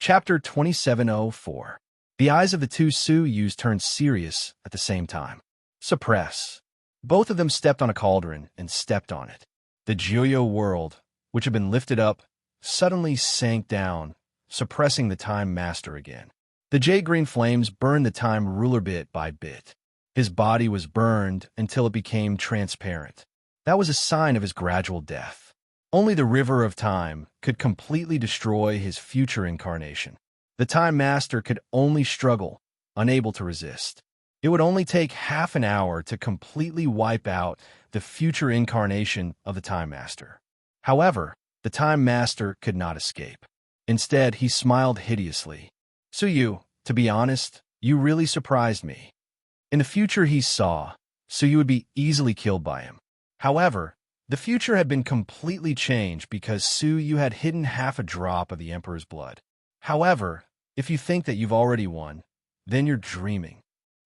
Chapter 2704. The eyes of the two Su-Yus turned serious at the same time. Suppress. Both of them stepped on a cauldron and stepped on it. The Juyo world, which had been lifted up, suddenly sank down, suppressing the Time Master again. The jade-green flames burned the time ruler bit by bit. His body was burned until it became transparent. That was a sign of his gradual death. Only the river of time could completely destroy his future incarnation. The Time Master could only struggle, unable to resist. It would only take half an hour to completely wipe out the future incarnation of the Time Master. However, the Time Master could not escape. Instead, he smiled hideously. Su-Yu, to be honest, you really surprised me. In the future he saw, Su-Yu would be easily killed by him. However, the future had been completely changed because Su-Yu had hidden half a drop of the Emperor's blood. However, if you think that you've already won, then you're dreaming.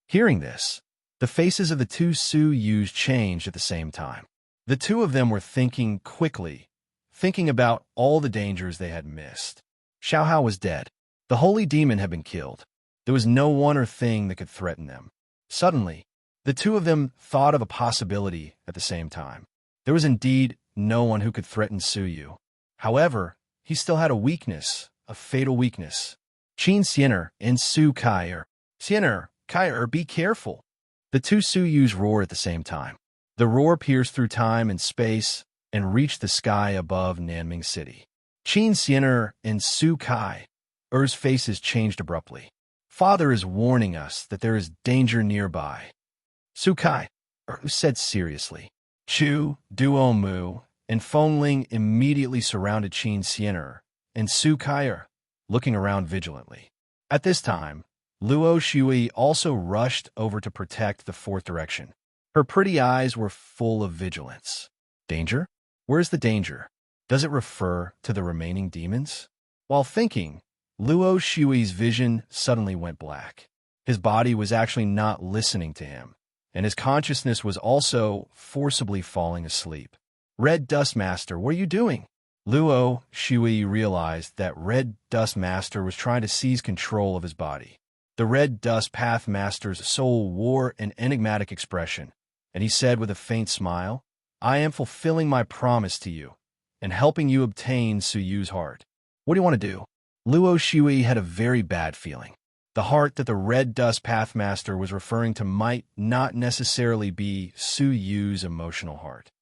Hearing this, the faces of the two Su-Yus changed at the same time. The two of them were thinking quickly, thinking about all the dangers they had missed. Xiaohao was dead. The holy demon had been killed. There was no one or thing that could threaten them. Suddenly, the two of them thought of a possibility at the same time. There was indeed no one who could threaten Su-Yu. However, he still had a weakness, a fatal weakness. Qin Xian'er and Su Kai-er. Xian'er, Kai-er, be careful. The two Su-Yus roared at the same time. The roar pierced through time and space and reached the sky above Nanming City. Qin Xian'er and Su Kai-er's faces changed abruptly. Father is warning us that there is danger nearby. Su Kai-er said seriously. Chu, Duo Mu, and Feng Ling immediately surrounded Qin Xian'er and Su Kai-er, looking around vigilantly. At this time, Luo Shui also rushed over to protect the fourth direction. Her pretty eyes were full of vigilance. Danger? Where's the danger? Does it refer to the remaining demons? While thinking, Luo Shui's vision suddenly went black. His body was actually not listening to him, and his consciousness was also forcibly falling asleep. Red Dust Master, what are you doing? Luo Shui realized that Red Dust Master was trying to seize control of his body. The Red Dust Path Master's soul wore an enigmatic expression, and he said with a faint smile, I am fulfilling my promise to you and helping you obtain Su-Yu's heart. What do you want to do? Luo Shui had a very bad feeling. The heart that the Red Dust Path Master was referring to might not necessarily be Su-Yu's emotional heart.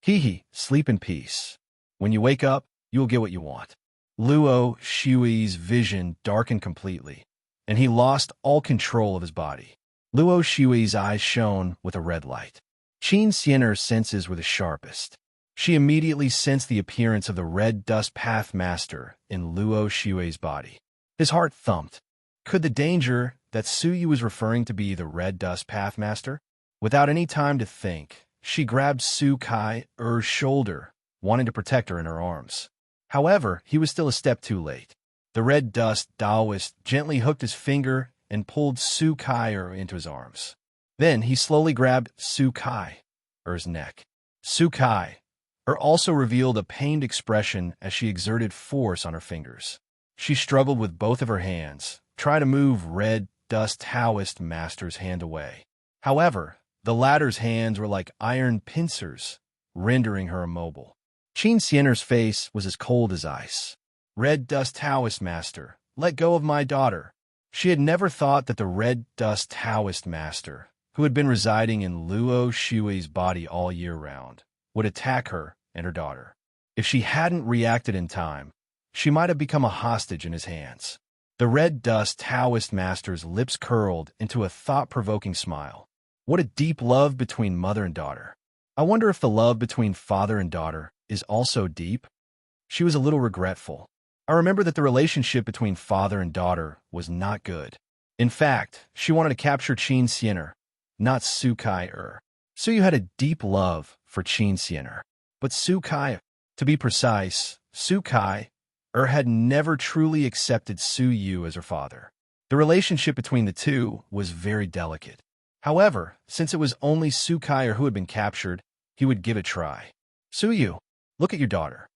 Hee, sleep in peace. When you wake up, you will get what you want. Luo Shui's vision darkened completely, and he lost all control of his body. Luo Shui's eyes shone with a red light. Qin Xian'er's senses were the sharpest. She immediately sensed the appearance of the Red Dust Path Master in Luo Shui's body. His heart thumped. Could the danger that Su-Yu was referring to be the Red Dust Path Master? Without any time to think, she grabbed Su Kai-er's shoulder, wanting to protect her in her arms. However, he was still a step too late. The Red Dust Taoist gently hooked his finger and pulled Su Kai-er into his arms. Then he slowly grabbed Su Kai-er's neck. Su Kai-er also revealed a pained expression as she exerted force on her fingers. She struggled with both of her hands, trying to move Red Dust Taoist Master's hand away. However, the latter's hands were like iron pincers, rendering her immobile. Qin Xian'er's face was as cold as ice. Red Dust Taoist Master, let go of my daughter. She had never thought that the Red Dust Taoist Master, who had been residing in Luo Shui's body all year round, would attack her and her daughter. If she hadn't reacted in time, she might have become a hostage in his hands. The Red Dust Taoist Master's lips curled into a thought-provoking smile. What a deep love between mother and daughter. I wonder if the love between father and daughter is also deep? She was a little regretful. I remember that the relationship between father and daughter was not good. In fact, she wanted to capture Qin Xian'er, not Su Kai-er. Su-Yu had a deep love for Qin Xian'er. But Su Kai, to be precise, Su Kai-er had never truly accepted Su-Yu as her father. The relationship between the two was very delicate. However, since it was only Su Kai-er who had been captured, he would give it a try. Su-Yu, look at your daughter.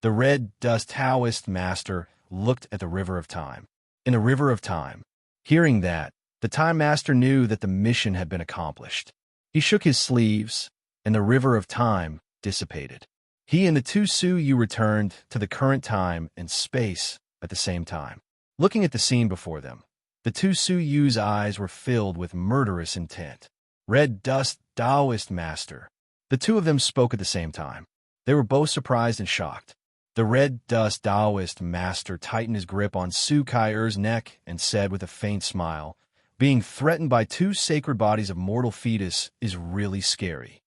The Red Dust Taoist Master looked at the river of time. In the river of time. Hearing that, the Time Master knew that the mission had been accomplished. He shook his sleeves, and the river of time dissipated. He and the two Suyu returned to the current time and space at the same time. Looking at the scene before them, the two Suyu's eyes were filled with murderous intent. Red Dust Taoist Master. The two of them spoke at the same time. They were both surprised and shocked. The Red Dust Taoist Master tightened his grip on Su Kai-er's neck and said with a faint smile, "Being threatened by two sacred bodies of mortal fetus is really scary."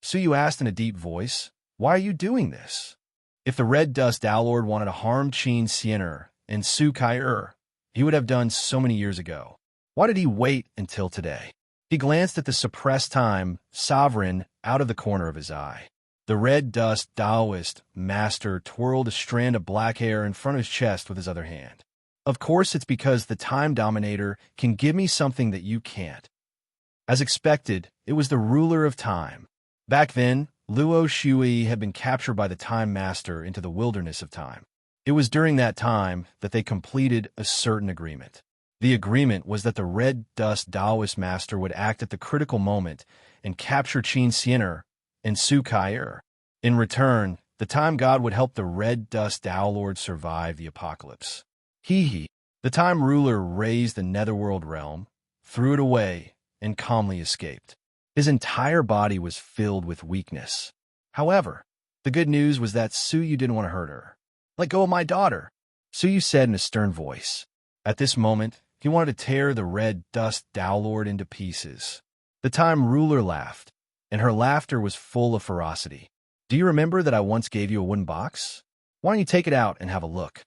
Suyu asked in a deep voice, "Why are you doing this?" If the Red Dust Lord wanted to harm Qin Xianer and Su Kai-er, he would have done so many years ago. Why did he wait until today? He glanced at the suppressed time sovereign out of the corner of his eye. The Red Dust Taoist Master twirled a strand of black hair in front of his chest with his other hand. "Of course it's because the Time Dominator can give me something that you can't." As expected, it was the ruler of time. Back then, Luo Shui had been captured by the Time Master into the wilderness of time. It was during that time that they completed a certain agreement. The agreement was that the Red Dust Taoist Master would act at the critical moment and capture Qin Xianer and Su Kai-er. In return, the Time God would help the Red Dust Tao Lord survive the apocalypse. The Time Ruler raised the Netherworld realm, threw it away, and calmly escaped. His entire body was filled with weakness. However, the good news was that Suyu didn't want to hurt her. "Let go of my daughter," Suyu said in a stern voice. At this moment, he wanted to tear the Red Dust Tao Lord into pieces. The Time Ruler laughed, and her laughter was full of ferocity. "Do you remember that I once gave you a wooden box? Why don't you take it out and have a look?"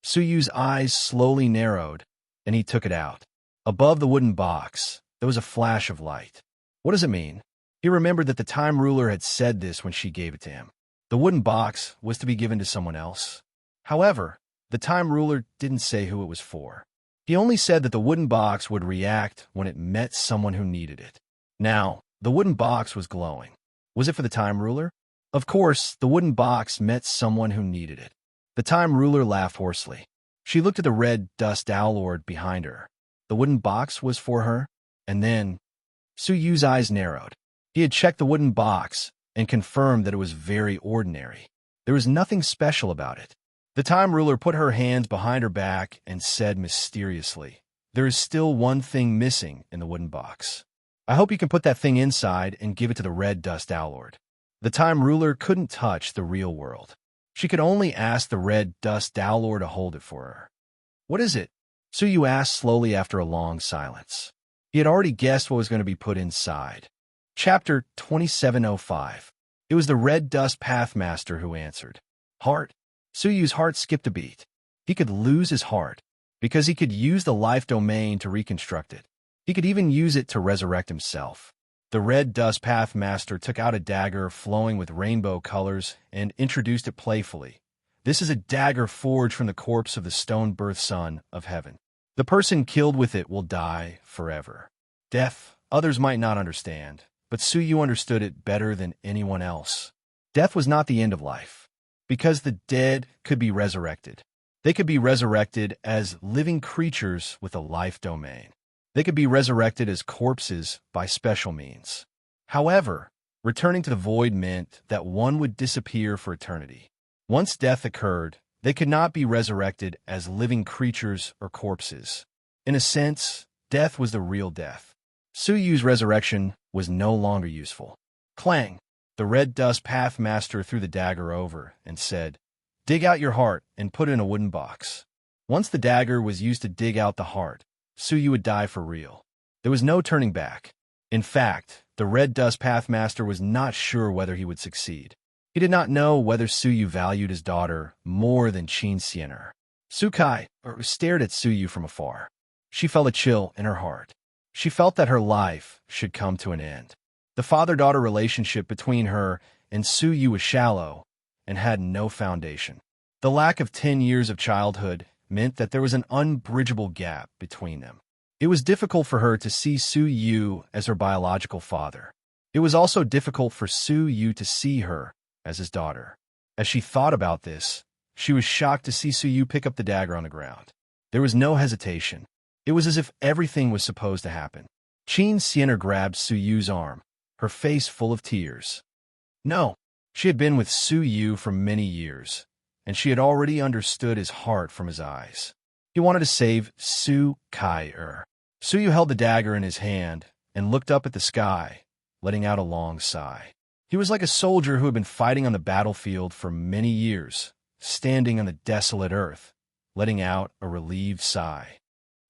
Suyu's eyes slowly narrowed, and he took it out. Above the wooden box, there was a flash of light. What does it mean? He remembered that the Time Ruler had said this when she gave it to him. The wooden box was to be given to someone else. However, the Time Ruler didn't say who it was for. He only said that the wooden box would react when it met someone who needed it. Now, the wooden box was glowing. Was it for the Time Ruler? Of course, the wooden box met someone who needed it. The Time Ruler laughed hoarsely. She looked at the Red Dust Tao Lord behind her. The wooden box was for her, and then Suyu's eyes narrowed. He had checked the wooden box and confirmed that it was very ordinary. There was nothing special about it. The Time Ruler put her hands behind her back and said mysteriously, "There is still one thing missing in the wooden box. I hope you can put that thing inside and give it to the Red Dust Tao Lord." The Time Ruler couldn't touch the real world. She could only ask the Red Dust Tao Lord to hold it for her. "What is it?" Suyu asked slowly after a long silence. He had already guessed what was going to be put inside. Chapter 2705. It was the Red Dust Pathmaster who answered. "Heart." Suyu's heart skipped a beat. He could lose his heart, because he could use the life domain to reconstruct it. He could even use it to resurrect himself. The Red Dust Pathmaster took out a dagger flowing with rainbow colors and introduced it playfully. "This is a dagger forged from the corpse of the stone-birthed son of heaven. The person killed with it will die forever. Death, others might not understand, but Suyu understood it better than anyone else. Death was not the end of life, because the dead could be resurrected. They could be resurrected as living creatures with a life domain. They could be resurrected as corpses by special means. However, returning to the void meant that one would disappear for eternity. Once death occurred, they could not be resurrected as living creatures or corpses. In a sense, death was the real death. Suyu's resurrection was no longer useful. Clang! The Red Dust Pathmaster threw the dagger over and said, "Dig out your heart and put it in a wooden box." Once the dagger was used to dig out the heart, Suyu would die for real. There was no turning back. In fact, the Red Dust Pathmaster was not sure whether he would succeed. He did not know whether Suyu valued his daughter more than Qin Xianer. Sukai stared at Suyu from afar. She felt a chill in her heart. She felt that her life should come to an end. The father-daughter relationship between her and Suyu was shallow and had no foundation. The lack of 10 years of childhood meant that there was an unbridgeable gap between them. It was difficult for her to see Suyu as her biological father. It was also difficult for Suyu to see her as his daughter. As she thought about this, She was shocked to see Suyu pick up the dagger on the ground. There was no hesitation. It was as if everything was supposed to happen. Qin Xian'er grabbed Suyu's arm, her face full of tears. No, she had been with Suyu for many years, and she had already understood his heart from his eyes. He wanted to save Su Kai-er. Suyu held the dagger in his hand and looked up at the sky, letting out a long sigh. He was like a soldier who had been fighting on the battlefield for many years, standing on the desolate earth, letting out a relieved sigh.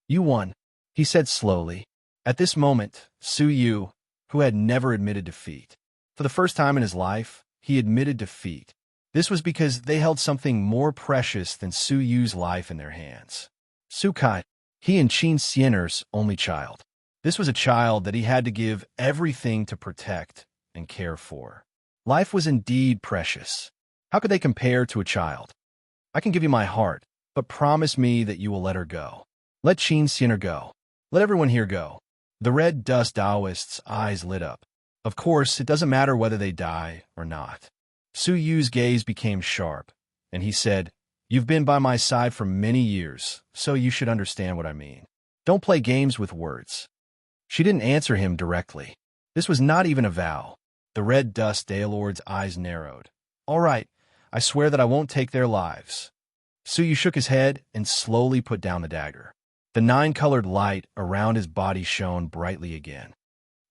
You won, he said slowly. At this moment, Suyu, who had never admitted defeat, for the first time in his life, he admitted defeat. This was because they held something more precious than Suyu's life in their hands. Sukai, he and Qin Xian'er's only child. This was a child that he had to give everything to protect and care for. Life was indeed precious. How could they compare to a child? I can give you my heart, but promise me that you will let her go. Let Qin Xian'er go. Let everyone here go. The red dust Taoist's eyes lit up. Of course, it doesn't matter whether they die or not. Suyu's gaze became sharp, and he said, You've been by my side for many years, so you should understand what I mean. Don't play games with words. She didn't answer him directly. This was not even a vow. The red dust Daelord's eyes narrowed. All right, I swear that I won't take their lives. Suyu shook his head and slowly put down the dagger. The nine-colored light around his body shone brightly again.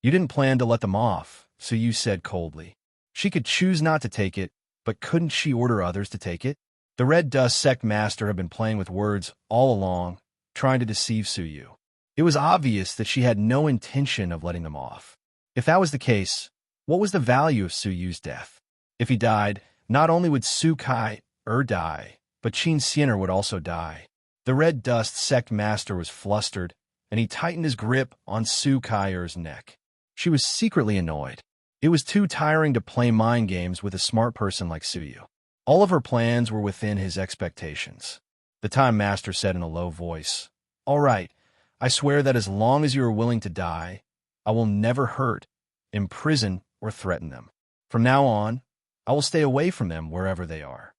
You didn't plan to let them off, Suyu said coldly. She could choose not to take it, but couldn't she order others to take it? The Red Dust Sect Master had been playing with words all along, trying to deceive Suyu. It was obvious that she had no intention of letting them off. If that was the case, what was the value of Suyu's death? If he died, not only would Su Kai-er die, but Qin Xian'er would also die. The Red Dust Sect Master was flustered, and he tightened his grip on Su Kai-er's neck. She was secretly annoyed. It was too tiring to play mind games with a smart person like Suyu. All of her plans were within his expectations. The Time Master said in a low voice, All right, I swear that as long as you are willing to die, I will never hurt, imprison, or threaten them. From now on, I will stay away from them wherever they are.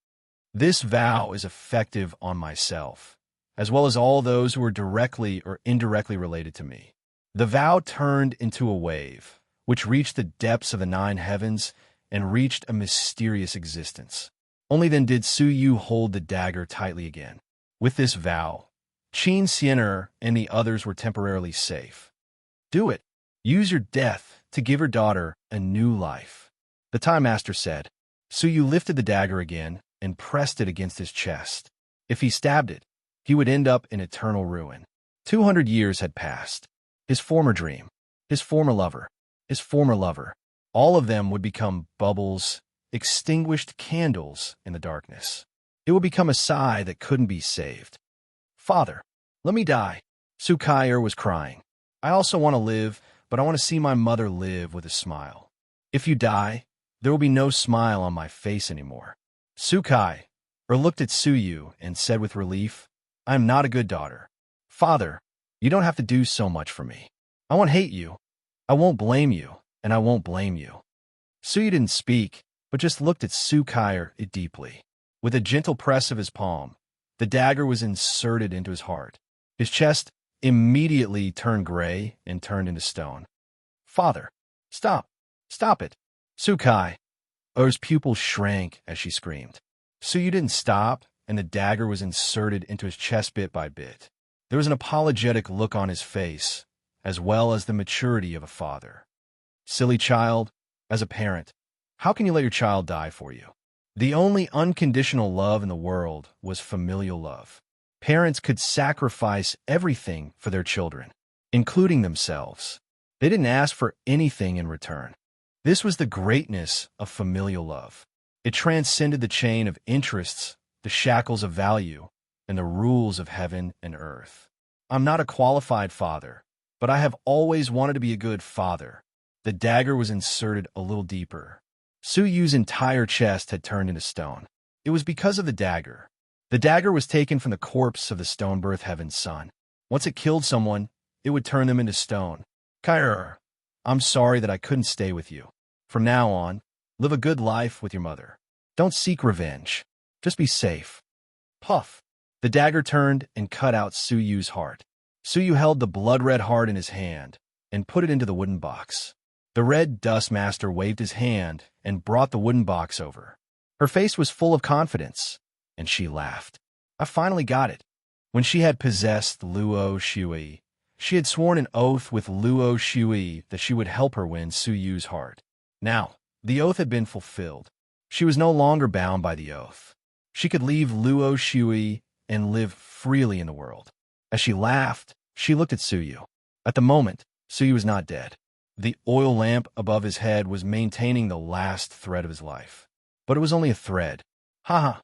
This vow is effective on myself, as well as all those who are directly or indirectly related to me. The vow turned into a wave, which reached the depths of the nine heavens and reached a mysterious existence. Only then did Suyu hold the dagger tightly again. With this vow, Qin Xian'er and the others were temporarily safe. Do it. Use your death to give your daughter a new life. The Time Master said. Suyu lifted the dagger again and pressed it against his chest. If he stabbed it, he would end up in eternal ruin. 200 years had passed. His former dream, his former lover, all of them would become bubbles, extinguished candles in the darkness. It would become a sigh that couldn't be saved. Father, let me die. Su Kai-er was crying. I also want to live, but I want to see my mother live with a smile. If you die, there will be no smile on my face anymore. Su Kai-er looked at Suyu and said with relief, I am not a good daughter. Father, you don't have to do so much for me. I won't hate you. I won't blame you, and I won't blame you. Suyu didn't speak, but just looked at Su Kai-er deeply. With a gentle press of his palm, the dagger was inserted into his heart. His chest immediately turned gray and turned into stone. Father, stop. Stop it. Su Kai-er's pupils shrank as she screamed. Suyu didn't stop, and the dagger was inserted into his chest bit by bit. There was an apologetic look on his face, as well as the maturity of a father. Silly child, as a parent, how can you let your child die for you? The only unconditional love in the world was familial love. Parents could sacrifice everything for their children, including themselves. They didn't ask for anything in return. This was the greatness of familial love. It transcended the chain of interests, the shackles of value, and the rules of heaven and earth. I'm not a qualified father, but I have always wanted to be a good father. The dagger was inserted a little deeper. Suyu's entire chest had turned into stone. It was because of the dagger. The dagger was taken from the corpse of the stone birth heaven's son. Once it killed someone, it would turn them into stone. Kai-er, I'm sorry that I couldn't stay with you. From now on, live a good life with your mother. Don't seek revenge. Just be safe. Puff! The dagger turned and cut out Suyu's heart. Suyu held the blood-red heart in his hand and put it into the wooden box. The red dust master waved his hand and brought the wooden box over. Her face was full of confidence, and she laughed. I finally got it. When she had possessed Luo Shui, she had sworn an oath with Luo Shui that she would help her win Suyu's heart. Now, the oath had been fulfilled. She was no longer bound by the oath. She could leave Luo Shui and live freely in the world. As she laughed, she looked at Suyu. At the moment, Suyu was not dead. The oil lamp above his head was maintaining the last thread of his life. But it was only a thread. Haha,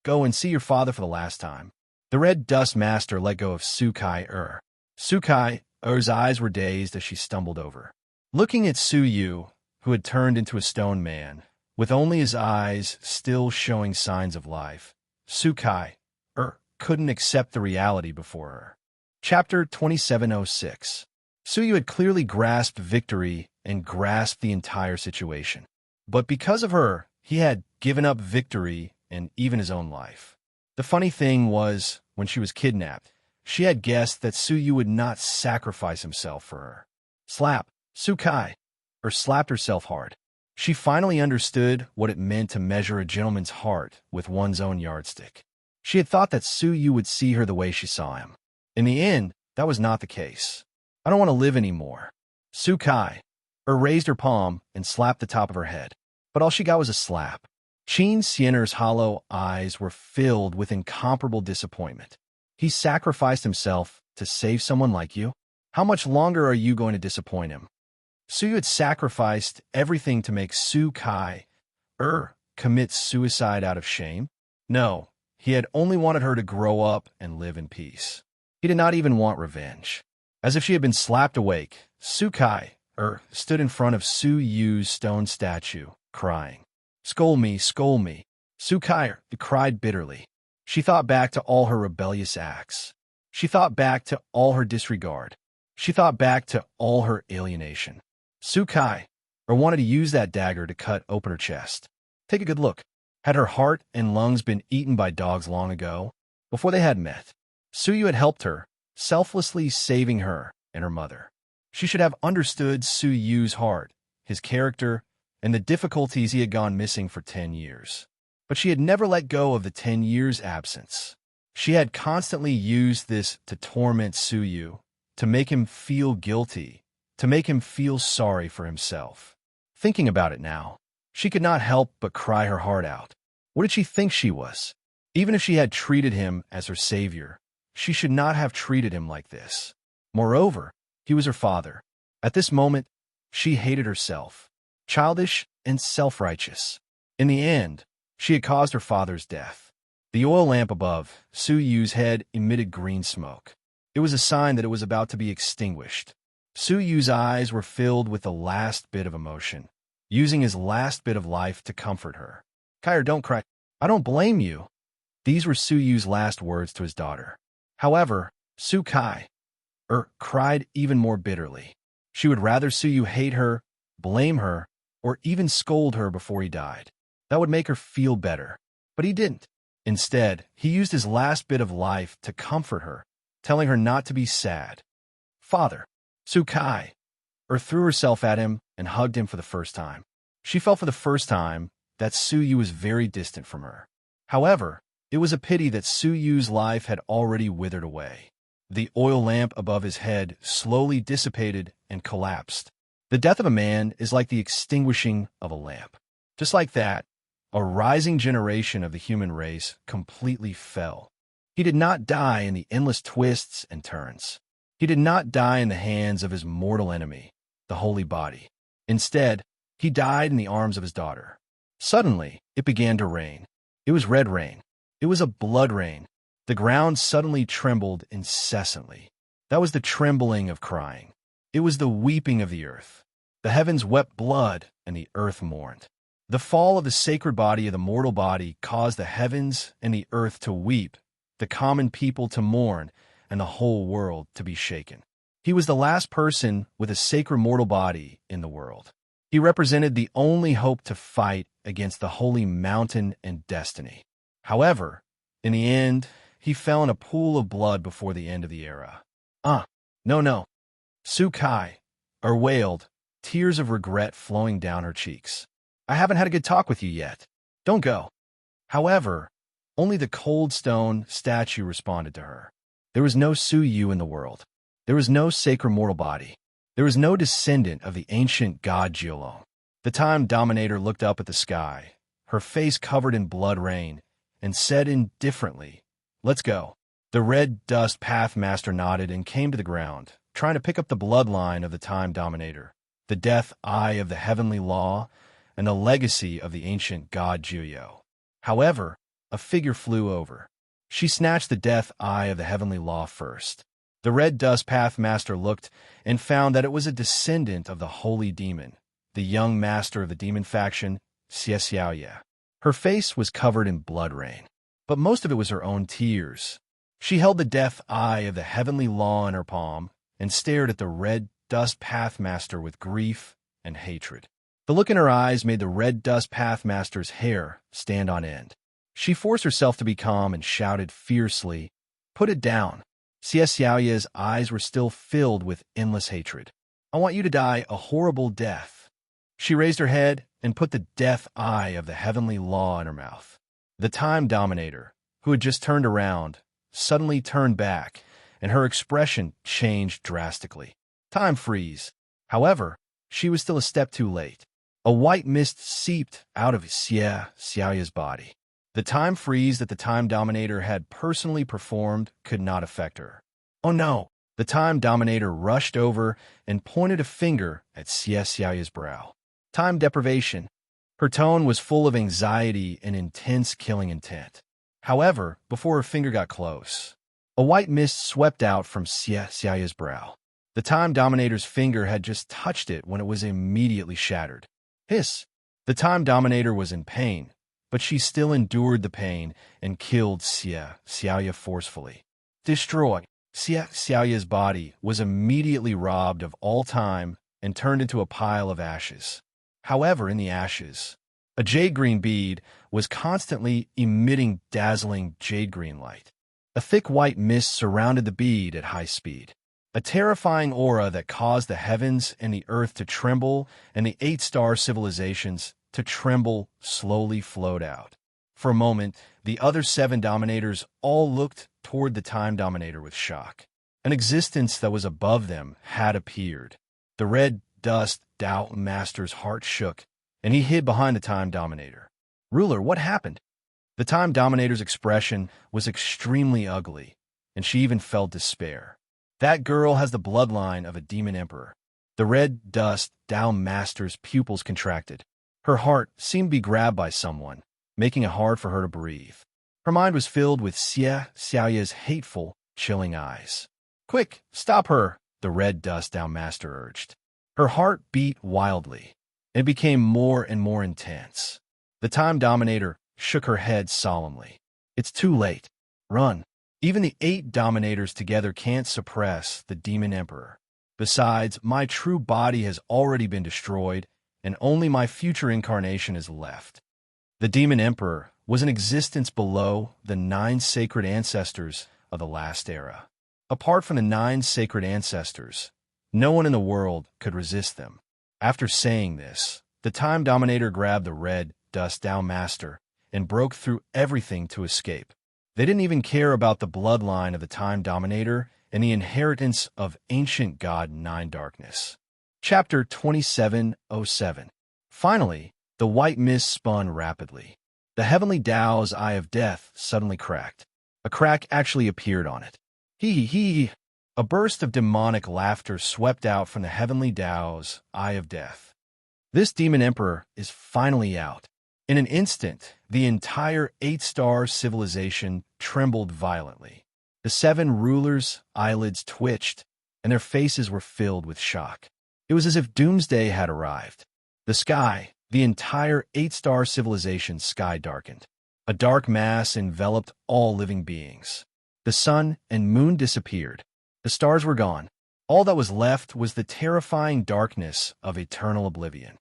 go and see your father for the last time. The red dust master let go of Sukai-er. Sukai-er's eyes were dazed as she stumbled over. Looking at Suyu, who had turned into a stone man, with only his eyes still showing signs of life, Sukai-er couldn't accept the reality before her. Chapter 2706. Suyu had clearly grasped victory and grasped the entire situation. But because of her, he had given up victory and even his own life. The funny thing was, when she was kidnapped, she had guessed that Suyu would not sacrifice himself for her. Slap, Sukai-er slapped herself hard. She finally understood what it meant to measure a gentleman's heart with one's own yardstick. She had thought that Suyu would see her the way she saw him. In the end, that was not the case. I don't want to live anymore. Sukai-er raised her palm and slapped the top of her head. But all she got was a slap. Qin Xiener's hollow eyes were filled with incomparable disappointment. He sacrificed himself to save someone like you? How much longer are you going to disappoint him? Suyu had sacrificed everything to make Sukai-er commit suicide out of shame? No, he had only wanted her to grow up and live in peace. He did not even want revenge. As if she had been slapped awake, Sukai-er stood in front of Suyu's stone statue, crying. Scold me, scold me. Sukai-er cried bitterly. She thought back to all her rebellious acts. She thought back to all her disregard. She thought back to all her alienation. Sukai-er wanted to use that dagger to cut open her chest. Take a good look. Had her heart and lungs been eaten by dogs long ago? Before they had met, Suyu had helped her, selflessly saving her and her mother. She should have understood Suyu's heart, his character, and the difficulties he had gone missing for 10 years. But she had never let go of the 10 years' absence. She had constantly used this to torment Suyu, to make him feel guilty, to make him feel sorry for himself. Thinking about it now, she could not help but cry her heart out. What did she think she was? Even if she had treated him as her savior, she should not have treated him like this. Moreover, he was her father. At this moment, she hated herself. Childish and self-righteous. In the end, she had caused her father's death. The oil lamp above Suyu's head emitted green smoke. It was a sign that it was about to be extinguished. Suyu's eyes were filled with the last bit of emotion, using his last bit of life to comfort her. Kair, don't cry. I don't blame you. These were Suyu's last words to his daughter. However, Sukai-er cried even more bitterly. She would rather Suyu hate her, blame her, or even scold her before he died. That would make her feel better. But he didn't. Instead, he used his last bit of life to comfort her, telling her not to be sad. Father, Sukai-er threw herself at him and hugged him for the first time. She felt for the first time that Suyu was very distant from her. However, it was a pity that Suyu's life had already withered away. The oil lamp above his head slowly dissipated and collapsed. The death of a man is like the extinguishing of a lamp. Just like that, a rising generation of the human race completely fell. He did not die in the endless twists and turns. He did not die in the hands of his mortal enemy, the holy body. Instead, he died in the arms of his daughter. Suddenly, it began to rain. It was red rain. It was a blood rain. The ground suddenly trembled incessantly. That was the trembling of crying. It was the weeping of the earth. The heavens wept blood, and the earth mourned. The fall of the sacred body of the mortal body caused the heavens and the earth to weep, the common people to mourn, and the whole world to be shaken. He was the last person with a sacred mortal body in the world. He represented the only hope to fight against the holy mountain and destiny. However, In the end, he fell in a pool of blood before the end of the era. No. Su Kai wailed, tears of regret flowing down her cheeks. I haven't had a good talk with you yet. Don't go. However, only the cold stone statue responded to her. There was no Su Yu in the world. There was no sacred mortal body. There was no descendant of the ancient god Jiulong. The Time Dominator looked up at the sky, her face covered in blood rain, and said indifferently, "Let's go." The Red Dust Pathmaster nodded and came to the ground, trying to pick up the bloodline of the Time Dominator, the death eye of the heavenly law, and the legacy of the ancient god Jiuyo. However, a figure flew over. She snatched the death eye of the heavenly law first. The Red Dust Pathmaster looked and found that it was a descendant of the holy demon, the young master of the demon faction, Xie Xiaoye. Her face was covered in blood rain, but most of it was her own tears. She held the death eye of the heavenly law in her palm and stared at the Red Dust Pathmaster with grief and hatred. The look in her eyes made the Red Dust Pathmaster's hair stand on end. She forced herself to be calm and shouted fiercely, "Put it down." Xie Xiaoye's eyes were still filled with endless hatred. "I want you to die a horrible death." She raised her head and put the death eye of the heavenly law in her mouth. The Time Dominator, who had just turned around, suddenly turned back, and her expression changed drastically. Time freeze. However, she was still a step too late. A white mist seeped out of Xie Xiaoye's body. The time freeze that the Time Dominator had personally performed could not affect her. Oh no! The Time Dominator rushed over and pointed a finger at Xie Xiaoye's brow. Time deprivation. Her tone was full of anxiety and intense killing intent. However, before her finger got close, a white mist swept out from Xie Xiaoye's brow. The Time Dominator's finger had just touched it when it was immediately shattered. Hiss! The Time Dominator was in pain, but she still endured the pain and killed Xie Xiaoye forcefully. Destroy! Xie Xiaoye's body was immediately robbed of all time and turned into a pile of ashes. However, in the ashes, a jade-green bead was constantly emitting dazzling jade-green light. A thick white mist surrounded the bead at high speed. A terrifying aura that caused the heavens and the earth to tremble and the 8-star civilizations to tremble slowly flowed out. For a moment, the other 7 dominators all looked toward the Time Dominator with shock. An existence that was above them had appeared. The Red Dust Dao Master's heart shook, and he hid behind the Time Dominator. "Ruler, what happened?" The Time Dominator's expression was extremely ugly, and she even felt despair. "That girl has the bloodline of a demon emperor." The Red Dust Dao Master's pupils contracted. Her heart seemed to be grabbed by someone, making it hard for her to breathe. Her mind was filled with Xie Xiaoye's hateful, chilling eyes. "Quick, stop her," the Red Dust Dao Master urged. Her heart beat wildly. It became more and more intense. The Time Dominator shook her head solemnly. "It's too late. Run. Even the 8 dominators together can't suppress the Demon Emperor. Besides, my true body has already been destroyed, and only my future incarnation is left." The Demon Emperor was an existence below the 9 sacred ancestors of the last era. Apart from the 9 sacred ancestors, no one in the world could resist them. After saying this, the Time Dominator grabbed the Red Dust Dao Master and broke through everything to escape. They didn't even care about the bloodline of the Time Dominator and the inheritance of ancient god Nine Darkness. Chapter 2707. Finally, the white mist spun rapidly. The heavenly Tao's Eye of Death suddenly cracked. A crack actually appeared on it. Hee. A burst of demonic laughter swept out from the heavenly Tao's Eye of Death. This demon emperor is finally out. In an instant, the entire 8-star civilization trembled violently. The 7 rulers' eyelids twitched, and their faces were filled with shock. It was as if doomsday had arrived. The sky, the entire 8-star civilization's sky darkened. A dark mass enveloped all living beings. The sun and moon disappeared. The stars were gone. All that was left was the terrifying darkness of eternal oblivion.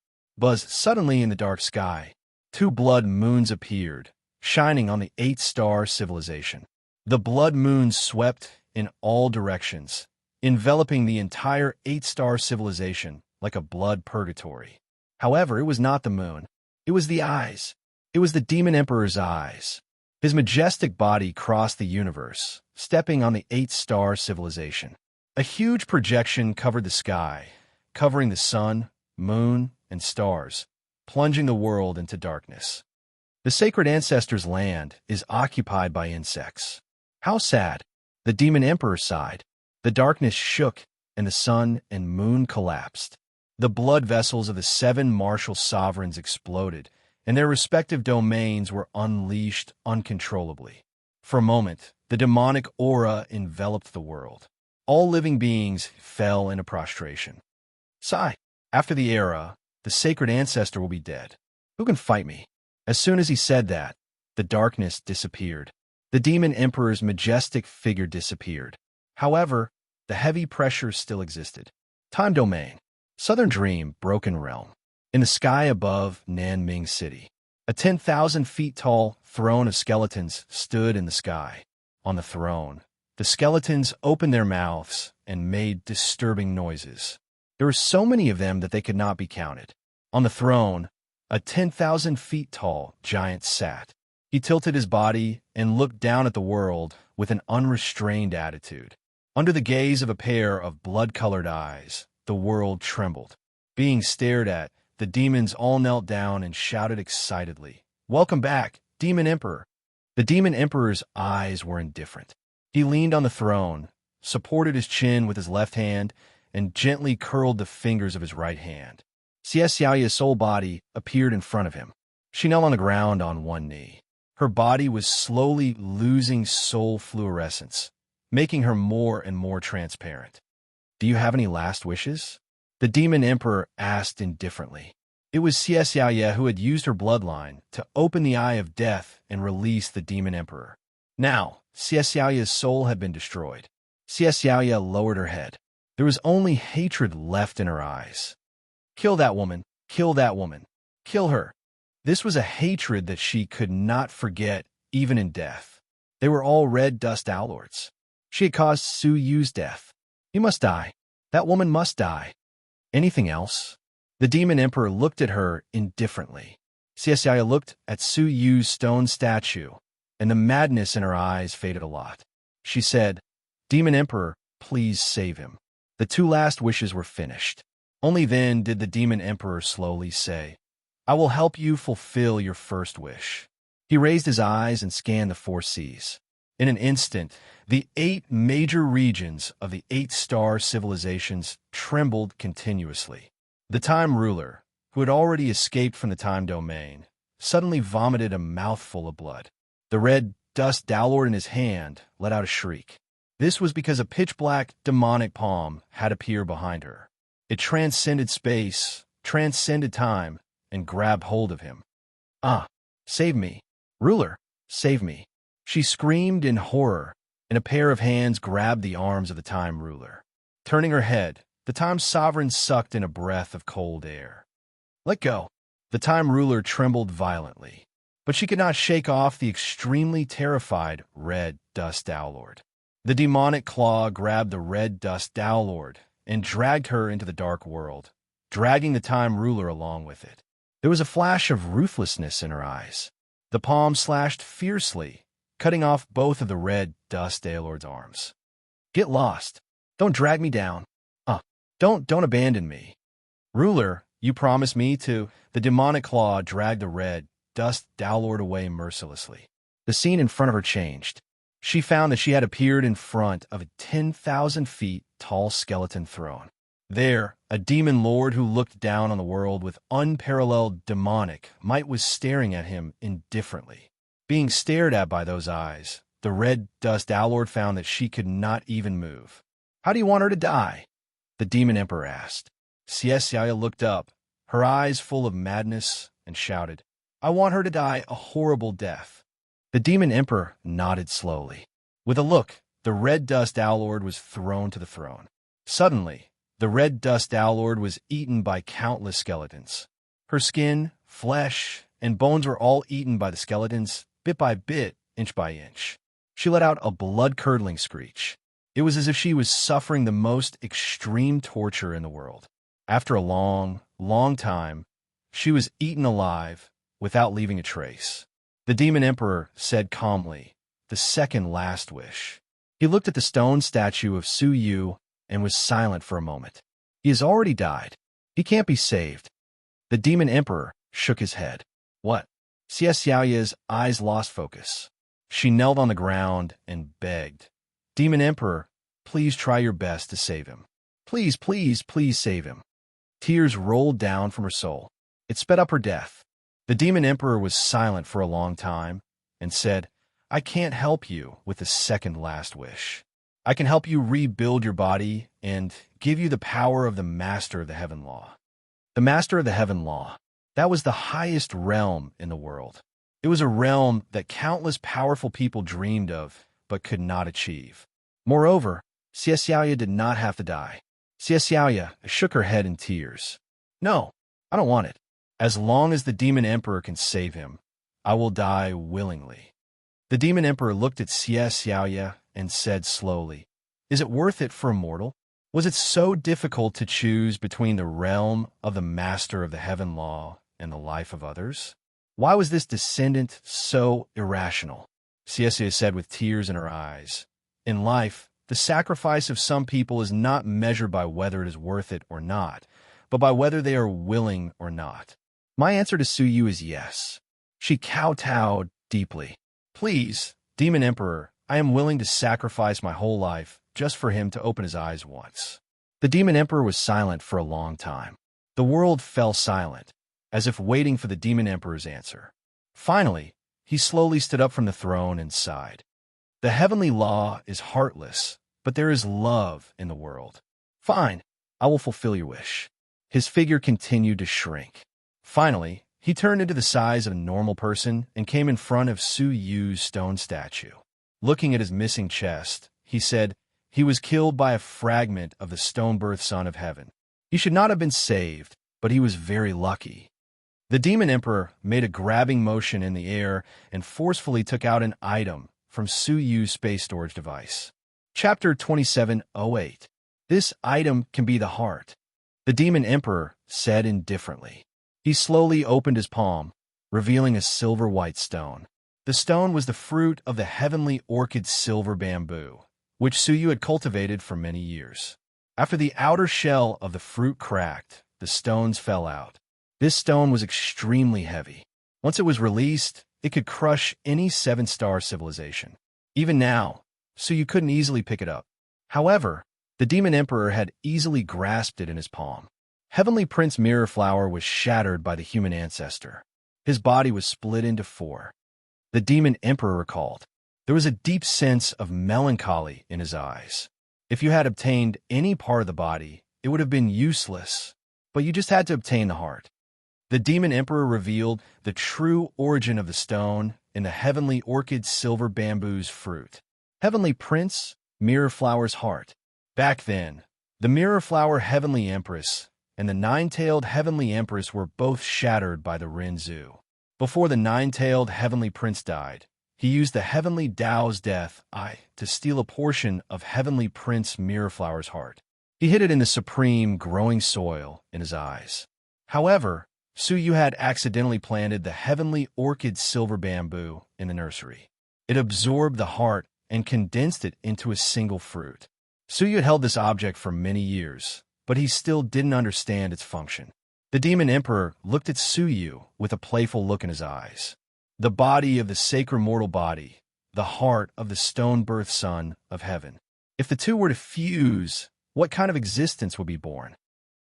Suddenly in the dark sky, 2 blood moons appeared, shining on the 8-star civilization. The blood moon swept in all directions, enveloping the entire 8-star civilization like a blood purgatory. However, it was not the moon. It was the eyes. It was the Demon Emperor's eyes. His majestic body crossed the universe, stepping on the 8-star civilization. A huge projection covered the sky, covering the sun, moon, and stars, plunging the world into darkness. The sacred ancestors' land is occupied by insects. How sad! The Demon Emperor sighed. The darkness shook, and the sun and moon collapsed. The blood vessels of the 7 martial sovereigns exploded, and their respective domains were unleashed uncontrollably. For a moment, the demonic aura enveloped the world. All living beings fell into prostration. Sigh. After the era, the sacred ancestor will be dead. Who can fight me? As soon as he said that, the darkness disappeared. The Demon Emperor's majestic figure disappeared. However, the heavy pressure still existed. Time domain. Southern Dream, Broken Realm. In the sky above Nanming City, a 10,000 feet tall throne of skeletons stood in the sky. On the throne, the skeletons opened their mouths and made disturbing noises. There were so many of them that they could not be counted. On the throne, a 10,000 feet tall giant sat. He tilted his body and looked down at the world with an unrestrained attitude. Under the gaze of a pair of blood-colored eyes, the world trembled. Being stared at, the demons all knelt down and shouted excitedly, "Welcome back, Demon Emperor!" The Demon Emperor's eyes were indifferent. He leaned on the throne, supported his chin with his left hand, and gently curled the fingers of his right hand. Xiaoya's soul body appeared in front of him. She knelt on the ground on one knee. Her body was slowly losing soul fluorescence, making her more and more transparent. "Do you have any last wishes?" The Demon Emperor asked indifferently. It was Xiaoya who had used her bloodline to open the Eye of Death and release the Demon Emperor. Now, Xiaoya's soul had been destroyed. Xiaoya lowered her head. There was only hatred left in her eyes. "Kill that woman! Kill that woman! Kill her!" This was a hatred that she could not forget, even in death. They were all red dust Owlords. She had caused Su Yu's death. He must die. That woman must die. Anything else? The Demon Emperor looked at her indifferently. Xiaoya looked at Su Yu's stone statue, and the madness in her eyes faded a lot. She said, "Demon Emperor, please save him." The 2 last wishes were finished. Only then did the Demon Emperor slowly say, "I will help you fulfill your first wish." He raised his eyes and scanned the 4 seas. In an instant, the 8 major regions of the 8-star civilizations trembled continuously. The Time Ruler, who had already escaped from the time domain, suddenly vomited a mouthful of blood. The red dust Dowlord in his hand let out a shriek. This was because a pitch-black demonic palm had appeared behind her. It transcended space, transcended time, and grabbed hold of him. "Ah, save me! Ruler, save me!" She screamed in horror, and a pair of hands grabbed the arms of the Time Ruler. Turning her head, the Time Sovereign sucked in a breath of cold air. "Let go!" The Time Ruler trembled violently, but she could not shake off the extremely terrified red dust Owlord. The demonic claw grabbed the red dust Owlord and dragged her into the dark world, dragging the Time Ruler along with it. There was a flash of ruthlessness in her eyes. The palm slashed fiercely, cutting off both of the red dust Owlord's arms. "Get lost. Don't drag me down. Don't abandon me. Ruler, you promised me to." The demonic claw dragged the red dust Owlord away mercilessly. The scene in front of her changed. She found that she had appeared in front of a 10,000 feet tall skeleton throne. There, a demon lord who looked down on the world with unparalleled demonic might was staring at him indifferently. Being stared at by those eyes, the red dust Owlord found that she could not even move. "How do you want her to die?" the Demon Emperor asked. Xiaoya looked up, her eyes full of madness, and shouted, "I want her to die a horrible death." The Demon Emperor nodded slowly. With a look, the red dust Owlord was thrown to the throne. Suddenly, the red dust Owlord was eaten by countless skeletons. Her skin, flesh, and bones were all eaten by the skeletons, bit by bit, inch by inch. She let out a blood-curdling screech. It was as if she was suffering the most extreme torture in the world. After a long, long time, she was eaten alive without leaving a trace. The demon emperor said calmly, "The second last wish." He looked at the stone statue of Su Yu and was silent for a moment. He has already died. He can't be saved. The demon emperor shook his head. What? Xie Xiaoya's eyes lost focus. She knelt on the ground and begged, "Demon emperor, please try your best to save him. Please, please, please save him." Tears rolled down from her soul. It sped up her death. The demon emperor was silent for a long time and said, "I can't help you with the second last wish. I can help you rebuild your body and give you the power of the Master of the Heaven Law." The Master of the Heaven Law. That was the highest realm in the world. It was a realm that countless powerful people dreamed of but could not achieve. Moreover, Xie Xiaoya did not have to die. Xie Xiaoya shook her head in tears. "No, I don't want it. As long as the demon emperor can save him, I will die willingly." The demon emperor looked at Xie Xiaoya and said slowly, "Is it worth it for a mortal? Was it so difficult to choose between the realm of the Master of the Heaven Law and the life of others? Why was this descendant so irrational?" Xie Xiaoya said with tears in her eyes, "In life, the sacrifice of some people is not measured by whether it is worth it or not, but by whether they are willing or not. My answer to Su Yu is yes." She kowtowed deeply. "Please, Demon Emperor, I am willing to sacrifice my whole life just for him to open his eyes once." The Demon Emperor was silent for a long time. The world fell silent, as if waiting for the Demon Emperor's answer. Finally, he slowly stood up from the throne and sighed. "The heavenly law is heartless, but there is love in the world. Fine, I will fulfill your wish." His figure continued to shrink. Finally, he turned into the size of a normal person and came in front of Su Yu's stone statue. Looking at his missing chest, he said, "He was killed by a fragment of the stone-birth Son of Heaven. He should not have been saved, but he was very lucky." The Demon Emperor made a grabbing motion in the air and forcefully took out an item from Su Yu's space storage device. Chapter 2708. This item can be the heart. The Demon Emperor said indifferently. He slowly opened his palm, revealing a silver-white stone. The stone was the fruit of the heavenly orchid silver bamboo, which Su Yu had cultivated for many years. After the outer shell of the fruit cracked, the stones fell out. This stone was extremely heavy. Once it was released, it could crush any seven-star civilization. Even now, Su Yu couldn't easily pick it up. However, the Demon Emperor had easily grasped it in his palm. Heavenly Prince Mirrorflower was shattered by the human ancestor. His body was split into four. The Demon Emperor recalled. There was a deep sense of melancholy in his eyes. If you had obtained any part of the body, it would have been useless, but you just had to obtain the heart. The Demon Emperor revealed the true origin of the stone in the heavenly orchid silver bamboo's fruit. Heavenly Prince Mirrorflower's heart. Back then, the Mirrorflower Heavenly Empress and the nine-tailed Heavenly Empress were both shattered by the Rinzu. Before the nine-tailed Heavenly Prince died, he used the Heavenly Tao's death eye to steal a portion of Heavenly Prince Mirrorflower's heart. He hid it in the supreme growing soil in his eyes. However, Su Yu had accidentally planted the heavenly orchid silver bamboo in the nursery. It absorbed the heart and condensed it into a single fruit. Su Yu had held this object for many years, but he still didn't understand its function. The Demon Emperor looked at Su Yu with a playful look in his eyes. The body of the sacred mortal body, the heart of the stone-birth Son of Heaven. If the two were to fuse, what kind of existence would be born?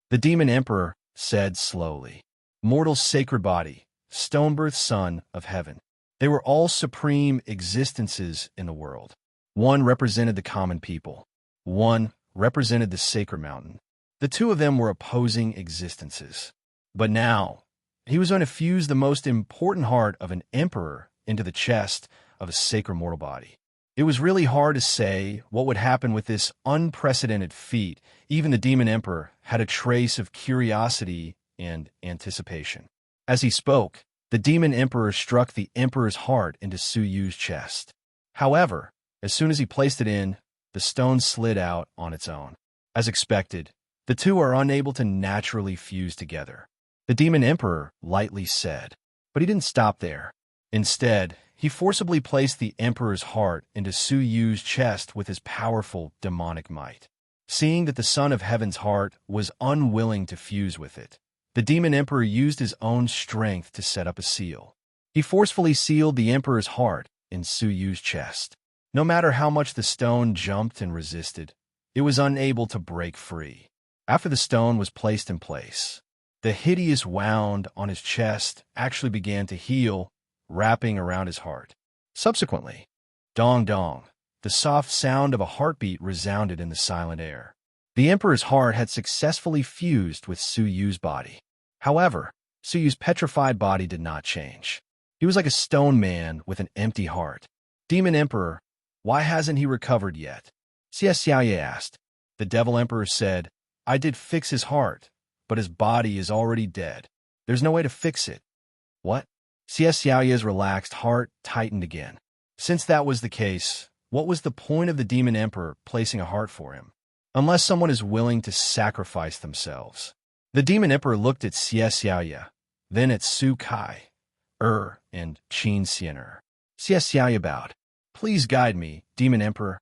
The Demon Emperor said slowly. Mortal sacred body, stone-birth Son of Heaven. They were all supreme existences in the world. One represented the common people. One represented the sacred mountain. The two of them were opposing existences. But now, he was going to fuse the most important heart of an emperor into the chest of a sacred mortal body. It was really hard to say what would happen with this unprecedented feat. Even the Demon Emperor had a trace of curiosity and anticipation. As he spoke, The demon emperor struck the emperor's heart into Su Yu's chest. However, as soon as he placed it in, the stone slid out on its own. As expected, the two are unable to naturally fuse together, the demon emperor lightly said. But he didn't stop there. Instead, he forcibly placed the emperor's heart into Su Yu's chest with his powerful demonic might. Seeing that the son of heaven's heart was unwilling to fuse with it, the demon emperor used his own strength to set up a seal. He forcefully sealed the emperor's heart in Su Yu's chest. No matter how much the stone jumped and resisted, it was unable to break free. After the stone was placed in place, the hideous wound on his chest actually began to heal, wrapping around his heart. Subsequently, dong dong, the soft sound of a heartbeat resounded in the silent air. The emperor's heart had successfully fused with Su Yu's body. However, Su Yu's petrified body did not change. He was like a stone man with an empty heart. Demon Emperor, why hasn't he recovered yet? Xiaoye asked. The Devil Emperor said, I did fix his heart, but his body is already dead. There's no way to fix it. What? Xiaoye's relaxed heart tightened again. Since that was the case, what was the point of the Demon Emperor placing a heart for him? Unless someone is willing to sacrifice themselves. The Demon Emperor looked at Xiaoye, then at Su Kai, and Qin Xianer. Xiaoye bowed. Please guide me, Demon Emperor.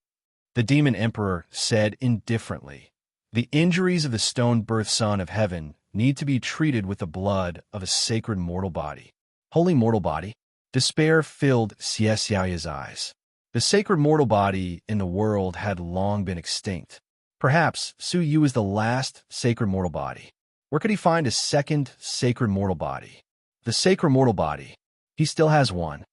The Demon Emperor said indifferently, the injuries of the stone-birthed son of heaven need to be treated with the blood of a sacred mortal body. Holy mortal body? Despair filled Xiaoye's eyes. The sacred mortal body in the world had long been extinct. Perhaps Su Yu was the last sacred mortal body. Where could he find a second sacred mortal body? The sacred mortal body. He still has one.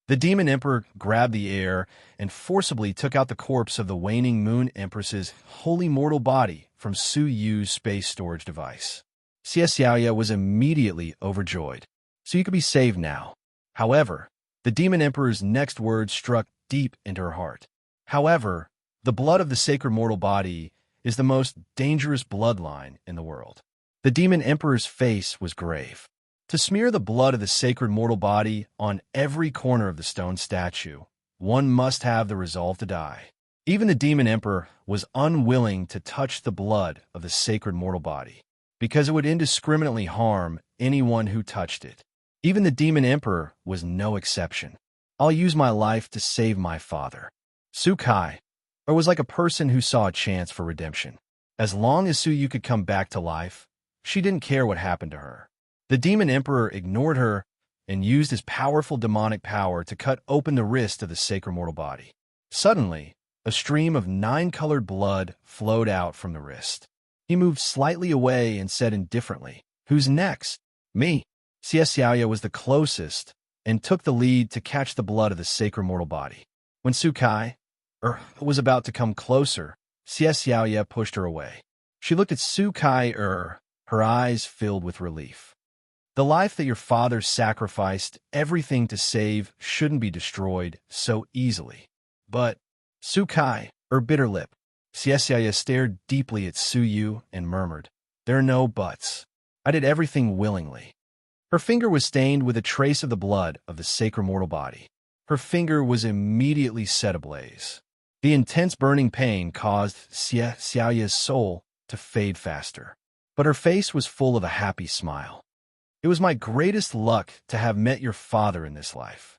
The Demon Emperor grabbed the air and forcibly took out the corpse of the waning Moon Empress's holy mortal body from Su Yu's space storage device. Xiaoye was immediately overjoyed. So you could be saved now. However, the Demon Emperor's next words struck deep into her heart. However, the blood of the sacred mortal body is the most dangerous bloodline in the world. The Demon Emperor's face was grave. To smear the blood of the sacred mortal body on every corner of the stone statue, one must have the resolve to die. Even the Demon Emperor was unwilling to touch the blood of the sacred mortal body, because it would indiscriminately harm anyone who touched it. Even the Demon Emperor was no exception. I'll use my life to save my father. Su Kai was like a person who saw a chance for redemption. As long as Su Yu could come back to life, she didn't care what happened to her. The Demon Emperor ignored her and used his powerful demonic power to cut open the wrist of the sacred mortal body. Suddenly, a stream of 9-colored blood flowed out from the wrist. He moved slightly away and said indifferently, Who's next? Me. Xiaoye was the closest and took the lead to catch the blood of the sacred mortal body. When Su Kai was about to come closer, Xiaoye pushed her away. She looked at Su Kai, her eyes filled with relief. The life that your father sacrificed everything to save shouldn't be destroyed so easily. But, Su Kai, bitter lip. Xiaoye stared deeply at Su Yu and murmured, There are no buts. I did everything willingly. Her finger was stained with a trace of the blood of the sacred mortal body. Her finger was immediately set ablaze. The intense burning pain caused Xiaoye's soul to fade faster. But her face was full of a happy smile. It was my greatest luck to have met your father in this life.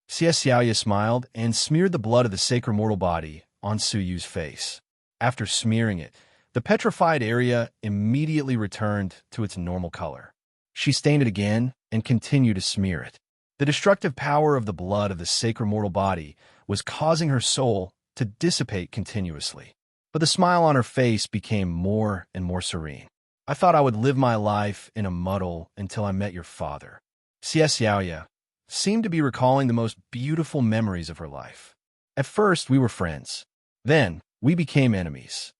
Xiaoye smiled and smeared the blood of the sacred mortal body on Su Yu's face. After smearing it, the petrified area immediately returned to its normal color. She stained it again and continued to smear it. The destructive power of the blood of the sacred mortal body was causing her soul to dissipate continuously. But the smile on her face became more and more serene. I thought I would live my life in a muddle until I met your father. Xiaoye seemed to be recalling the most beautiful memories of her life. At first, we were friends. Then, we became enemies.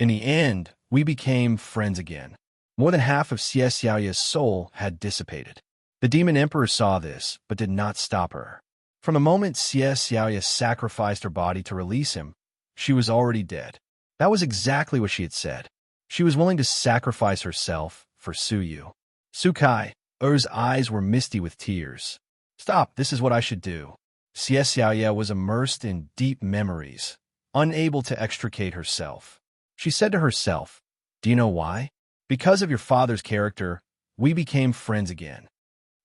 In the end, we became friends again. More than half of Xiaoye's soul had dissipated. The Demon Emperor saw this, but did not stop her. From the moment Xiaoye sacrificed her body to release him, she was already dead. That was exactly what she had said. She was willing to sacrifice herself for Su Yu. Su Kai, Er's eyes were misty with tears. Stop, this is what I should do. Xie Xiaoye was immersed in deep memories, unable to extricate herself. She said to herself, "Do you know why? Because of your father's character, we became friends again."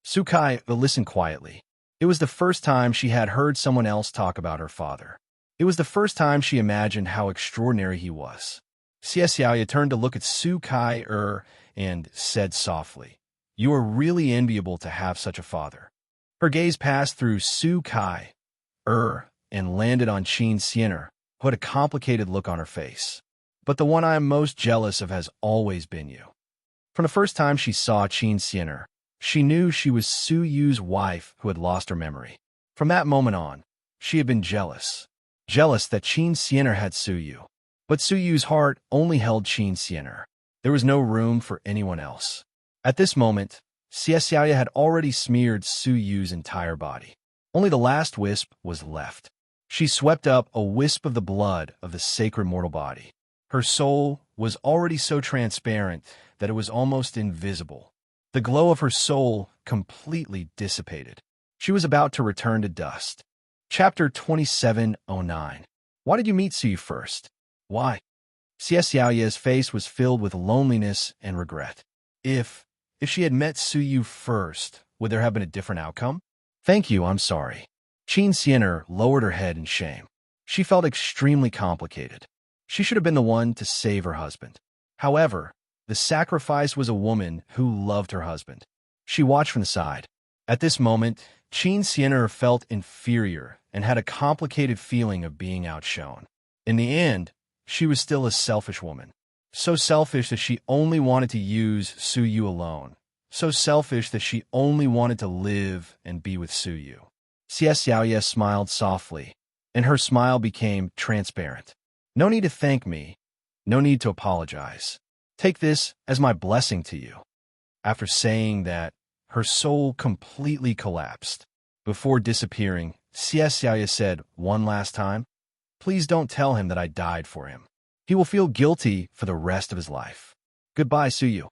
Sukai listened quietly. It was the first time she had heard someone else talk about her father. It was the first time she imagined how extraordinary he was. Xie Xiaoye turned to look at Sukai and said softly, "You are really enviable to have such a father." Her gaze passed through Sukai and landed on Qin Xianer, who had a complicated look on her face. "But the one I am most jealous of has always been you." From the first time she saw Qin Xianer, she knew she was Su Yu's wife who had lost her memory. From that moment on, she had been jealous. Jealous that Qin Xianer had Su Yu. But Su Yu's heart only held Qin Xianer. There was no room for anyone else. At this moment, Xie Xiaoye had already smeared Su Yu's entire body. Only the last wisp was left. She swept up a wisp of the blood of the sacred mortal body. Her soul was already so transparent that it was almost invisible. The glow of her soul completely dissipated. She was about to return to dust. Chapter 2709. Why did you meet Su Yu first? Why? Xie Xiaoye's face was filled with loneliness and regret. If she had met Su Yu first, would there have been a different outcome? Thank you, I'm sorry. Qin Xianer lowered her head in shame. She felt extremely complicated. She should have been the one to save her husband. However, the sacrifice was a woman who loved her husband. She watched from the side. At this moment, Qin Xianer felt inferior and had a complicated feeling of being outshone. In the end, she was still a selfish woman. So selfish that she only wanted to use Su Yu alone. So selfish that she only wanted to live and be with Su Yu. Xie Xiaoye smiled softly, and her smile became transparent. No need to thank me. No need to apologize. Take this as my blessing to you. After saying that, her soul completely collapsed. Before disappearing, Xie Xiaoye said one last time, "Please don't tell him that I died for him. He will feel guilty for the rest of his life. Goodbye, Su Yu."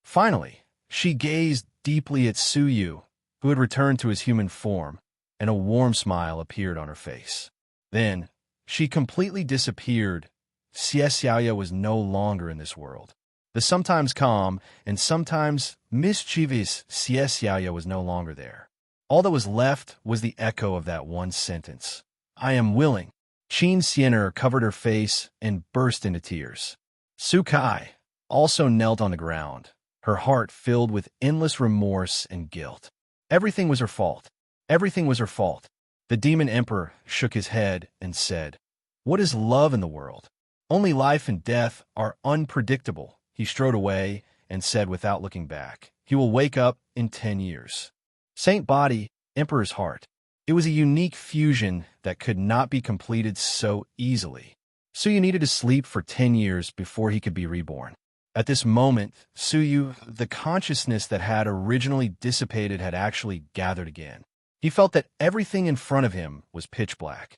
Finally, she gazed deeply at Su Yu, who had returned to his human form, and a warm smile appeared on her face. Then, she completely disappeared. Xie Xiaoye was no longer in this world. The sometimes calm and sometimes mischievous Xie Xiaoye was no longer there. All that was left was the echo of that one sentence. "I am willing." Qin Xianer covered her face and burst into tears. Sukai also knelt on the ground, her heart filled with endless remorse and guilt. Everything was her fault. Everything was her fault. The demon emperor shook his head and said, "What is love in the world? Only life and death are unpredictable." He strode away and said without looking back, "He will wake up in 10 years. Saint body, emperor's heart. It was a unique fusion that could not be completed so easily. Su Yu needed to sleep for 10 years before he could be reborn. At this moment, Su Yu, the consciousness that had originally dissipated, had actually gathered again. He felt that everything in front of him was pitch black.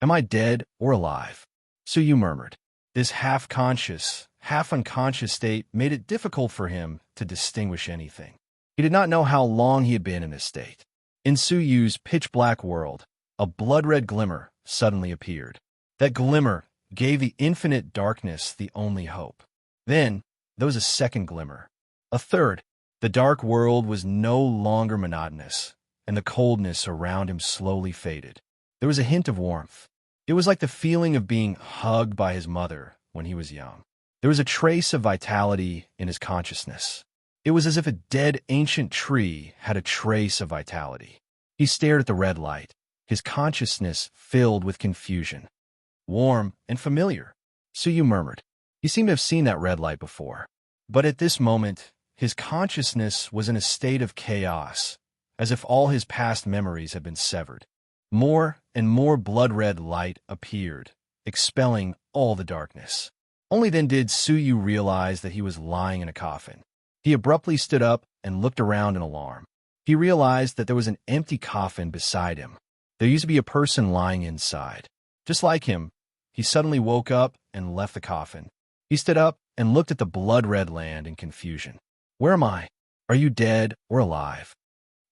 "Am I dead or alive?" Su Yu murmured. This half-conscious, half-unconscious state made it difficult for him to distinguish anything. He did not know how long he had been in this state. In Su Yu's pitch-black world, a blood-red glimmer suddenly appeared. That glimmer gave the infinite darkness the only hope. Then, there was a second glimmer. A third. The dark world was no longer monotonous, and the coldness around him slowly faded. There was a hint of warmth. It was like the feeling of being hugged by his mother when he was young. There was a trace of vitality in his consciousness. It was as if a dead ancient tree had a trace of vitality. He stared at the red light, his consciousness filled with confusion. "Warm and familiar," Su Yu murmured. He seemed to have seen that red light before. But at this moment, his consciousness was in a state of chaos, as if all his past memories had been severed. More and more blood-red light appeared, expelling all the darkness. Only then did Su Yu realize that he was lying in a coffin. He abruptly stood up and looked around in alarm. He realized that there was an empty coffin beside him. There used to be a person lying inside. Just like him, he suddenly woke up and left the coffin. He stood up and looked at the blood-red land in confusion. "Where am I?" Are you dead or alive?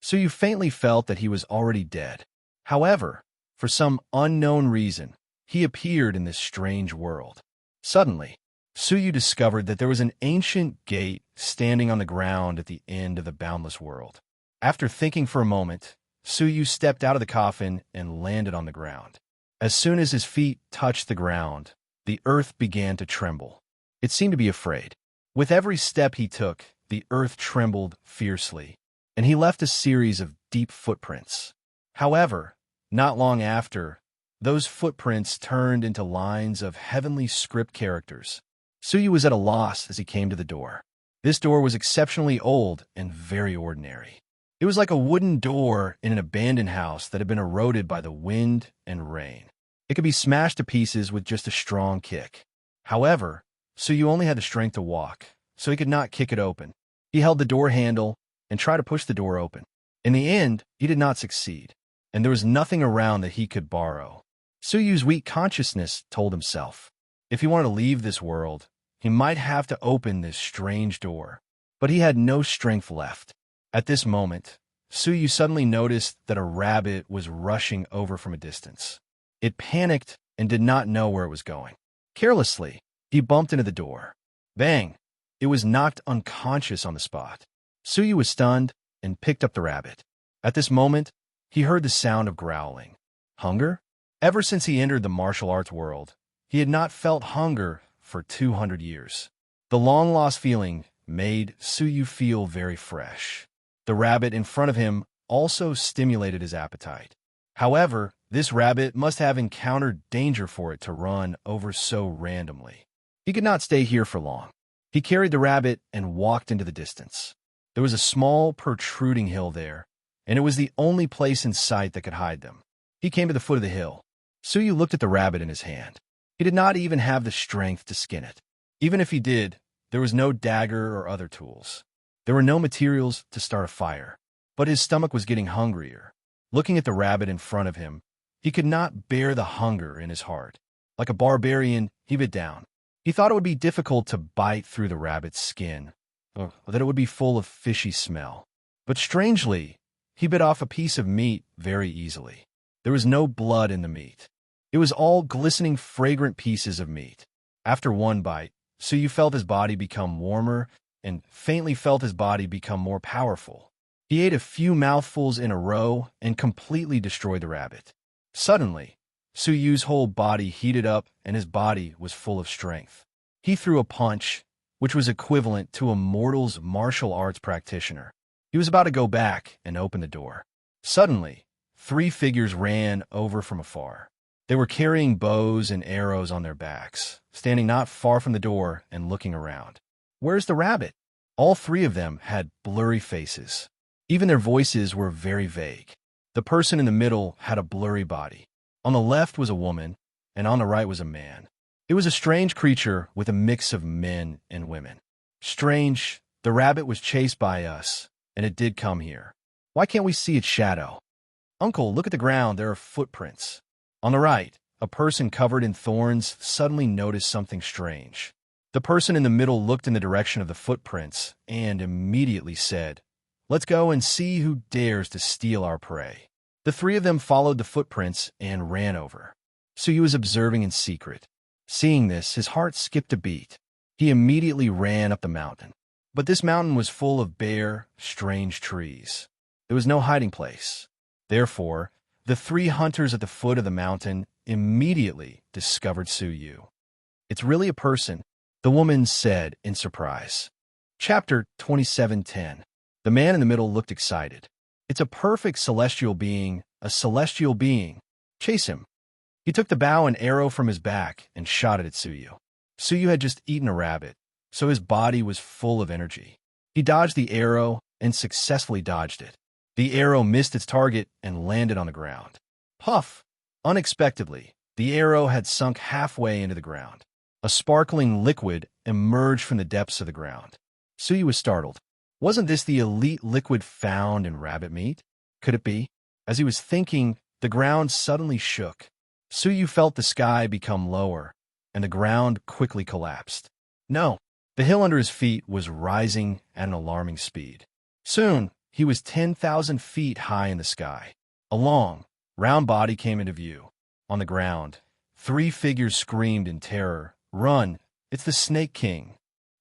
Suyu faintly felt that he was already dead. However, for some unknown reason, he appeared in this strange world. Suddenly, Suyu discovered that there was an ancient gate standing on the ground at the end of the boundless world. After thinking for a moment, Suyu stepped out of the coffin and landed on the ground. As soon as his feet touched the ground, the earth began to tremble. It seemed to be afraid. With every step he took, the earth trembled fiercely, and he left a series of deep footprints. However, not long after, those footprints turned into lines of heavenly script characters. Suyu was at a loss as he came to the door. This door was exceptionally old and very ordinary. It was like a wooden door in an abandoned house that had been eroded by the wind and rain. It could be smashed to pieces with just a strong kick. However, Suyu only had the strength to walk, so he could not kick it open. He held the door handle and tried to push the door open. In the end, he did not succeed, and there was nothing around that he could borrow. Suyu's weak consciousness told himself, if he wanted to leave this world, he might have to open this strange door. But he had no strength left. At this moment, Suyu suddenly noticed that a rabbit was rushing over from a distance. It panicked and did not know where it was going. Carelessly, he bumped into the door. Bang! It was knocked unconscious on the spot. Suyu was stunned and picked up the rabbit. At this moment, he heard the sound of growling. Hunger? Ever since he entered the martial arts world, he had not felt hunger for 200 years. The long-lost feeling made Suyu feel very fresh. The rabbit in front of him also stimulated his appetite. However, this rabbit must have encountered danger for it to run over so randomly. He could not stay here for long. He carried the rabbit and walked into the distance. There was a small, protruding hill there, and it was the only place in sight that could hide them. He came to the foot of the hill. Suyu looked at the rabbit in his hand. He did not even have the strength to skin it. Even if he did, there was no dagger or other tools. There were no materials to start a fire, but his stomach was getting hungrier. Looking at the rabbit in front of him, he could not bear the hunger in his heart. Like a barbarian, he bit down. He thought it would be difficult to bite through the rabbit's skin, or that it would be full of fishy smell. But strangely, he bit off a piece of meat very easily. There was no blood in the meat. It was all glistening, fragrant pieces of meat. After one bite, Suyu felt his body become warmer and faintly felt his body become more powerful. He ate a few mouthfuls in a row and completely destroyed the rabbit. Suddenly, Suyu's whole body heated up and his body was full of strength. He threw a punch, which was equivalent to a mortal's martial arts practitioner. He was about to go back and open the door. Suddenly, 3 figures ran over from afar. They were carrying bows and arrows on their backs, standing not far from the door and looking around. Where's the rabbit? All 3 of them had blurry faces. Even their voices were very vague. The person in the middle had a blurry body. On the left was a woman, and on the right was a man. It was a strange creature with a mix of men and women. Strange, the rabbit was chased by us, and it did come here. Why can't we see its shadow? Uncle, look at the ground, there are footprints. On the right, a person covered in thorns suddenly noticed something strange. The person in the middle looked in the direction of the footprints and immediately said, "Let's go and see who dares to steal our prey." The 3 of them followed the footprints and ran over. Suyu was observing in secret. Seeing this, his heart skipped a beat. He immediately ran up the mountain. But this mountain was full of bare, strange trees. There was no hiding place. Therefore, the 3 hunters at the foot of the mountain immediately discovered Suyu. "It's really a person," the woman said in surprise. Chapter 27:10. The man in the middle looked excited. "It's a perfect celestial being, a celestial being. Chase him." He took the bow and arrow from his back and shot it at Suyu. Suyu had just eaten a rabbit, so his body was full of energy. He dodged the arrow and successfully dodged it. The arrow missed its target and landed on the ground. Puff! Unexpectedly, the arrow had sunk halfway into the ground. A sparkling liquid emerged from the depths of the ground. Suyu was startled. Wasn't this the elite liquid found in rabbit meat? Could it be? As he was thinking, the ground suddenly shook. Suyu felt the sky become lower, and the ground quickly collapsed. No, the hill under his feet was rising at an alarming speed. Soon, he was 10,000 feet high in the sky. A long, round body came into view. On the ground, 3 figures screamed in terror, "Run! It's the Snake King!"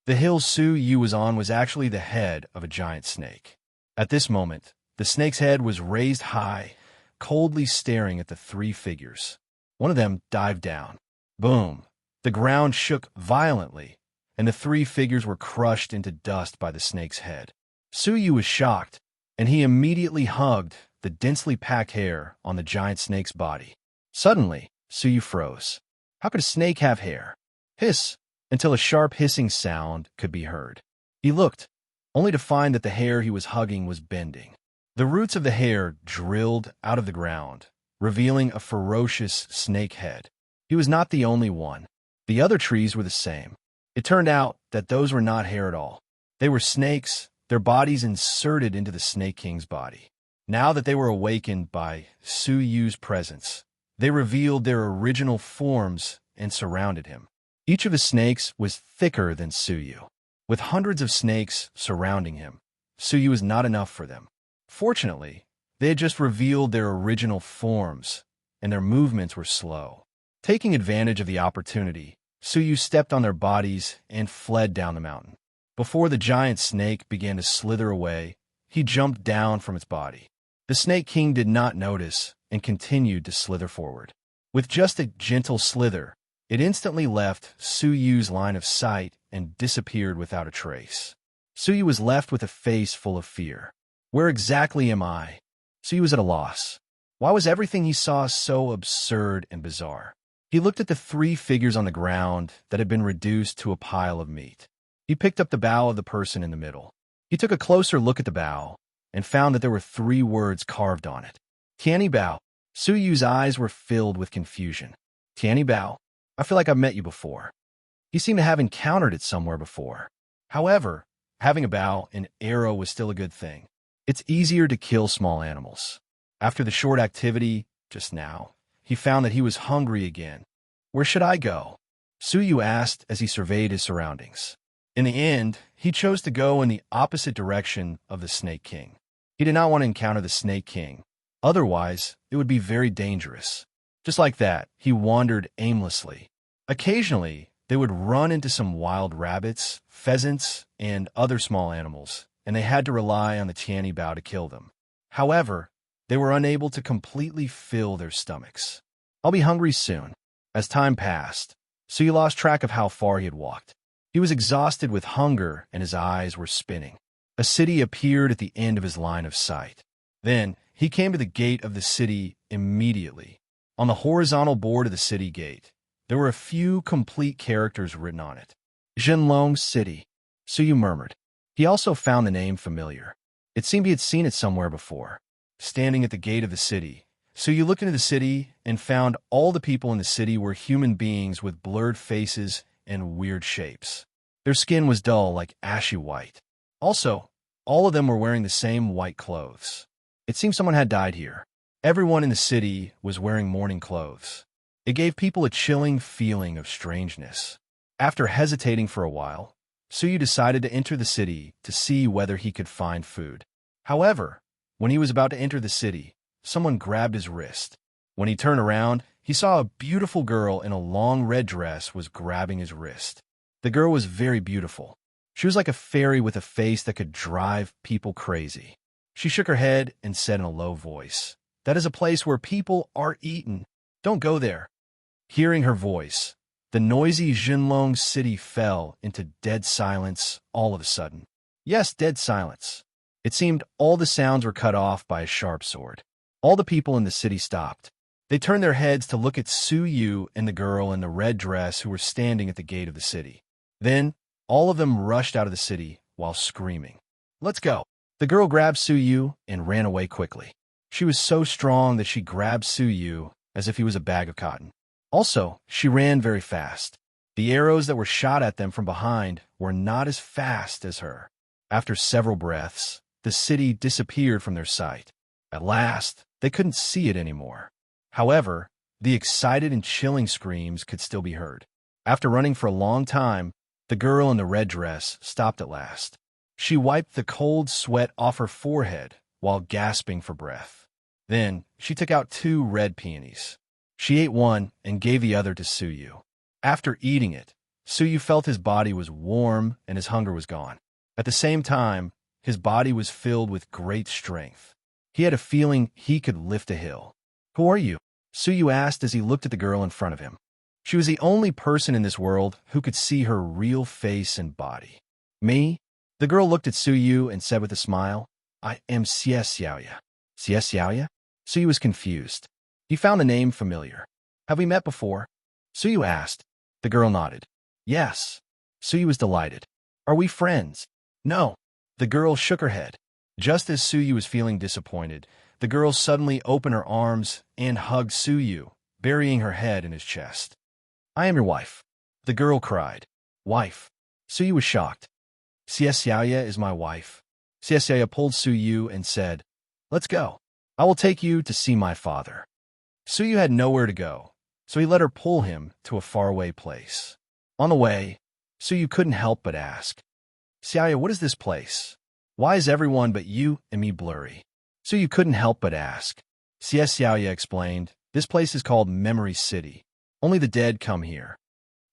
The hill Su Yu was on was actually the head of a giant snake. At this moment, the snake's head was raised high, coldly staring at the 3 figures. One of them dived down. Boom! The ground shook violently, and the 3 figures were crushed into dust by the snake's head. Su Yu was shocked, and he immediately hugged the densely packed hair on the giant snake's body. Suddenly, Su Yu froze. How could a snake have hair? Hiss! Until a sharp hissing sound could be heard. He looked, only to find that the hair he was hugging was bending. The roots of the hair drilled out of the ground, revealing a ferocious snake head. He was not the only one. The other trees were the same. It turned out that those were not hair at all. They were snakes, their bodies inserted into the Snake King's body. Now that they were awakened by Su Yu's presence, they revealed their original forms and surrounded him. Each of the snakes was thicker than Su Yu. With hundreds of snakes surrounding him, Su Yu was not enough for them. Fortunately, they had just revealed their original forms, and their movements were slow. Taking advantage of the opportunity, Su Yu stepped on their bodies and fled down the mountain. Before the giant snake began to slither away, he jumped down from its body. The Snake King did not notice and continued to slither forward. With just a gentle slither, it instantly left Su Yu's line of sight and disappeared without a trace. Su Yu was left with a face full of fear. Where exactly am I? Su Yu was at a loss. Why was everything he saw so absurd and bizarre? He looked at the 3 figures on the ground that had been reduced to a pile of meat. He picked up the bow of the person in the middle. He took a closer look at the bow and found that there were 3 words carved on it. Tianny Bao. Su Yu's eyes were filled with confusion. Tianny Bao? I feel like I've met you before. He seemed to have encountered it somewhere before. However, having a bow and arrow was still a good thing. It's easier to kill small animals. After the short activity just now, he found that he was hungry again. Where should I go? Su Yu asked as he surveyed his surroundings. In the end, he chose to go in the opposite direction of the Snake King. He did not want to encounter the Snake King. Otherwise, it would be very dangerous. Just like that, he wandered aimlessly. Occasionally, they would run into some wild rabbits, pheasants, and other small animals, and they had to rely on the Tianny Bao to kill them. However, they were unable to completely fill their stomachs. I'll be hungry soon. As time passed, Su Yu lost track of how far he had walked. He was exhausted with hunger and his eyes were spinning. A city appeared at the end of his line of sight. Then, he came to the gate of the city immediately. On the horizontal board of the city gate, there were a few complete characters written on it. Zhenlong City, Su Yu murmured. He also found the name familiar. It seemed he had seen it somewhere before. Standing at the gate of the city, Su Yu looked into the city and found all the people in the city were human beings with blurred faces and weird shapes. Their skin was dull like ashy white. Also, all of them were wearing the same white clothes. It seemed someone had died here. Everyone in the city was wearing mourning clothes. It gave people a chilling feeling of strangeness. After hesitating for a while, Su Yu decided to enter the city to see whether he could find food. However, when he was about to enter the city, someone grabbed his wrist. When he turned around, he saw a beautiful girl in a long red dress was grabbing his wrist. The girl was very beautiful. She was like a fairy with a face that could drive people crazy. She shook her head and said in a low voice, "That is a place where people are eaten. Don't go there." Hearing her voice, the noisy Zhenlong city fell into dead silence all of a sudden. Yes, dead silence. It seemed all the sounds were cut off by a sharp sword. All the people in the city stopped. They turned their heads to look at Su Yu and the girl in the red dress who were standing at the gate of the city. Then, all of them rushed out of the city while screaming. "Let's go." The girl grabbed Su Yu and ran away quickly. She was so strong that she grabbed Su Yu as if he was a bag of cotton. Also, she ran very fast. The arrows that were shot at them from behind were not as fast as her. After several breaths, the city disappeared from their sight. At last, they couldn't see it anymore. However, the excited and chilling screams could still be heard. After running for a long time, the girl in the red dress stopped at last. She wiped the cold sweat off her forehead while gasping for breath. Then she took out 2 red peonies. She ate one and gave the other to Suyu. After eating it, Suyu felt his body was warm and his hunger was gone. At the same time, his body was filled with great strength. He had a feeling he could lift a hill. "Who are you?" Suyu asked as he looked at the girl in front of him. She was the only person in this world who could see her real face and body. "Me?" The girl looked at Suyu and said with a smile, "I am Xie Xiaoya." Xie Xiaoya? Suyu was confused. He found the name familiar. "Have we met before?" Suyu asked. The girl nodded. "Yes." Suyu was delighted. "Are we friends?" "No." The girl shook her head. Just as Suyu was feeling disappointed, the girl suddenly opened her arms and hugged Suyu, burying her head in his chest. "I am your wife." The girl cried. "Wife?" Suyu was shocked. "Xie Xiaoya is my wife." Xie Xiaoya pulled Suyu and said, "Let's go. I will take you to see my father." Suyu had nowhere to go, so he let her pull him to a faraway place. On the way, Suyu couldn't help but ask, "Xiaoya, what is this place? Why is everyone but you and me blurry?" Suyu couldn't help but ask. Xie Xiaoya explained, "This place is called Memory City. Only the dead come here."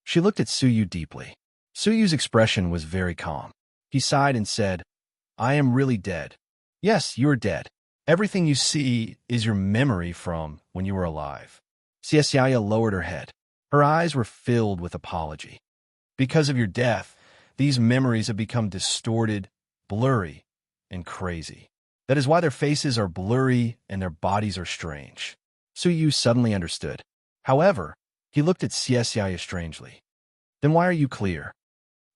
She looked at Suyu deeply. Suyu's expression was very calm. He sighed and said, "I am really dead." "Yes, you are dead. Everything you see is your memory from when you were alive." Xie Xiaoya lowered her head. Her eyes were filled with apology. "Because of your death, these memories have become distorted, blurry, and crazy. That is why their faces are blurry and their bodies are strange." Suyu suddenly understood. However, he looked at Xie Xiaoya strangely. "Then why are you clear?"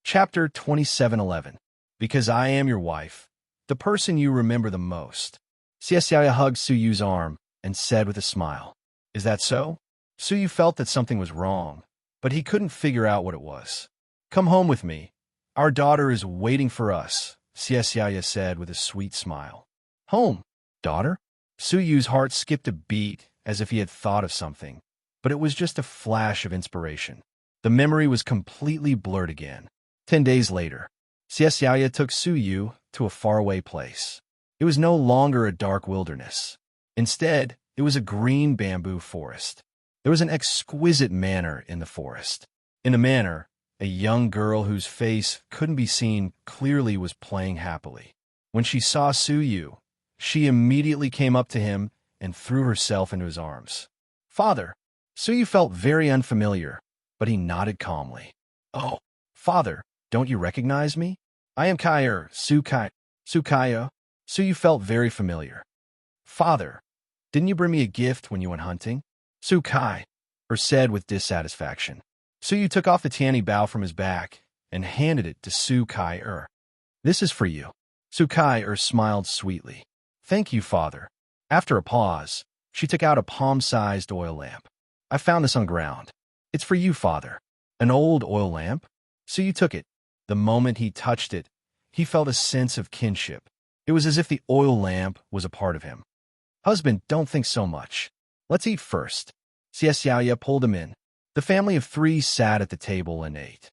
Chapter 27:11. Because I am your wife, the person you remember the most. Xie Xiaoya hugged Suyu's arm and said with a smile, "Is that so?" Suyu felt that something was wrong, but he couldn't figure out what it was. "Come home with me. Our daughter is waiting for us," Xie Xiaoya said with a sweet smile. "Home? Daughter?" Suyu's heart skipped a beat as if he had thought of something, but it was just a flash of inspiration. The memory was completely blurred again. 10 days later, Xie Xiaoya took Suyu to a faraway place. It was no longer a dark wilderness. Instead, it was a green bamboo forest. There was an exquisite manor in the forest. In the manor, a young girl whose face couldn't be seen clearly was playing happily. When she saw Suyu, she immediately came up to him and threw herself into his arms. "Father!" Suyu felt very unfamiliar, but he nodded calmly. "Oh, father, don't you recognize me? I am Kai-er, Sukayo." Suyu felt very familiar. "Father, didn't you bring me a gift when you went hunting?" Sukai-er said with dissatisfaction. Suyu took off the tiny bow from his back and handed it to Sukai-er. "This is for you." Sukai-er smiled sweetly. "Thank you, father." After a pause, she took out a palm-sized oil lamp. "I found this on the ground. It's for you, father." "An old oil lamp?" Suyu took it. The moment he touched it, he felt a sense of kinship. It was as if the oil lamp was a part of him. "Husband, don't think so much. Let's eat first." Xie Xiaoya pulled him in. The family of 3 sat at the table and ate.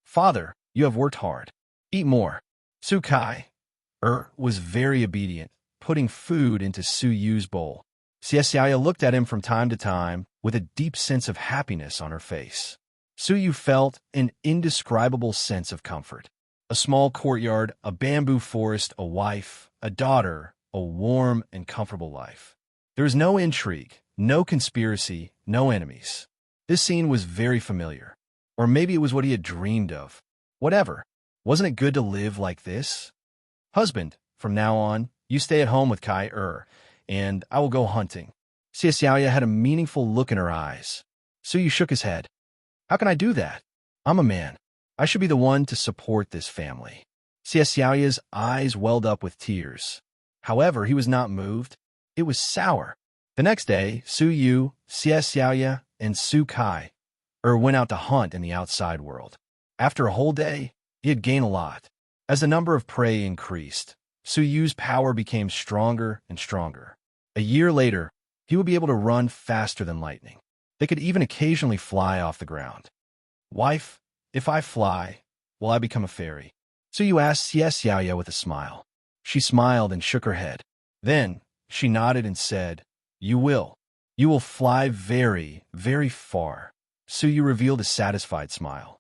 "Father, you have worked hard. Eat more." Sukai-er was very obedient, putting food into Suyu's bowl. Xie Xiaoya looked at him from time to time with a deep sense of happiness on her face. Suyu felt an indescribable sense of comfort. A small courtyard, a bamboo forest, a wife, a daughter, a warm and comfortable life. There was no intrigue, no conspiracy, no enemies. This scene was very familiar. Or maybe it was what he had dreamed of. Whatever. Wasn't it good to live like this? "Husband, from now on, you stay at home with Kai-er, and I will go hunting." Xie Xiaoya had a meaningful look in her eyes. Suyu shook his head. "How can I do that? I'm a man. I should be the one to support this family." Xie Xiaoya's eyes welled up with tears. However, he was not moved. It was sour. The next day, Suyu, Xie Xiaoya, and Sukai-er went out to hunt in the outside world. After a whole day, he had gained a lot. As the number of prey increased, Suyu's power became stronger and stronger. A year later, he would be able to run faster than lightning. They could even occasionally fly off the ground. "Wife, if I fly, will I become a fairy?" Suyu asked Xiaoya with a smile. She smiled and shook her head. Then, she nodded and said, "You will. You will fly very, very far." Suyu revealed a satisfied smile.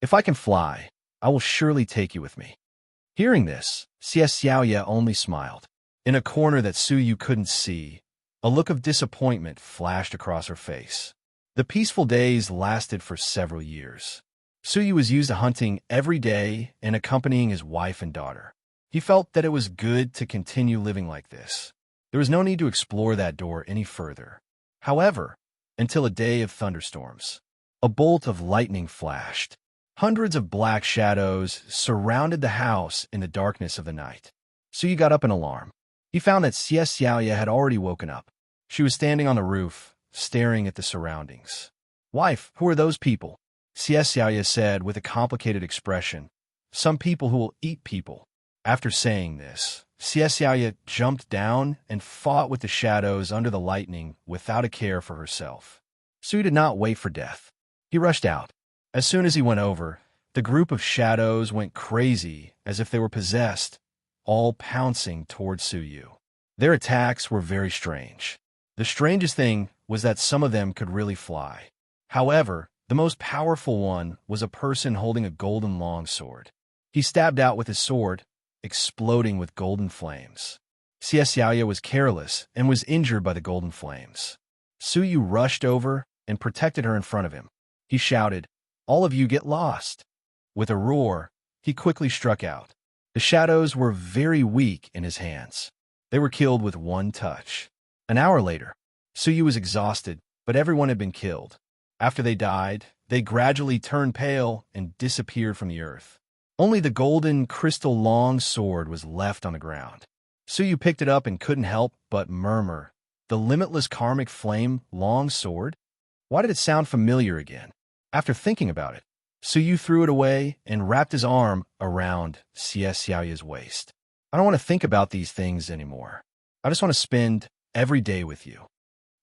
"If I can fly, I will surely take you with me." Hearing this, Xiaoya only smiled. In a corner that Suyu couldn't see, a look of disappointment flashed across her face. The peaceful days lasted for several years. Suyu was used to hunting every day and accompanying his wife and daughter. He felt that it was good to continue living like this. There was no need to explore that door any further. However, until a day of thunderstorms. A bolt of lightning flashed. Hundreds of black shadows surrounded the house in the darkness of the night. Suyu got up in alarm. He found that Xiaoya had already woken up. She was standing on the roof, staring at the surroundings. "Wife, who are those people?" Xiaoya said with a complicated expression. "Some people who will eat people." After saying this, Xiaoya jumped down and fought with the shadows under the lightning without a care for herself. Suyu did not wait for death. He rushed out. As soon as he went over, the group of shadows went crazy as if they were possessed, all pouncing towards Suyu. Their attacks were very strange. The strangest thing was that some of them could really fly. However, the most powerful one was a person holding a golden longsword. He stabbed out with his sword, exploding with golden flames. Xiaoya was careless and was injured by the golden flames. Suyu rushed over and protected her in front of him. He shouted, "All of you get lost." With a roar, he quickly struck out. The shadows were very weak in his hands. They were killed with one touch. An hour later, Suyu was exhausted, but everyone had been killed. After they died, they gradually turned pale and disappeared from the earth. Only the golden crystal long sword was left on the ground. Suyu picked it up and couldn't help but murmur, "The limitless karmic flame long sword? Why did it sound familiar again?" After thinking about it, Suyu threw it away and wrapped his arm around Xiaoya's waist. "I don't want to think about these things anymore. I just want to spend every day with you."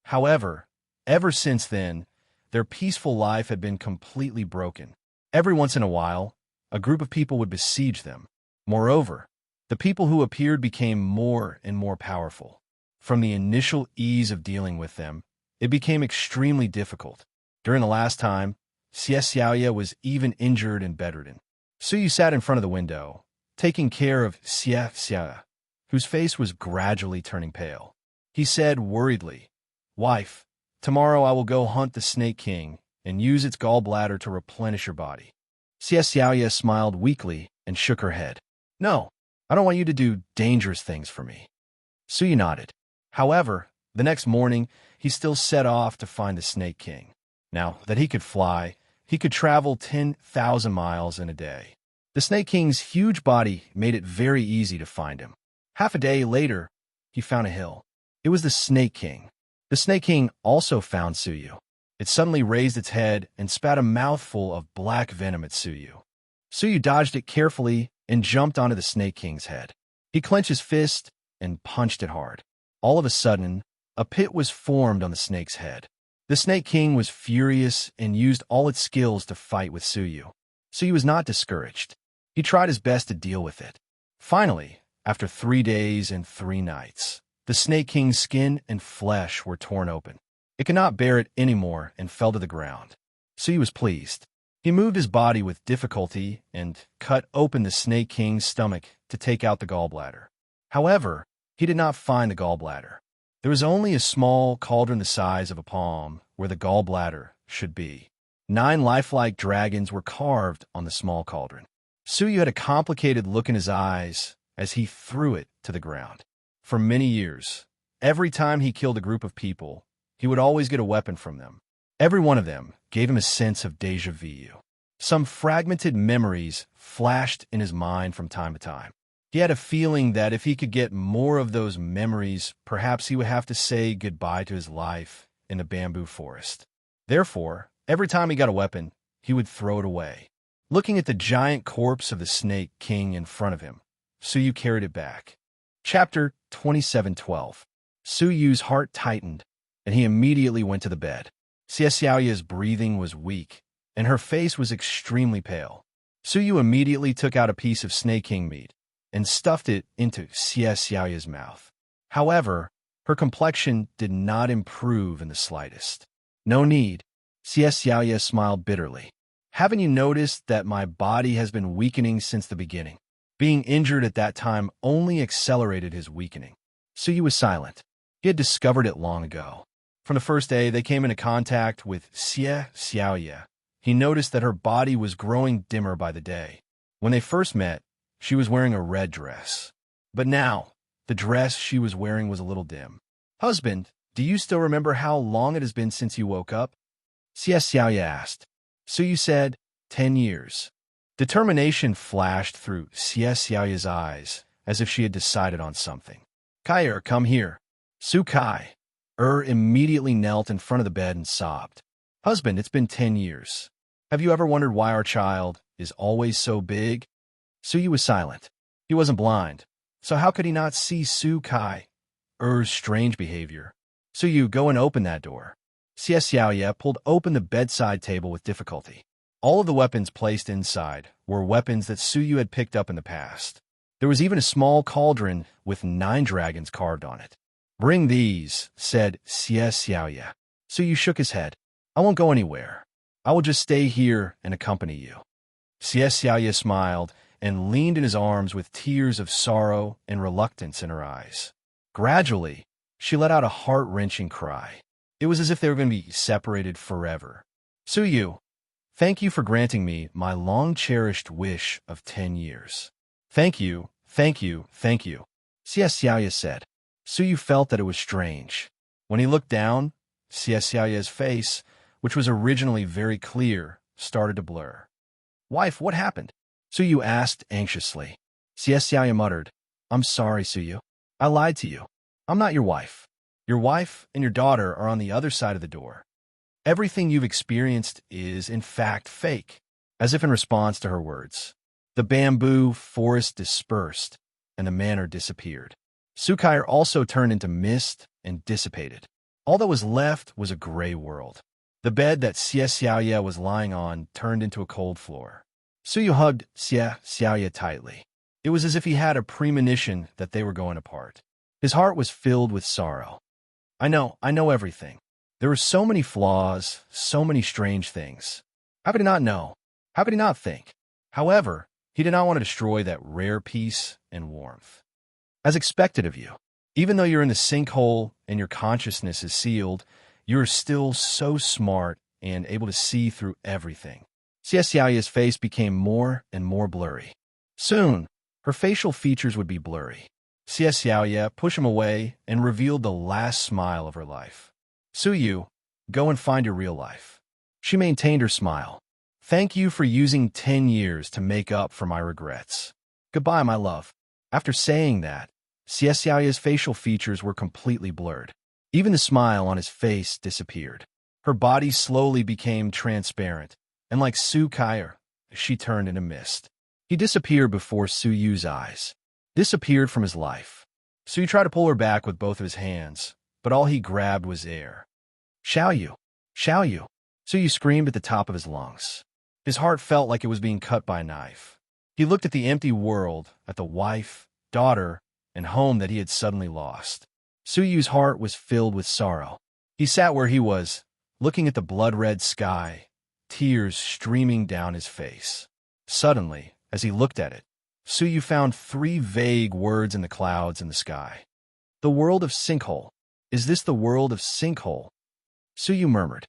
However, ever since then, their peaceful life had been completely broken. Every once in a while, a group of people would besiege them. Moreover, the people who appeared became more and more powerful. From the initial ease of dealing with them, it became extremely difficult. During the last time, Xiaoya was even injured and bedridden. Suyu sat in front of the window, taking care of Xiaoya, whose face was gradually turning pale. He said worriedly, "Wife, tomorrow I will go hunt the Snake King and use its gallbladder to replenish your body." Xiaoya smiled weakly and shook her head. "No, I don't want you to do dangerous things for me." Suyu nodded. However, the next morning, he still set off to find the Snake King. Now that he could fly, he could travel 10,000 miles in a day. The Snake King's huge body made it very easy to find him. Half a day later, he found a hill. It was the Snake King. The Snake King also found Suyu. It suddenly raised its head and spat a mouthful of black venom at Suyu. Suyu dodged it carefully and jumped onto the Snake King's head. He clenched his fist and punched it hard. All of a sudden, a pit was formed on the snake's head. The Snake King was furious and used all its skills to fight with Suyu. Suyu was not discouraged. He tried his best to deal with it. Finally, after 3 days and 3 nights, the Snake King's skin and flesh were torn open. It could not bear it anymore and fell to the ground. Suyu was pleased. He moved his body with difficulty and cut open the Snake King's stomach to take out the gallbladder. However, he did not find the gallbladder. There was only a small cauldron the size of a palm where the gallbladder should be. 9 lifelike dragons were carved on the small cauldron. Suyu had a complicated look in his eyes as he threw it to the ground. For many years, every time he killed a group of people, he would always get a weapon from them. Every one of them gave him a sense of déjà vu. Some fragmented memories flashed in his mind from time to time. He had a feeling that if he could get more of those memories, perhaps he would have to say goodbye to his life in the bamboo forest. Therefore, every time he got a weapon, he would throw it away. Looking at the giant corpse of the Snake King in front of him, Suyu carried it back. Chapter 27:12. Suyu's heart tightened, and he immediately went to the bed. Xiaoya's breathing was weak, and her face was extremely pale. Suyu immediately took out a piece of snake king meat and stuffed it into Xie Xiaoya's mouth. However, her complexion did not improve in the slightest. No need. Xie Xiaoya smiled bitterly. Haven't you noticed that my body has been weakening since the beginning? Being injured at that time only accelerated his weakening. Suyu was silent. He had discovered it long ago. From the first day they came into contact with Xie Xiaoya, he noticed that her body was growing dimmer by the day. When they first met, she was wearing a red dress. But now, the dress she was wearing was a little dim. Husband, do you still remember how long it has been since you woke up? Xie Xiaoya asked. Suyu said, 10 years. Determination flashed through Xie Xiaoya's eyes, as if she had decided on something. Kai, come here. Su Kai. Immediately knelt in front of the bed and sobbed. Husband, it's been 10 years. Have you ever wondered why our child is always so big? Suyu was silent. He wasn't blind, so how could he not see Su Kai's strange behavior? Suyu, go and open that door. Xie Xiaoya pulled open the bedside table with difficulty. All of the weapons placed inside were weapons that Suyu had picked up in the past. There was even a small cauldron with 9 dragons carved on it. Bring these, said Xie Xiaoya. Suyu shook his head. I won't go anywhere. I will just stay here and accompany you. Xie Xiaoya smiled and leaned in his arms with tears of sorrow and reluctance in her eyes. Gradually, she let out a heart-wrenching cry. It was as if they were going to be separated forever. Suyu, thank you for granting me my long-cherished wish of 10 years. Thank you, thank you, thank you, Xie Xiaoya said. Suyu felt that it was strange. When he looked down, Xie Xiaoya's face, which was originally very clear, started to blur. Wife, what happened? Suyu asked anxiously. Xie Xiaoya muttered, I'm sorry, Suyu. I lied to you. I'm not your wife. Your wife and your daughter are on the other side of the door. Everything you've experienced is, in fact, fake. As if in response to her words, the bamboo forest dispersed, and the manor disappeared. Sukai also turned into mist and dissipated. All that was left was a gray world. The bed that Xie Xiaoya was lying on turned into a cold floor. Suyu hugged Xie Xiaoya tightly. It was as if he had a premonition that they were going apart. His heart was filled with sorrow. I know everything. There were so many flaws, so many strange things. How could he not know? How could he not think? However, he did not want to destroy that rare peace and warmth. As expected of you, even though you're in the sinkhole and your consciousness is sealed, you're still so smart and able to see through everything. Xie Xiaoya's face became more and more blurry. Soon, her facial features would be blurry. Xie Xiaoya pushed him away and revealed the last smile of her life. Suyu, go and find your real life. She maintained her smile. Thank you for using 10 years to make up for my regrets. Goodbye, my love. After saying that, Xie Xiaoya's facial features were completely blurred. Even the smile on his face disappeared. Her body slowly became transparent, and like Su Kai, she turned into mist. He disappeared before Suyu's eyes. Disappeared from his life. Suyu tried to pull her back with both of his hands, but all he grabbed was air. Xiaoyu! Xiaoyu! Suyu screamed at the top of his lungs. His heart felt like it was being cut by a knife. He looked at the empty world, at the wife, daughter, and home that he had suddenly lost. Suyu's heart was filled with sorrow. He sat where he was, looking at the blood-red sky, tears streaming down his face. Suddenly, as he looked at it, Suyu found 3 vague words in the clouds in the sky. The world of Sinkhole. Is this the world of Sinkhole? Suyu murmured.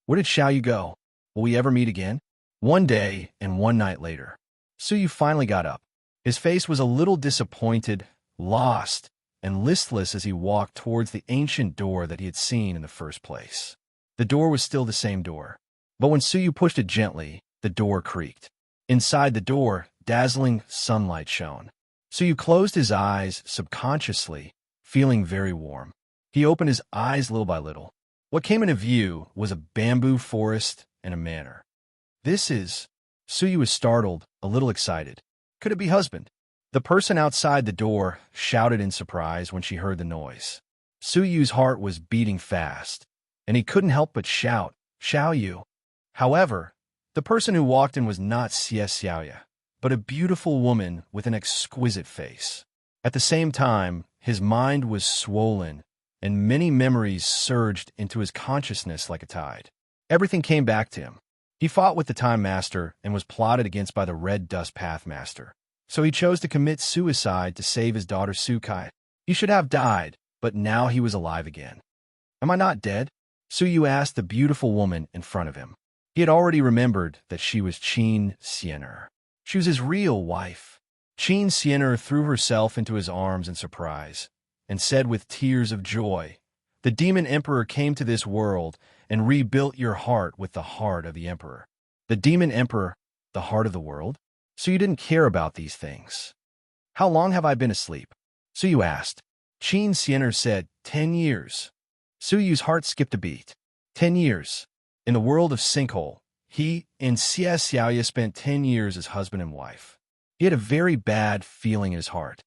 Where did Xiaoyu go? Will we ever meet again? One day and one night later, Suyu finally got up. His face was a little disappointed, lost, and listless as he walked towards the ancient door that he had seen in the first place. The door was still the same door, but when Suyu pushed it gently, the door creaked. Inside the door, dazzling sunlight shone. Suyu closed his eyes subconsciously, feeling very warm. He opened his eyes little by little. What came into view was a bamboo forest and a manor. Suyu was startled, a little excited. Could it be husband? The person outside the door shouted in surprise when she heard the noise. Suyu's heart was beating fast, and he couldn't help but shout, Xiaoyu. However, The person who walked in was not Xiaoya, but a beautiful woman with an exquisite face. At the same time, his mind was swollen, and many memories surged into his consciousness like a tide. Everything came back to him. He fought with the Time Master and was plotted against by the Red Dust Path Master. So he chose to commit suicide to save his daughter Sukai. He should have died, but now he was alive again. Am I not dead? Suyu asked the beautiful woman in front of him. He had already remembered that she was Qin Xian'er. She was his real wife. Qin Xian'er threw herself into his arms in surprise and said with tears of joy, "The Demon Emperor came to this world and rebuilt your heart with the heart of the Emperor." The Demon Emperor, the heart of the world? So you didn't care about these things. How long have I been asleep? Suyu asked. Qin Xian'er said, 10 years. Suyu's heart skipped a beat. 10 years. In the world of Sinkhole, he and Xie Xiaoya spent 10 years as husband and wife. He had a very bad feeling in his heart.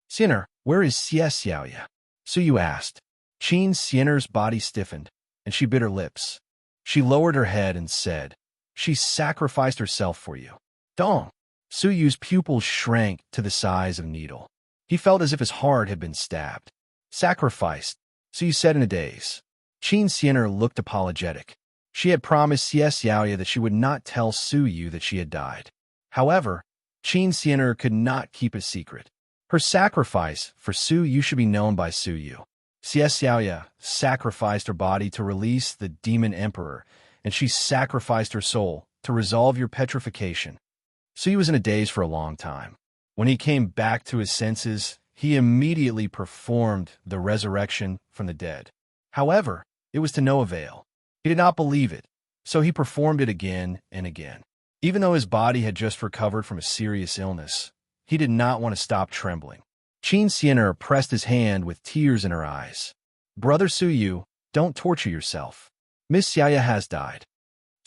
Xian'er, where is Xie Xiaoya? Suyu asked. Qin Xian'er's body stiffened, and she bit her lips. She lowered her head and said, "She sacrificed herself for you." Dong! Suyu's pupils shrank to the size of a needle. He felt as if his heart had been stabbed. Sacrificed, Suyu said in a daze. Qin Xian'er looked apologetic. She had promised Xie Xiaoya that she would not tell Suyu that she had died. However, Qin Xian'er could not keep a secret. Her sacrifice for Suyu should be known by Suyu. Xie Xiaoya sacrificed her body to release the Demon Emperor, and she sacrificed her soul to resolve your petrification. Suyu was in a daze for a long time. When he came back to his senses, he immediately performed the resurrection from the dead. However, it was to no avail. He did not believe it, so he performed it again and again. Even though his body had just recovered from a serious illness, he did not want to stop trembling. Qin Xian'er pressed his hand with tears in her eyes. "Brother Suyu, don't torture yourself. Miss Xiaoya has died."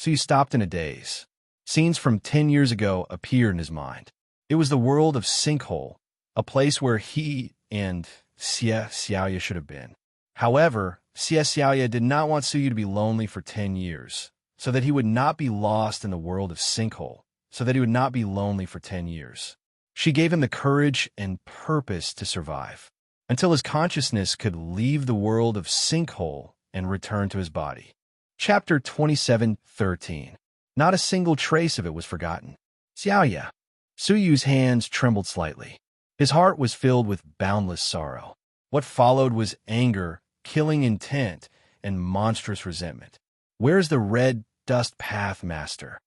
Suyu stopped in a daze. Scenes from 10 years ago appeared in his mind. It was the world of Sinkhole, a place where he and Xie Xiaoya should have been. However, Xie Xiaoya did not want Suyu to be lonely for 10 years, so that he would not be lost in the world of Sinkhole, so that he would not be lonely for 10 years. She gave him the courage and purpose to survive, until his consciousness could leave the world of Sinkhole and return to his body. Chapter 27:13. Not a single trace of it was forgotten. Xiaoya. Suyu's hands trembled slightly. His heart was filled with boundless sorrow. What followed was anger, killing intent, and monstrous resentment. "Where's the Red Dust Path Master?"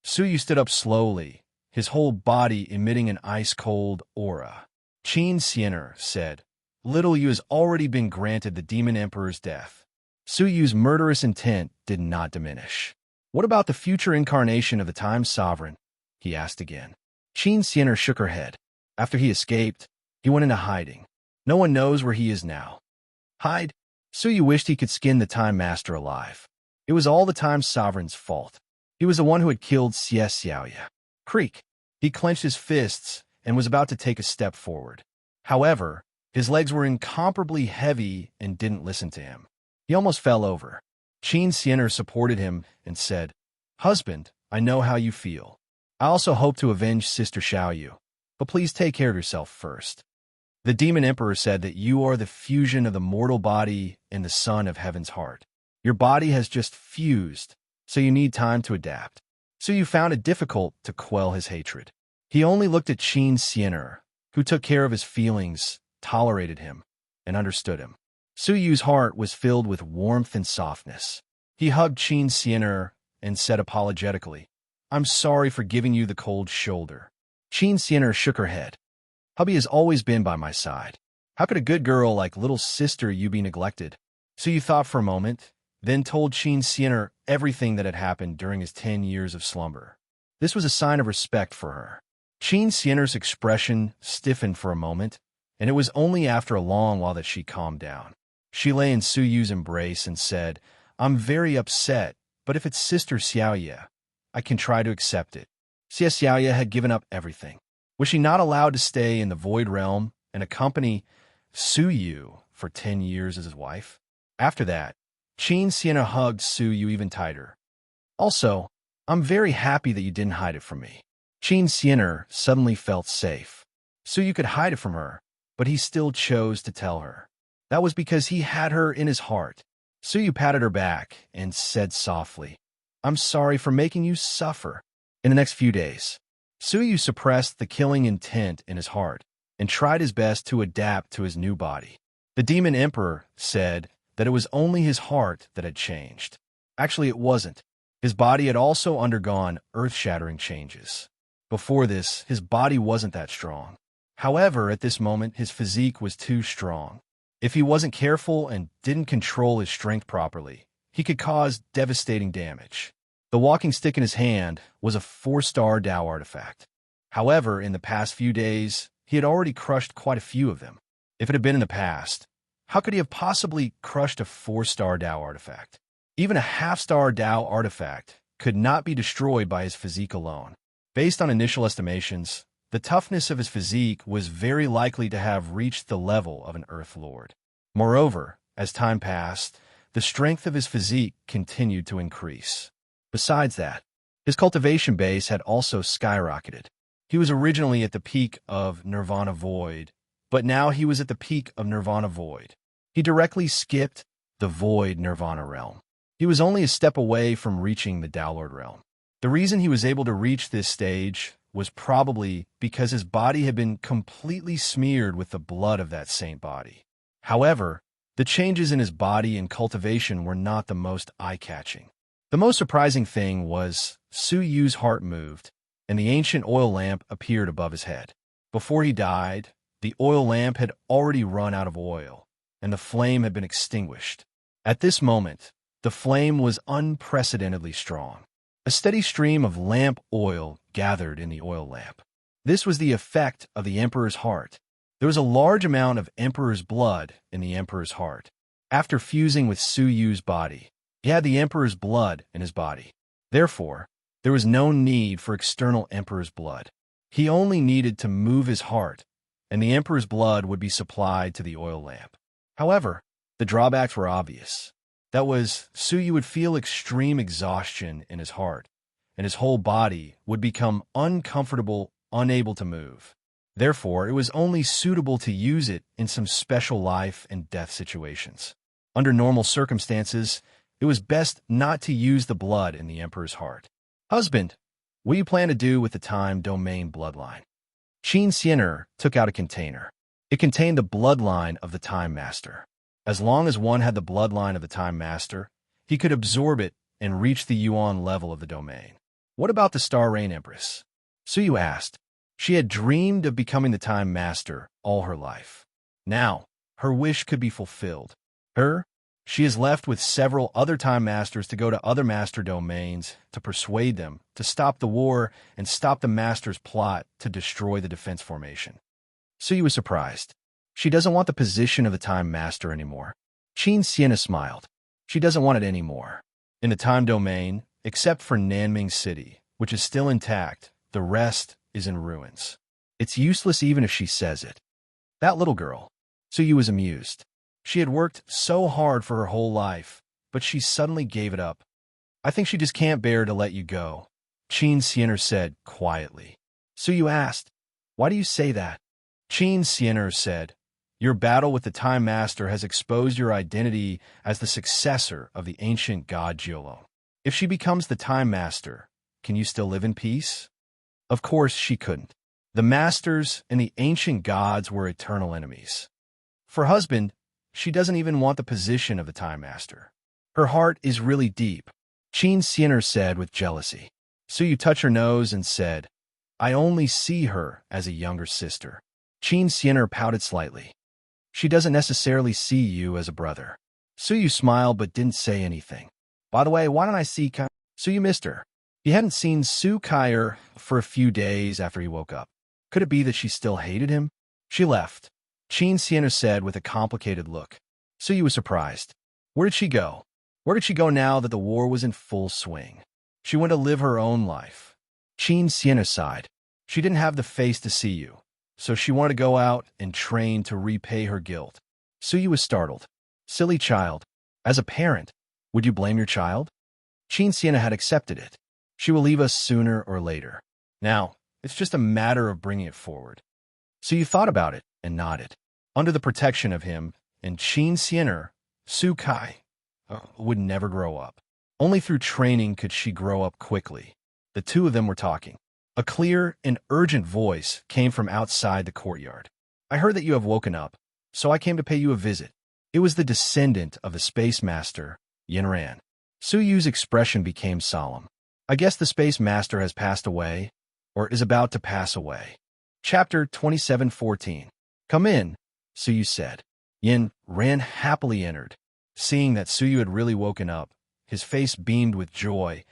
Suyu stood up slowly, his whole body emitting an ice-cold aura. Qin Xian'er said, "Little Yu has already been granted the Demon Emperor's death." Suyu's murderous intent did not diminish. "What about the future incarnation of the Time Sovereign?" he asked again. Qin Xian'er shook her head. After he escaped, he went into hiding. No one knows where he is now. Hide? Suyu wished he could skin the Time Master alive. It was all the Time Sovereign's fault. He was the one who had killed Xie Xiaoya. Creak. He clenched his fists and was about to take a step forward. However, his legs were incomparably heavy and didn't listen to him. He almost fell over. Qin Xian'er supported him and said, "Husband, I know how you feel. I also hope to avenge Sister Xiaoyu, but please take care of yourself first." The Demon Emperor said that you are the fusion of the mortal body and the Son of Heaven's heart. Your body has just fused, so you need time to adapt. So you found it difficult to quell his hatred. He only looked at Qin Xian'er, who took care of his feelings, tolerated him, and understood him. Suyu's heart was filled with warmth and softness. He hugged Qin Xian'er and said apologetically, "I'm sorry for giving you the cold shoulder." Qin Xian'er shook her head. "Hubby has always been by my side. How could a good girl like little sister you be neglected?" Suyu thought for a moment, then told Qin Xian'er everything that had happened during his 10 years of slumber. This was a sign of respect for her. Qin Xian'er's expression stiffened for a moment, and it was only after a long while that she calmed down. She lay in Suyu's embrace and said, "I'm very upset, but if it's Sister Xiaoya, I can try to accept it." Xie Xiaoya had given up everything. Was she not allowed to stay in the Void Realm and accompany Suyu for 10 years as his wife? After that, Qin Xian'er hugged Suyu even tighter. Also, I'm very happy that you didn't hide it from me. Qin Xianer suddenly felt safe. Suyu could hide it from her, but he still chose to tell her. That was because he had her in his heart. Suyu patted her back and said softly, I'm sorry for making you suffer. In the next few days, Suyu suppressed the killing intent in his heart and tried his best to adapt to his new body. The demon emperor said that it was only his heart that had changed. Actually, it wasn't. His body had also undergone earth-shattering changes. Before this, his body wasn't that strong. However, at this moment, his physique was too strong. If he wasn't careful and didn't control his strength properly, he could cause devastating damage. The walking stick in his hand was a 4-star Dao artifact. However, in the past few days, he had already crushed quite a few of them. If it had been in the past, how could he have possibly crushed a 4-star Dao artifact? Even a half-star Dao artifact could not be destroyed by his physique alone. Based on initial estimations, the toughness of his physique was very likely to have reached the level of an Earth Lord. Moreover, as time passed, the strength of his physique continued to increase. Besides that, his cultivation base had also skyrocketed. He was originally at the peak of Nirvana Void, but now he was at the peak of Nirvana Void. He directly skipped the Void Nirvana realm. He was only a step away from reaching the Dao Lord realm. The reason he was able to reach this stage was probably because his body had been completely smeared with the blood of that saint body. However, the changes in his body and cultivation were not the most eye-catching. The most surprising thing was Suyu's heart moved, and the ancient oil lamp appeared above his head. Before he died, the oil lamp had already run out of oil, and the flame had been extinguished. At this moment, the flame was unprecedentedly strong. A steady stream of lamp oil gathered in the oil lamp. This was the effect of the emperor's heart. There was a large amount of emperor's blood in the emperor's heart. After fusing with Suyu's body, he had the emperor's blood in his body. Therefore, there was no need for external emperor's blood. He only needed to move his heart, and the emperor's blood would be supplied to the oil lamp. However, the drawbacks were obvious. That was, Suyu would feel extreme exhaustion in his heart, and his whole body would become uncomfortable, unable to move. Therefore, it was only suitable to use it in some special life and death situations. Under normal circumstances, it was best not to use the blood in the emperor's heart. Husband, what do you plan to do with the time domain bloodline? Qin Xianer took out a container. It contained the bloodline of the Time Master. As long as one had the bloodline of the Time Master, he could absorb it and reach the Yuan level of the domain. What about the Star Rain Empress? Suyu asked. She had dreamed of becoming the Time Master all her life. Now, her wish could be fulfilled. She is left with several other Time Masters to go to other Master domains to persuade them to stop the war and stop the Master's plot to destroy the defense formation. Suyu was surprised. She doesn't want the position of the Time Master anymore. Qin Xianer smiled. She doesn't want it anymore. In the Time Domain, except for Nanming City, which is still intact, the rest is in ruins. It's useless even if she says it. That little girl. Suyu was amused. She had worked so hard for her whole life, but she suddenly gave it up. I think she just can't bear to let you go, Qin Xianer said quietly. Suyu asked, Why do you say that? Qin Xianer said, Your battle with the Time Master has exposed your identity as the successor of the ancient god Jiolong. If she becomes the Time Master, can you still live in peace? Of course she couldn't. The Masters and the ancient gods were eternal enemies. For husband, she doesn't even want the position of the Time Master. Her heart is really deep, Qin Xianer said with jealousy. Suyu touched her nose and said, I only see her as a younger sister. Qin Xianer pouted slightly. She doesn't necessarily see you as a brother. Suyu smiled but didn't say anything. By the way, why don't I see Kai? Suyu missed her. He hadn't seen Su Kaier for a few days after he woke up. Could it be that she still hated him? She left, Qin Xianer said with a complicated look. Suyu was surprised. Where did she go? Where did she go now that the war was in full swing? She went to live her own life. Qin Xianer sighed. She didn't have the face to see you, so she wanted to go out and train to repay her guilt. Suyu was startled. Silly child. As a parent, would you blame your child? Qin Xianer had accepted it. She will leave us sooner or later. Now, it's just a matter of bringing it forward. So you thought about it and nodded. Under the protection of him, and Qin Xian'er, Su Kai would never grow up. Only through training could she grow up quickly. The two of them were talking. A clear and urgent voice came from outside the courtyard. I heard that you have woken up, so I came to pay you a visit. It was the descendant of the Space Master, Yinran. Su Yu's expression became solemn. I guess the Space Master has passed away, or is about to pass away. Chapter 27:14. Come in, Su Yu said. Yin Ran happily entered. Seeing that Su Yu had really woken up, his face beamed with joy,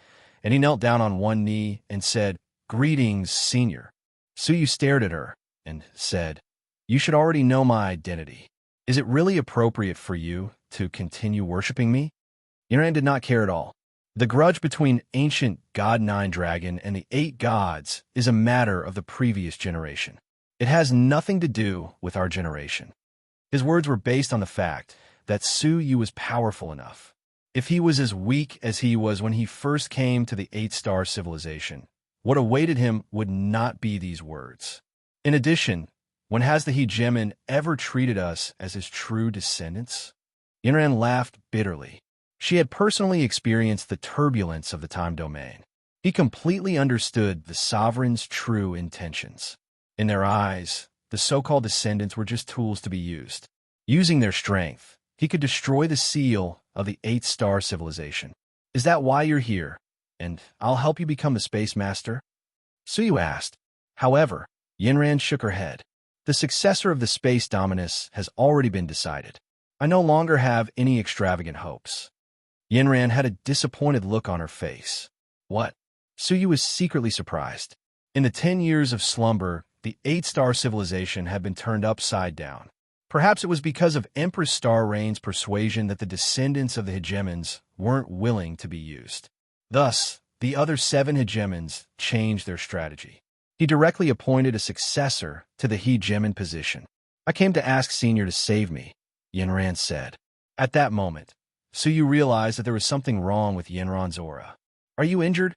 and he knelt down on one knee and said, Greetings, Senior. Su Yu stared at her and said, You should already know my identity. Is it really appropriate for you to continue worshipping me? Yinran did not care at all. The grudge between ancient God Nine Dragon and the 8 gods is a matter of the previous generation. It has nothing to do with our generation. His words were based on the fact that Su Yu was powerful enough. If he was as weak as he was when he first came to the 8-star civilization, what awaited him would not be these words. In addition, when has the hegemon ever treated us as his true descendants? Yinran laughed bitterly. She had personally experienced the turbulence of the time domain. He completely understood the sovereign's true intentions. In their eyes, the so-called descendants were just tools to be used. Using their strength, he could destroy the seal of the 8-star civilization. Is that why you're here? And I'll help you become the Space Master? Su Yu asked. However, Yinran shook her head. The successor of the Space Dominus has already been decided. I no longer have any extravagant hopes. Yinran had a disappointed look on her face. What? Su Yu was secretly surprised. In the 10 years of slumber, the 8-star civilization had been turned upside down. Perhaps it was because of Empress Star Rain's persuasion that the descendants of the hegemons weren't willing to be used. Thus, the other 7 hegemons changed their strategy. He directly appointed a successor to the hegemon position. I came to ask Senior to save me, Yinran said. At that moment, Su Yu realized that there was something wrong with Yinran's aura. Are you injured?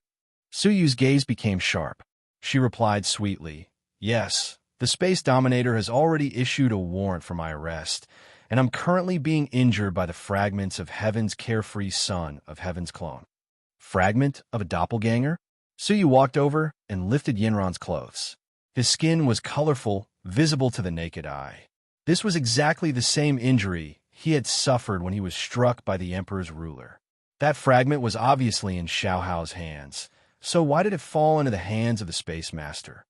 Su Yu's gaze became sharp. She replied sweetly, Yes, the Space Dominator has already issued a warrant for my arrest, and I'm currently being injured by the fragments of Heaven's carefree son of Heaven's clone. Fragment of a doppelganger? Su Yu walked over and lifted Yinran's clothes. His skin was colorful, visible to the naked eye. This was exactly the same injury he had suffered when he was struck by the Emperor's ruler. That fragment was obviously in Xiaohao's hands, so why did it fall into the hands of the Space Master?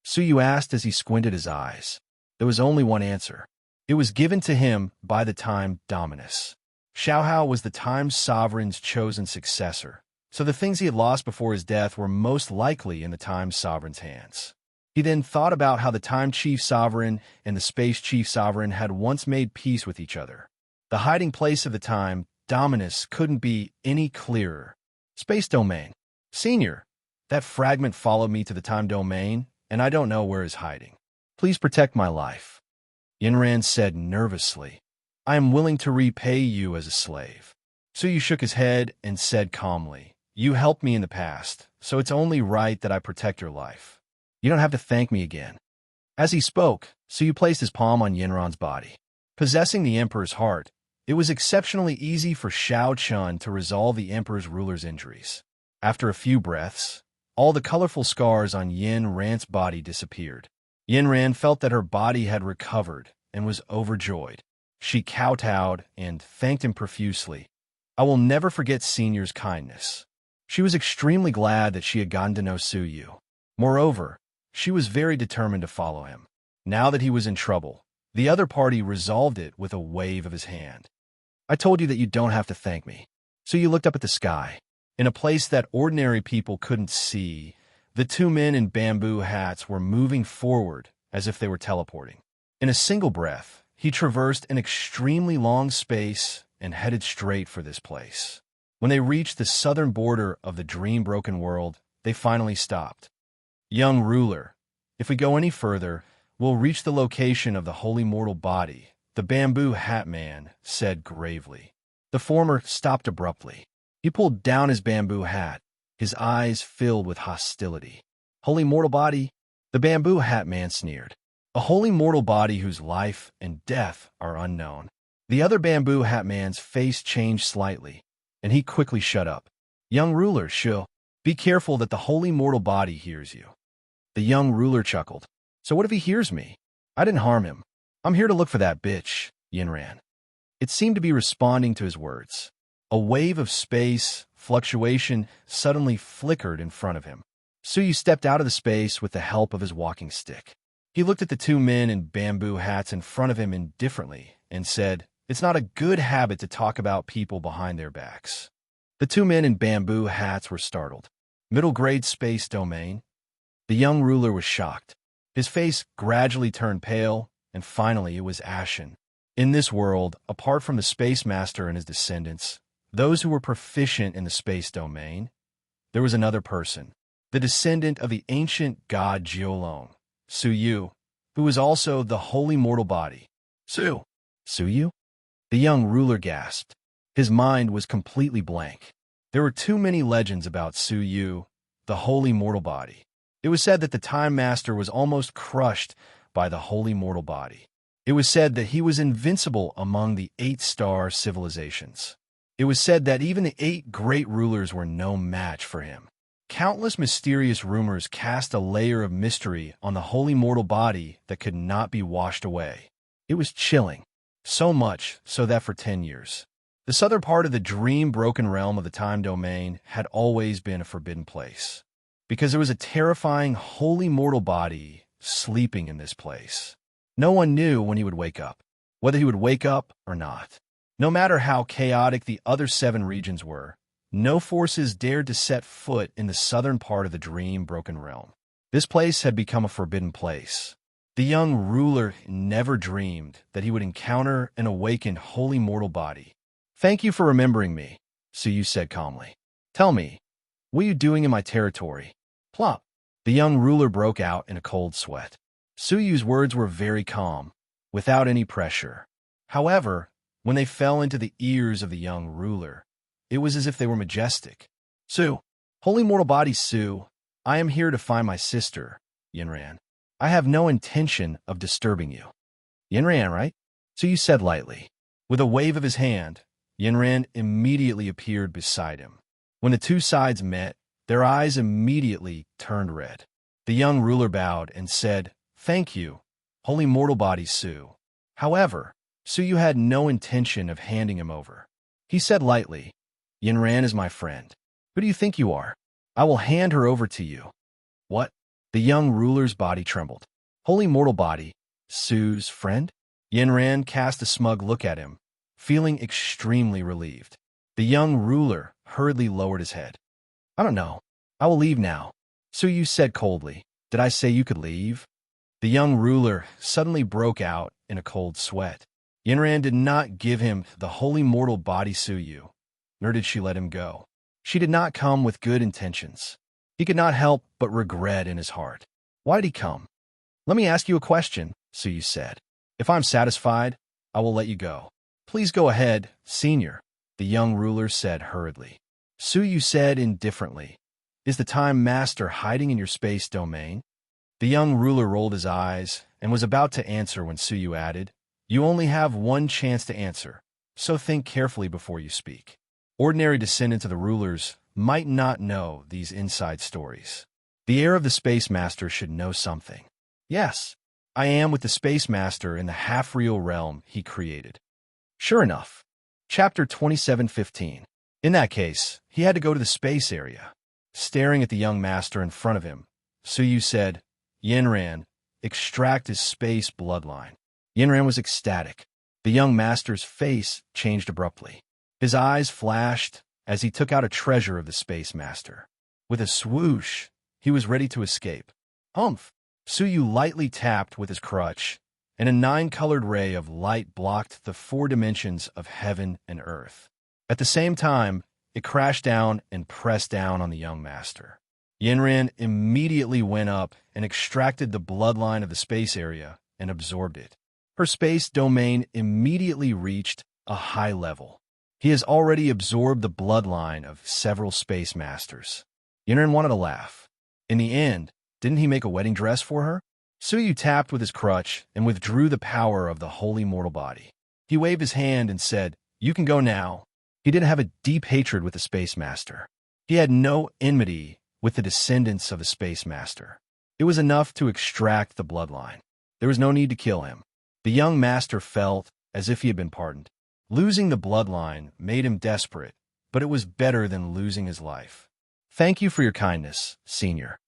Su Yu asked as he squinted his eyes. There was only one answer. It was given to him by the Time Dominus. Xiaohao was the Time Sovereign's chosen successor, so the things he had lost before his death were most likely in the Time Sovereign's hands. He then thought about how the Time Chief Sovereign and the Space Chief Sovereign had once made peace with each other. The hiding place of the Time Dominus couldn't be any clearer. Space Domain. Senior, that fragment followed me to the Time Domain, and I don't know where it's hiding. Please protect my life. Yinran said nervously. I am willing to repay you as a slave. Su Yu shook his head and said calmly, You helped me in the past, so it's only right that I protect your life. You don't have to thank me again. As he spoke, Su Yu placed his palm on Yinran's body. Possessing the Emperor's heart, it was exceptionally easy for Shao Chun to resolve the Emperor's ruler's injuries. After a few breaths, all the colorful scars on Yinran's body disappeared. Yinran felt that her body had recovered and was overjoyed. She kowtowed and thanked him profusely. I will never forget Senior's kindness. She was extremely glad that she had gotten to know Su Yu. Moreover, she was very determined to follow him. Now that he was in trouble, the other party resolved it with a wave of his hand. I told you that you don't have to thank me. So you looked up at the sky. In a place that ordinary people couldn't see, the 2 men in bamboo hats were moving forward as if they were teleporting. In a single breath, he traversed an extremely long space and headed straight for this place. When they reached the southern border of the dream-broken world, they finally stopped. Young ruler, if we go any further, we'll reach the location of the holy mortal body, the bamboo hat man said gravely. The former stopped abruptly. He pulled down his bamboo hat. his eyes filled with hostility. "Holy mortal body," the bamboo hat man sneered. "A holy mortal body whose life and death are unknown." The other bamboo hat man's face changed slightly, and he quickly shut up. "Young ruler, be careful that the holy mortal body hears you." The young ruler chuckled. "So what if he hears me? I didn't harm him. I'm here to look for that bitch," Yin ran. It seemed to be responding to his words. A wave of space fluctuation suddenly flickered in front of him. Suyu stepped out of the space with the help of his walking stick. He looked at the two men in bamboo hats in front of him indifferently and said, "It's not a good habit to talk about people behind their backs." The two men in bamboo hats were startled. "Middle-grade space domain?" The young ruler was shocked. His face gradually turned pale, and finally it was ashen. In this world, apart from the Space Master and his descendants, those who were proficient in the space domain, there was another person, the descendant of the ancient god Jiolong, Suyu, who was also the holy mortal body. Suyu? The young ruler gasped. His mind was completely blank. There were too many legends about Suyu, the holy mortal body. It was said that the Time Master was almost crushed by the holy mortal body. It was said that he was invincible among the 8-star civilizations. It was said that even the 8 great rulers were no match for him. Countless mysterious rumors cast a layer of mystery on the holy mortal body that could not be washed away. It was chilling, so much so that for 10 years, the southern part of the dream-broken realm of the time domain had always been a forbidden place, because there was a terrifying holy mortal body sleeping in this place. No one knew when he would wake up, whether he would wake up or not. No matter how chaotic the other 7 regions were, no forces dared to set foot in the southern part of the dream-broken realm. This place had become a forbidden place. The young ruler never dreamed that he would encounter an awakened holy mortal body. "Thank you for remembering me," Suyu said calmly. "Tell me, what are you doing in my territory?" Plop! The young ruler broke out in a cold sweat. Suyu's words were very calm, without any pressure. However, when they fell into the ears of the young ruler, it was as if they were majestic. Holy mortal body Su, I am here to find my sister, Yinran. I have no intention of disturbing you." "Yinran, right?" Suyu said lightly. With a wave of his hand, Yinran immediately appeared beside him. When the two sides met, their eyes immediately turned red. The young ruler bowed and said, "Thank you, holy mortal body Su." However, Suyu had no intention of handing him over. He said lightly, "Yinran is my friend. Who do you think you are? I will hand her over to you." "What?" The young ruler's body trembled. "Holy mortal body, Su's friend?" Yinran cast a smug look at him, feeling extremely relieved. The young ruler hurriedly lowered his head. "I don't know. I will leave now," Suyu said coldly. "Did I say you could leave?" The young ruler suddenly broke out in a cold sweat. Yinran did not give him the holy mortal body Suyu, nor did she let him go. She did not come with good intentions. He could not help but regret in his heart. Why did he come? "Let me ask you a question," Suyu said. "If I'm satisfied, I will let you go." "Please go ahead, senior," the young ruler said hurriedly. Suyu said indifferently, "Is the Time Master hiding in your space domain?" The young ruler rolled his eyes and was about to answer when Suyu added, "You only have one chance to answer, so think carefully before you speak." Ordinary descendants of the rulers might not know these inside stories. The heir of the Space Master should know something. "Yes, I am with the Space Master in the half-real realm he created." Sure enough. Chapter 27:15. In that case, he had to go to the space area. Staring at the young master in front of him, Suyu said, "Yinran, extract his space bloodline." Yinran was ecstatic. The young master's face changed abruptly. His eyes flashed as he took out a treasure of the Space Master. With a swoosh, he was ready to escape. Humph! Suyu lightly tapped with his crutch, and a 9-colored ray of light blocked the 4 dimensions of heaven and earth. At the same time, it crashed down and pressed down on the young master. Yinran immediately went up and extracted the bloodline of the space area and absorbed it. Her space domain immediately reached a high level. He has already absorbed the bloodline of several space masters. Yinren wanted to laugh. In the end, didn't he make a wedding dress for her? Suyu tapped with his crutch and withdrew the power of the holy mortal body. He waved his hand and said, "You can go now." He didn't have a deep hatred with the Space Master. He had no enmity with the descendants of the Space Master. It was enough to extract the bloodline. There was no need to kill him. The young master felt as if he had been pardoned. Losing the bloodline made him desperate, but it was better than losing his life. "Thank you for your kindness, Senior."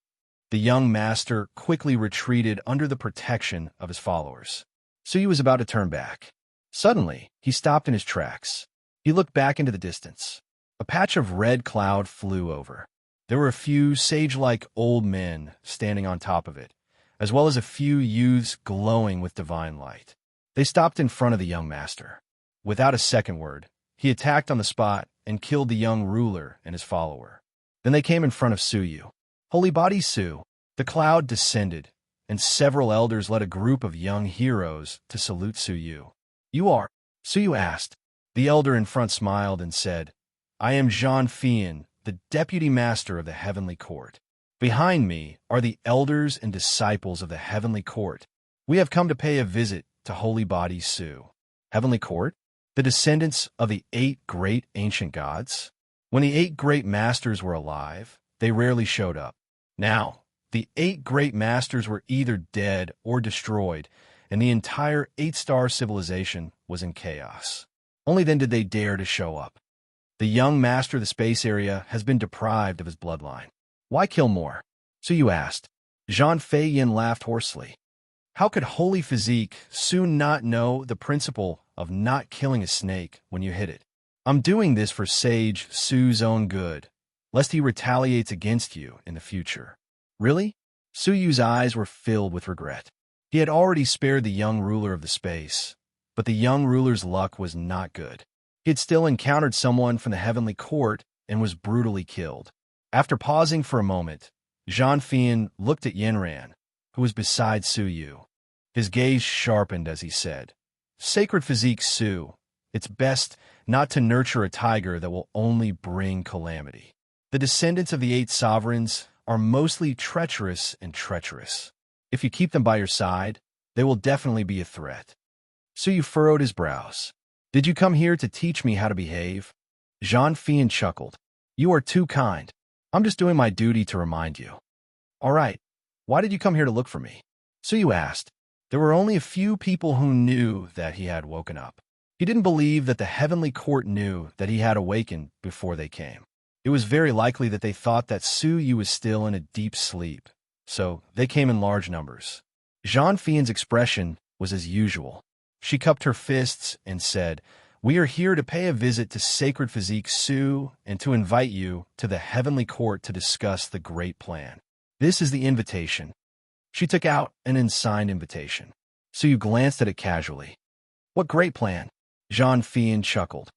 The young master quickly retreated under the protection of his followers. Suyu was about to turn back. Suddenly, he stopped in his tracks. He looked back into the distance. A patch of red cloud flew over. There were a few sage-like old men standing on top of it, as well as a few youths glowing with divine light. They stopped in front of the young master. Without a second word, he attacked on the spot and killed the young ruler and his follower. Then they came in front of Suyu. "Holy body, Su!" The cloud descended, and several elders led a group of young heroes to salute Suyu. "You are?" Suyu asked. The elder in front smiled and said, "I am Jean Fian, the deputy master of the heavenly court. Behind me are the elders and disciples of the heavenly court. We have come to pay a visit to Holy Body Su." Heavenly court? The descendants of the 8 great ancient gods? When the 8 great masters were alive, they rarely showed up. Now, the 8 great masters were either dead or destroyed, and the entire 8-star civilization was in chaos. Only then did they dare to show up. The young master of the space area has been deprived of his bloodline. Why kill more? Suyu asked. Jean Feyin laughed hoarsely. How could Holy Physique soon not know the principle of not killing a snake when you hit it? I'm doing this for Sage Su's own good, lest he retaliates against you in the future. Really? Suyu's eyes were filled with regret. He had already spared the young ruler of the space, but the young ruler's luck was not good. He had still encountered someone from the heavenly court and was brutally killed. After pausing for a moment, Jean Fian looked at Yinran, who was beside Suyu. His gaze sharpened as he said, Sacred Physique Su, it's best not to nurture a tiger that will only bring calamity. The descendants of the 8 sovereigns are mostly treacherous and treacherous. If you keep them by your side, they will definitely be a threat. Suyu furrowed his brows. Did you come here to teach me how to behave? Jean Fian chuckled. You are too kind. I'm just doing my duty to remind you. All right. Why did you come here to look for me? Suyu asked. There were only a few people who knew that he had woken up. He didn't believe that the heavenly court knew that he had awakened before they came. It was very likely that they thought that Suyu was still in a deep sleep, so they came in large numbers. Jean Fian's expression was as usual. She cupped her fists and said, We are here to pay a visit to Sacred Physique Su and to invite you to the heavenly court to discuss the great plan. This is the invitation. She took out an unsigned invitation. Suyu glanced at it casually. What great plan? Jean Fian chuckled.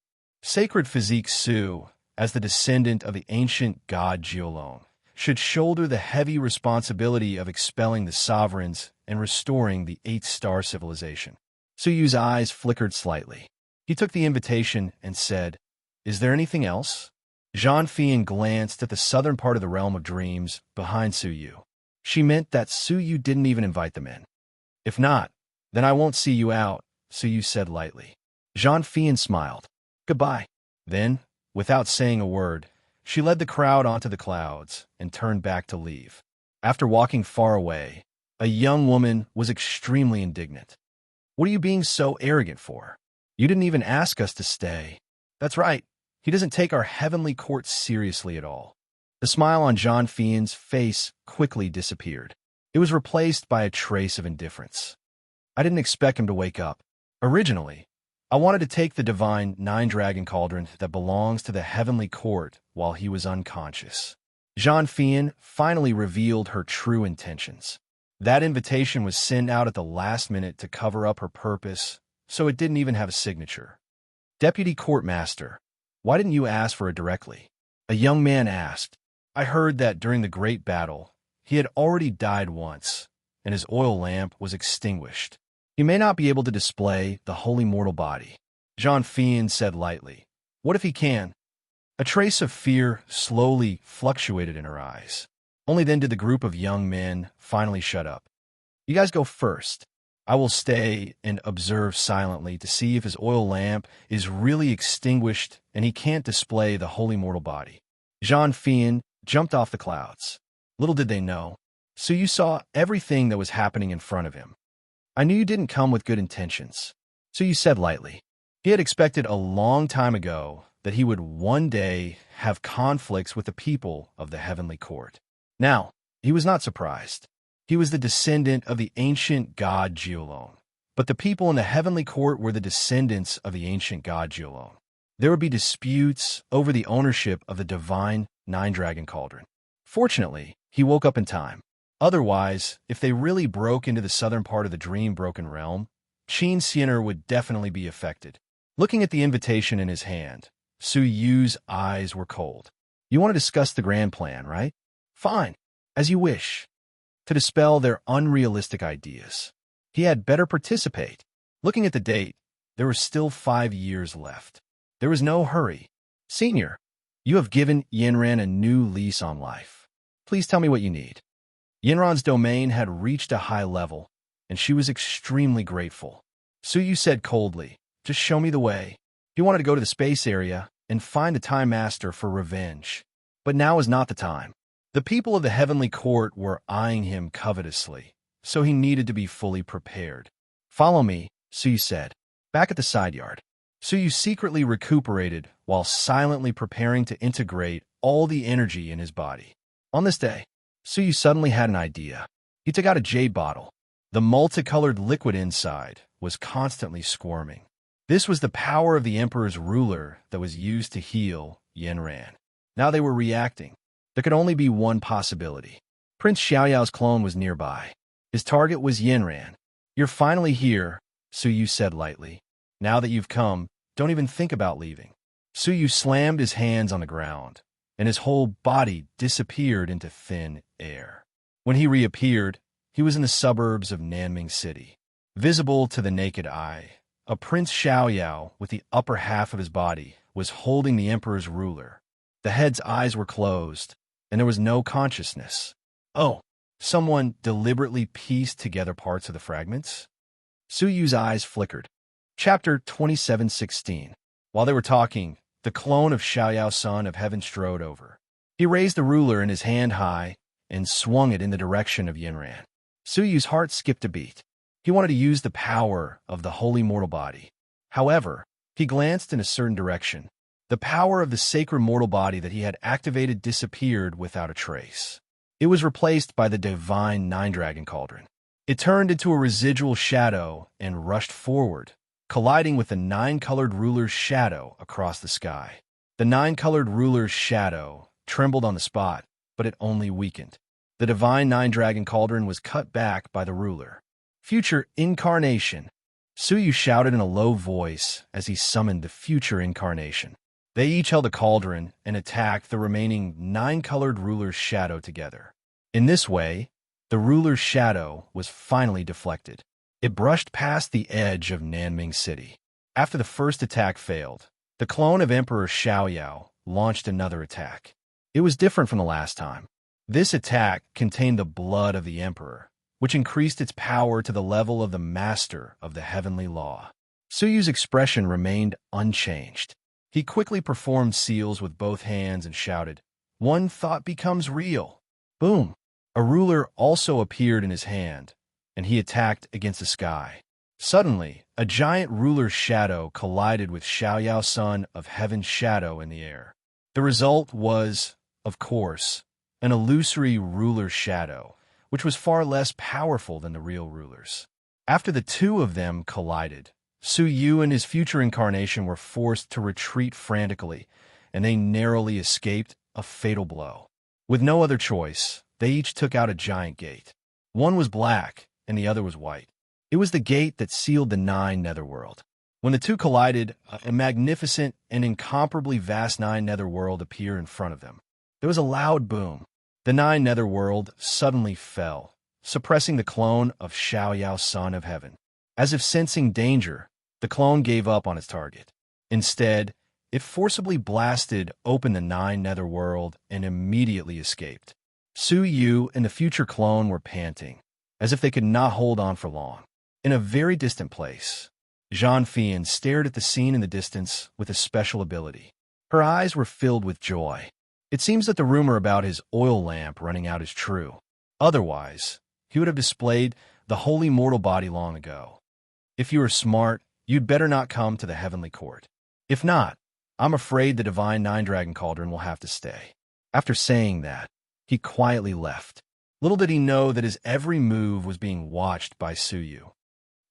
Sacred Physique Su, as the descendant of the ancient god Jiolong, should shoulder the heavy responsibility of expelling the sovereigns and restoring the 8-star civilization. Suyu's eyes flickered slightly. He took the invitation and said, Is there anything else? Jean Fian glanced at the southern part of the realm of dreams behind Suyu. She meant that Suyu didn't even invite them in. If not, then I won't see you out, Suyu said lightly. Jean Fian smiled. Goodbye. Then, without saying a word, she led the crowd onto the clouds and turned back to leave. After walking far away, a young woman was extremely indignant. What are you being so arrogant for? You didn't even ask us to stay. That's right. He doesn't take our heavenly court seriously at all. The smile on Jean Fian's face quickly disappeared. It was replaced by a trace of indifference. I didn't expect him to wake up. Originally, I wanted to take the divine 9-dragon cauldron that belongs to the heavenly court while he was unconscious. Jean Fian finally revealed her true intentions. That invitation was sent out at the last minute to cover up her purpose, so it didn't even have a signature. Deputy Court Master, why didn't you ask for it directly? A young man asked. I heard that during the great battle, he had already died once, and his oil lamp was extinguished. He may not be able to display the holy mortal body. Jean Fian said lightly. What if he can? A trace of fear slowly fluctuated in her eyes. Only then did the group of young men finally shut up. You guys go first. I will stay and observe silently to see if his oil lamp is really extinguished and he can't display the holy mortal body. Jean Fien jumped off the clouds. Little did they know. So you saw everything that was happening in front of him. I knew you didn't come with good intentions. So you said lightly. He had expected a long time ago that he would one day have conflicts with the people of the heavenly court. Now, he was not surprised. He was the descendant of the ancient god Cauldron. But the people in the heavenly court were the descendants of the ancient god Cauldron. There would be disputes over the ownership of the divine nine-dragon cauldron. Fortunately, he woke up in time. Otherwise, if they really broke into the southern part of the dream-broken realm, Qin Xianer would definitely be affected. Looking at the invitation in his hand, Su Yu's eyes were cold. You want to discuss the grand plan, right? Fine, as you wish. To dispel their unrealistic ideas, he had better participate. Looking at the date, there were still 5 years left. There was no hurry. Senior, you have given Yanran a new lease on life. Please tell me what you need. Yanran's domain had reached a high level, and she was extremely grateful. Su Yu said coldly, just show me the way. He wanted to go to the space area and find the Time Master for revenge. But now is not the time. The people of the heavenly court were eyeing him covetously, so he needed to be fully prepared. Follow me, Su Yu said. Back at the side yard. Su Yu secretly recuperated while silently preparing to integrate all the energy in his body. On this day, Su Yu suddenly had an idea. He took out a jade bottle. The multicolored liquid inside was constantly squirming. This was the power of the Emperor's ruler that was used to heal Yanran. Now they were reacting. There could only be one possibility. Prince Xiaoyao's clone was nearby. His target was Yanran. You're finally here, Su Yu said lightly. Now that you've come, don't even think about leaving. Su Yu slammed his hands on the ground, and his whole body disappeared into thin air. When he reappeared, he was in the suburbs of Nanming City. Visible to the naked eye, a Prince Xiaoyao with the upper half of his body was holding the Emperor's ruler. The head's eyes were closed, and there was no consciousness. Oh, someone deliberately pieced together parts of the fragments? Su Yu's eyes flickered. Chapter 27:16. While they were talking, the clone of Xiaoyao, son of heaven, strode over. He raised the ruler in his hand high and swung it in the direction of Yanran. Su Yu's heart skipped a beat. He wanted to use the power of the holy mortal body. However, he glanced in a certain direction. The power of the sacred mortal body that he had activated disappeared without a trace. It was replaced by the divine nine-dragon cauldron. It turned into a residual shadow and rushed forward, colliding with the nine-colored ruler's shadow across the sky. The nine-colored ruler's shadow trembled on the spot, but it only weakened. The divine nine-dragon cauldron was cut back by the ruler. Future incarnation. Su Yu shouted in a low voice as he summoned the future incarnation. They each held a cauldron and attacked the remaining nine-colored ruler's shadow together. In this way, the ruler's shadow was finally deflected. It brushed past the edge of Nanming City. After the first attack failed, the clone of Emperor Xiaoyao launched another attack. It was different from the last time. This attack contained the blood of the Emperor, which increased its power to the level of the master of the heavenly law. Su Yu's expression remained unchanged. He quickly performed seals with both hands and shouted, "One thought becomes real." Boom! A ruler also appeared in his hand, and he attacked against the sky. Suddenly, a giant ruler's shadow collided with Xiaoyao, son of heaven's shadow in the air. The result was, of course, an illusory ruler's shadow, which was far less powerful than the real rulers. After the two of them collided, Su Yu and his future incarnation were forced to retreat frantically, and they narrowly escaped a fatal blow. With no other choice, they each took out a giant gate. One was black, and the other was white. It was the gate that sealed the nine netherworld. When the two collided, a magnificent and incomparably vast nine netherworld appeared in front of them. There was a loud boom. The nine netherworld suddenly fell, suppressing the clone of Xiaoyao, son of heaven. As if sensing danger, the clone gave up on its target. Instead, It forcibly blasted open the Nine Netherworld and immediately escaped. Su Yu and the future clone were panting, as if they could not hold on for long. In a very distant place, Zhang Fian stared at the scene in the distance with a special ability. Her eyes were filled with joy. It seems that the rumor about his oil lamp running out is true. Otherwise, he would have displayed the holy mortal body long ago. If you are smart, you'd better not come to the heavenly court. If not, I'm afraid the divine nine-dragon cauldron will have to stay. After saying that, he quietly left. Little did he know that his every move was being watched by Su Yu.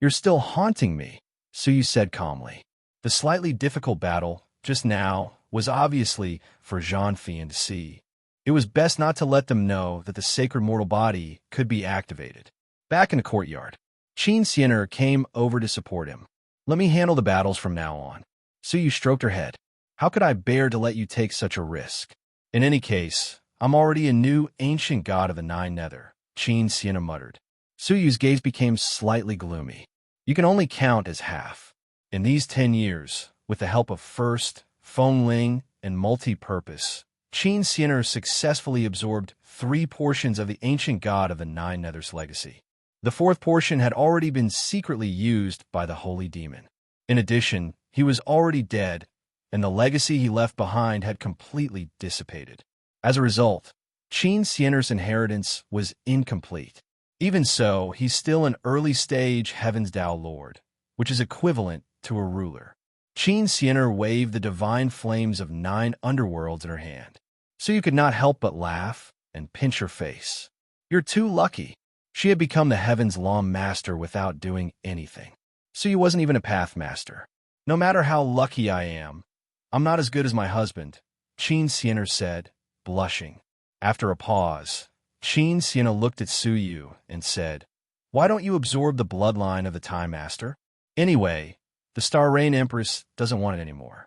You're still haunting me, Su Yu said calmly. The slightly difficult battle, just now, was obviously for Zhang Fian to see. It was best not to let them know that the sacred mortal body could be activated. Back in the courtyard, Qin Xiener came over to support him. Let me handle the battles from now on. Su Yu stroked her head. How could I bear to let you take such a risk? In any case, I'm already a new ancient god of the Nine Nether, Qin Xiener muttered. Su Yu's gaze became slightly gloomy. You can only count as half. In these 10 years, with the help of First, Feng Ling, and Multi-Purpose, Qin Xiener successfully absorbed 3 portions of the ancient god of the Nine Nether's legacy. The 4th portion had already been secretly used by the holy demon. In addition, he was already dead, and the legacy he left behind had completely dissipated. As a result, Qin Xiener's inheritance was incomplete. Even so, he's still an early-stage Heaven's Dao Lord, which is equivalent to a ruler. Qin Xiener waved the divine flames of 9 underworlds in her hand, so you could not help but laugh and pinch her face. You're too lucky. She had become the Heaven's Law Master without doing anything. So you wasn't even a Path Master. No matter how lucky I am, I'm not as good as my husband, Qin Xiener said, blushing. After a pause, Qin Xiener looked at Su Yu and said, Why don't you absorb the bloodline of the Time Master? Anyway, the Star Rain Empress doesn't want it anymore.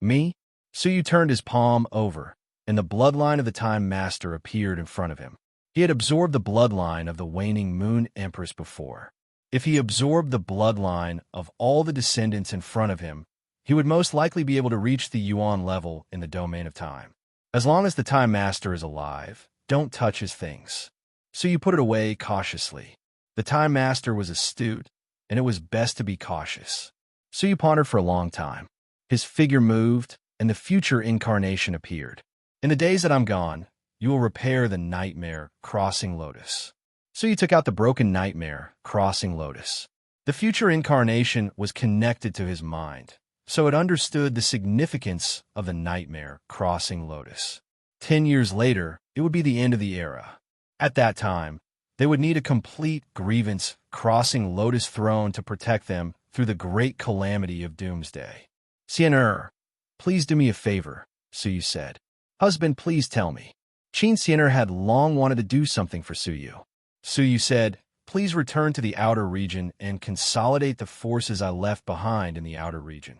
Me? Su Yu turned his palm over, and the bloodline of the Time Master appeared in front of him. He had absorbed the bloodline of the waning Moon Empress before. If he absorbed the bloodline of all the descendants in front of him, he would most likely be able to reach the Yuan level in the domain of time. As long as the Time Master is alive, don't touch his things. So you put it away cautiously. The Time Master was astute, and it was best to be cautious. So you pondered for a long time. His figure moved, and the future incarnation appeared. In the days that I'm gone, you will repair the nightmare crossing lotus. So you took out the broken nightmare crossing lotus. The future incarnation was connected to his mind, so it understood the significance of the nightmare crossing lotus. 10 years later, it would be the end of the era. At that time, they would need a complete grievance crossing Lotus Throne to protect them through the great calamity of Doomsday. Xiener, please do me a favor, Su Yu said. Husband, please tell me. Qin Xiener had long wanted to do something for Su Yu. Su Yu said, please return to the outer region and consolidate the forces I left behind in the outer region.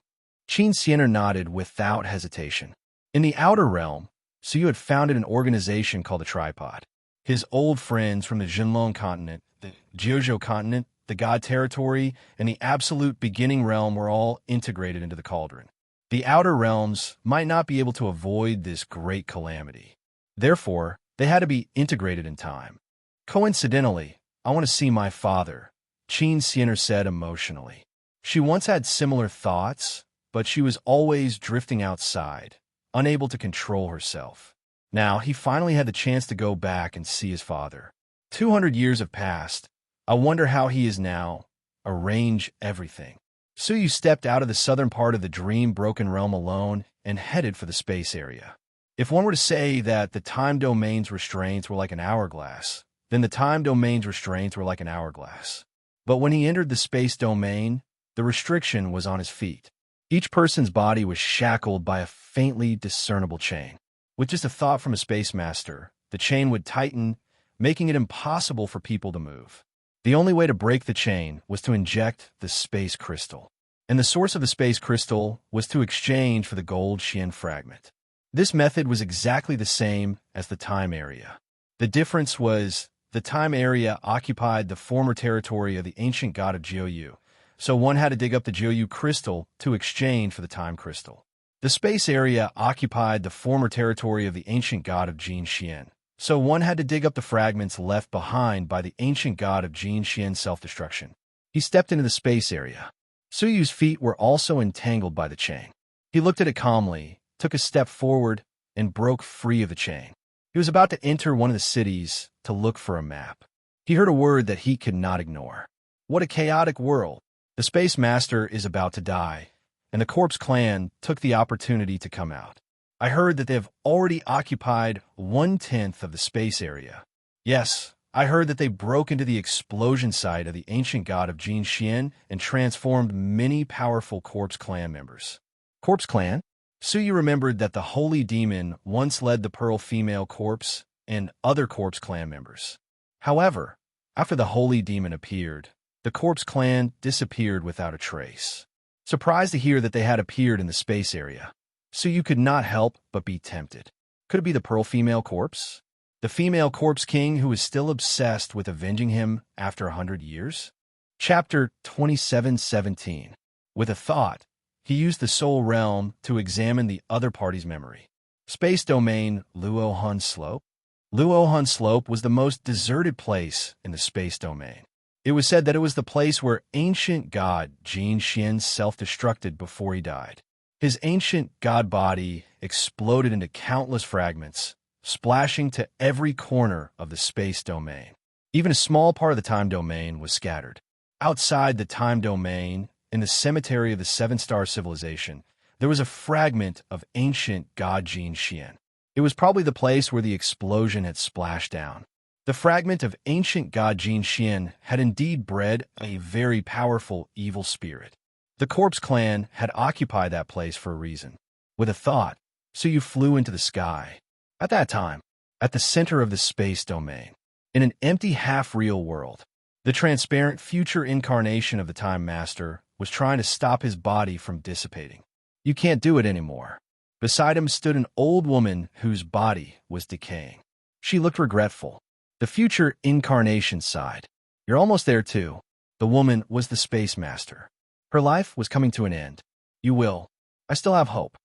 Qin Xiener nodded without hesitation. In the outer realm, Su Yu had founded an organization called the Tripod. His old friends from the Jinlong continent, the Jiuzhou continent, the God territory, and the absolute beginning realm were all integrated into the Cauldron. The outer realms might not be able to avoid this great calamity. Therefore, they had to be integrated in time. Coincidentally, I want to see my father, Qin Xiener said emotionally. She once had similar thoughts, but she was always drifting outside, unable to control herself. Now, he finally had the chance to go back and see his father. 200 years have passed. I wonder how he is now. Arrange everything. Su Yu stepped out of the southern part of the dream-broken realm alone and headed for the space area. If one were to say that the time domain's restraints were like an hourglass, then the time domain's restraints were like an hourglass. But when he entered the space domain, the restriction was on his feet. Each person's body was shackled by a faintly discernible chain. With just a thought from a space master, the chain would tighten, making it impossible for people to move. The only way to break the chain was to inject the space crystal. And the source of the space crystal was to exchange for the gold Xian fragment. This method was exactly the same as the time area. The difference was the time area occupied the former territory of the ancient god of Jiuyu, so one had to dig up the Jiuyu crystal to exchange for the time crystal. The space area occupied the former territory of the ancient god of Jin Xian, so one had to dig up the fragments left behind by the ancient god of Jin Xian's self-destruction. He stepped into the space area. Suyu's feet were also entangled by the chain. He looked at it calmly, took a step forward, and broke free of the chain. He was about to enter one of the cities to look for a map. He heard a word that he could not ignore. What a chaotic world! The Space Master is about to die, and the Corpse Clan took the opportunity to come out. I heard that they have already occupied 1/10 of the space area. Yes, I heard that they broke into the explosion site of the ancient god of Jin Xian and transformed many powerful Corpse Clan members. Corpse Clan? Suyu remembered that the Holy Demon once led the Pearl Female Corpse and other Corpse Clan members. However, after the Holy Demon appeared, the Corpse Clan disappeared without a trace. Surprised to hear that they had appeared in the space area, Suyu could not help but be tempted. Could it be the Pearl Female Corpse? The female Corpse King who is still obsessed with avenging him after 100 years? Chapter 27:17. With a thought, he used the Soul Realm to examine the other party's memory. Space Domain Luohan Slope? Luohan Slope was the most deserted place in the Space Domain. It was said that it was the place where ancient god Jin Xian self-destructed before he died. His ancient god body exploded into countless fragments, splashing to every corner of the space domain. Even a small part of the time domain was scattered. Outside the time domain, in the cemetery of the Seven-Star Civilization, there was a fragment of ancient god Jin Xian. It was probably the place where the explosion had splashed down. The fragment of ancient god Jin Xian had indeed bred a very powerful evil spirit. The Corpse Clan had occupied that place for a reason. With a thought, Suyu flew into the sky. At that time, at the center of the space domain, in an empty half-real world, the transparent future incarnation of the Time Master was trying to stop his body from dissipating. You can't do it anymore. Beside him stood an old woman whose body was decaying. She looked regretful. The future incarnation sighed. You're almost there, too. The woman was the Space Master. Her life was coming to an end. You will. I still have hope.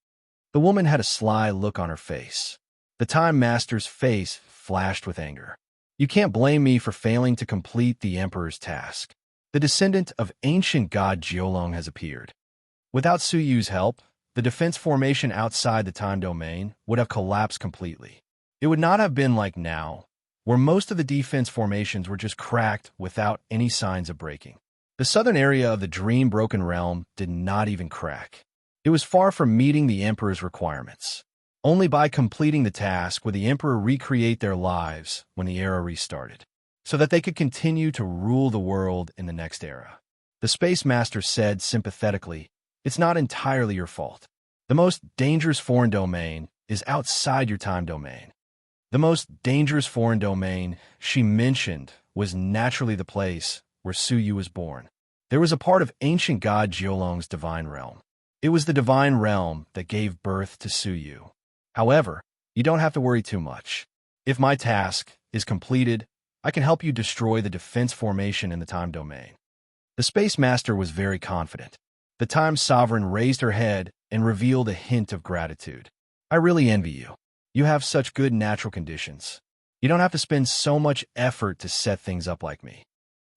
The woman had a sly look on her face. The Time Master's face flashed with anger. You can't blame me for failing to complete the Emperor's task. The descendant of ancient god Jiolong has appeared. Without Suyu's help, the defense formation outside the time domain would have collapsed completely. It would not have been like now, where most of the defense formations were just cracked without any signs of breaking. The southern area of the Dream-Broken Realm did not even crack. It was far from meeting the Emperor's requirements. Only by completing the task would the Emperor recreate their lives when the era restarted, so that they could continue to rule the world in the next era. The Space Master said sympathetically, "It's not entirely your fault. The most dangerous foreign domain is outside your time domain." The most dangerous foreign domain she mentioned was naturally the place where Suyu was born. There was a part of ancient god Jiolong's divine realm. It was the divine realm that gave birth to Suyu. However, you don't have to worry too much. If my task is completed, I can help you destroy the defense formation in the time domain. The Space Master was very confident. The Time Sovereign raised her head and revealed a hint of gratitude. I really envy you. You have such good natural conditions. You don't have to spend so much effort to set things up like me.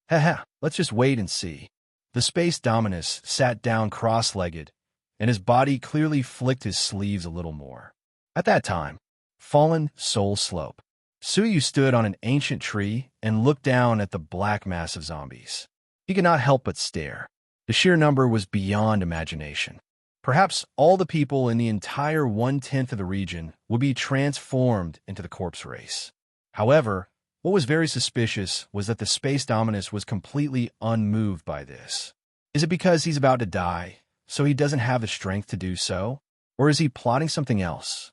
Haha, let's just wait and see. The Space Dominus sat down cross-legged, and his body clearly flicked his sleeves a little more. At that time, Fallen Soul Slope. Suyu stood on an ancient tree and looked down at the black mass of zombies. He could not help but stare. The sheer number was beyond imagination. Perhaps all the people in the entire 1/10 of the region would be transformed into the corpse race. However, what was very suspicious was that the Space Dominus was completely unmoved by this. Is it because he's about to die, so he doesn't have the strength to do so? Or is he plotting something else?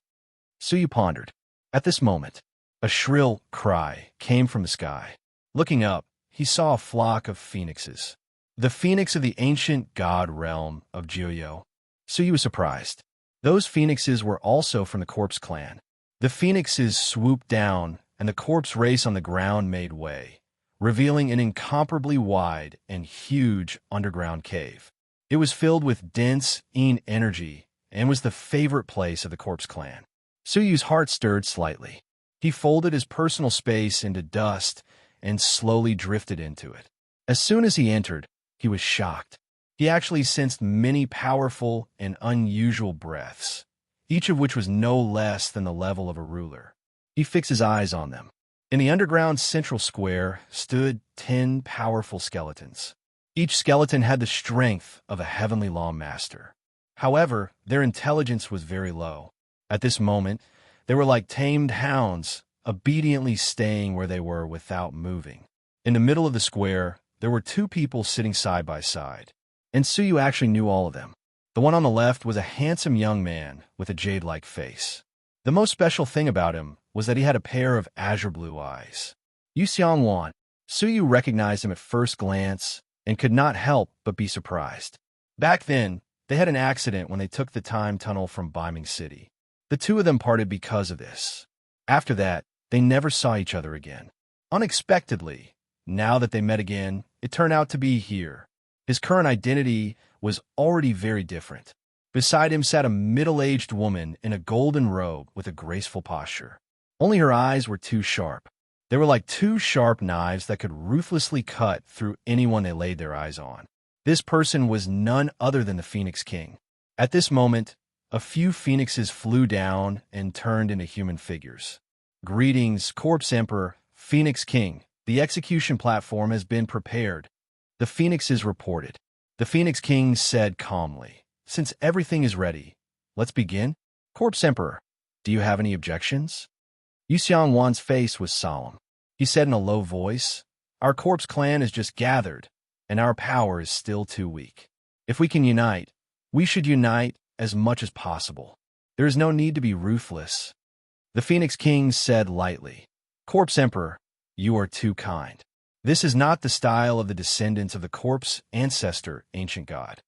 Suyu pondered. At this moment, a shrill cry came from the sky. Looking up, he saw a flock of phoenixes. The phoenix of the ancient god realm of Jiuyo. Suyu was surprised. Those phoenixes were also from the Corpse Clan. The phoenixes swooped down, and the corpse race on the ground made way, revealing an incomparably wide and huge underground cave. It was filled with dense, energy and was the favorite place of the Corpse Clan. Suyu's heart stirred slightly. He folded his personal space into dust and slowly drifted into it. As soon as he entered, he was shocked. He actually sensed many powerful and unusual breaths, each of which was no less than the level of a ruler. He fixed his eyes on them. In the underground central square stood 10 powerful skeletons. Each skeleton had the strength of a heavenly lawmaster. However, their intelligence was very low. At this moment, they were like tamed hounds, obediently staying where they were without moving. In the middle of the square, there were 2 people sitting side by side, and Suyu actually knew all of them. The one on the left was a handsome young man with a jade-like face. The most special thing about him was that he had a pair of azure blue eyes. Yu Xiangwan. Suyu recognized him at first glance and could not help but be surprised. Back then, they had an accident when they took the time tunnel from Biming City. The 2 of them parted because of this. After that, they never saw each other again. Unexpectedly, now that they met again, it turned out to be here. His current identity was already very different. Beside him sat a middle-aged woman in a golden robe with a graceful posture. Only her eyes were too sharp. They were like 2 sharp knives that could ruthlessly cut through anyone they laid their eyes on. This person was none other than the Phoenix King. At this moment, a few phoenixes flew down and turned into human figures. Greetings, Corpse Emperor, Phoenix King. The execution platform has been prepared. The phoenixes reported. The Phoenix King said calmly, "Since everything is ready, let's begin." Corpse Emperor, do you have any objections? Yu Xiangwan's face was solemn. He said in a low voice, "Our Corpse Clan is just gathered, and our power is still too weak. If we can unite, we should unite as much as possible. There is no need to be ruthless." The Phoenix King said lightly, "Corpse Emperor, you are too kind. This is not the style of the descendants of the Corpse ancestor, ancient god."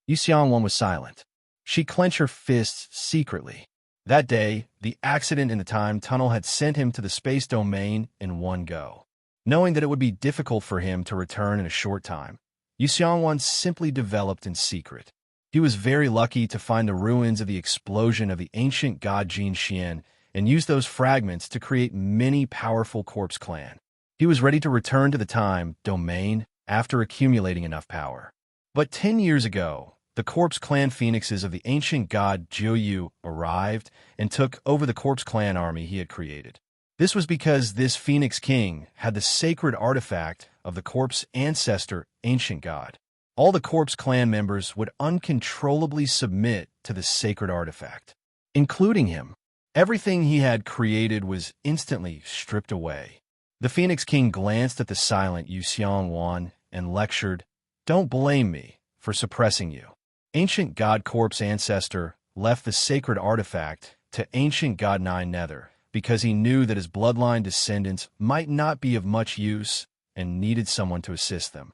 Yu Xiangwan was silent. She clenched her fists secretly. That day, the accident in the time tunnel had sent him to the space domain in one go. Knowing that it would be difficult for him to return in a short time, Yu Xiangwan simply developed in secret. He was very lucky to find the ruins of the explosion of the ancient god Jin Xian and use those fragments to create many powerful Corpse Clan. He was ready to return to the time domain after accumulating enough power. But 10 years ago, the Corpse Clan phoenixes of the ancient god Jiuyu arrived and took over the Corpse Clan army he had created. This was because this Phoenix King had the sacred artifact of the Corpse ancestor, ancient god. All the Corpse Clan members would uncontrollably submit to the sacred artifact, including him. Everything he had created was instantly stripped away. The Phoenix King glanced at the silent Yu Xiangwan and lectured, "Don't blame me for suppressing you. Ancient God Corpse ancestor left the sacred artifact to ancient God Nine Nether because he knew that his bloodline descendants might not be of much use and needed someone to assist them.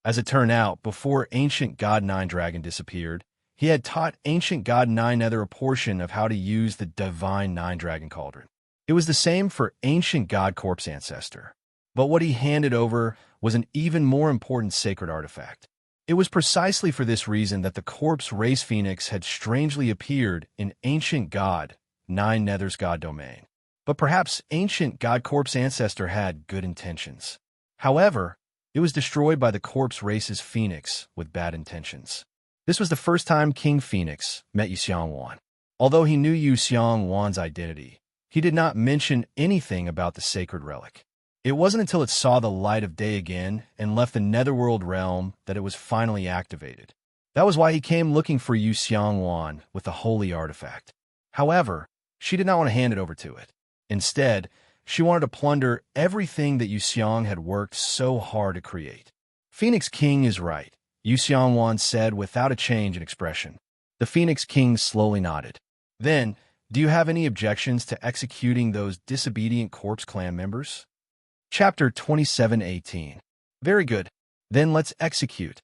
As it turned out, before ancient God Nine Dragon disappeared, he had taught ancient God Nine Nether a portion of how to use the divine Nine Dragon Cauldron. It was the same for ancient God Corpse ancestor. But what he handed over was an even more important sacred artifact. It was precisely for this reason that the Corpse Race Phoenix had strangely appeared in ancient God Nine Nether's God domain. But perhaps ancient God Corpse ancestor had good intentions. However, it was destroyed by the Corpse Race's Phoenix with bad intentions. This was the first time King Phoenix met Yu Xiangwan. Although he knew Yu Xiangwan's identity, he did not mention anything about the sacred relic. It wasn't until it saw the light of day again and left the Netherworld realm that it was finally activated. That was why he came looking for Yu Xiangwan with the holy artifact. However, she did not want to hand it over to it. Instead, she wanted to plunder everything that Yu Xiang had worked so hard to create. Phoenix King is right, Yu Xiangwan said without a change in expression. The Phoenix King slowly nodded. Then, do you have any objections to executing those disobedient Corpse Clan members? Chapter 27:18. Very good. Then let's execute.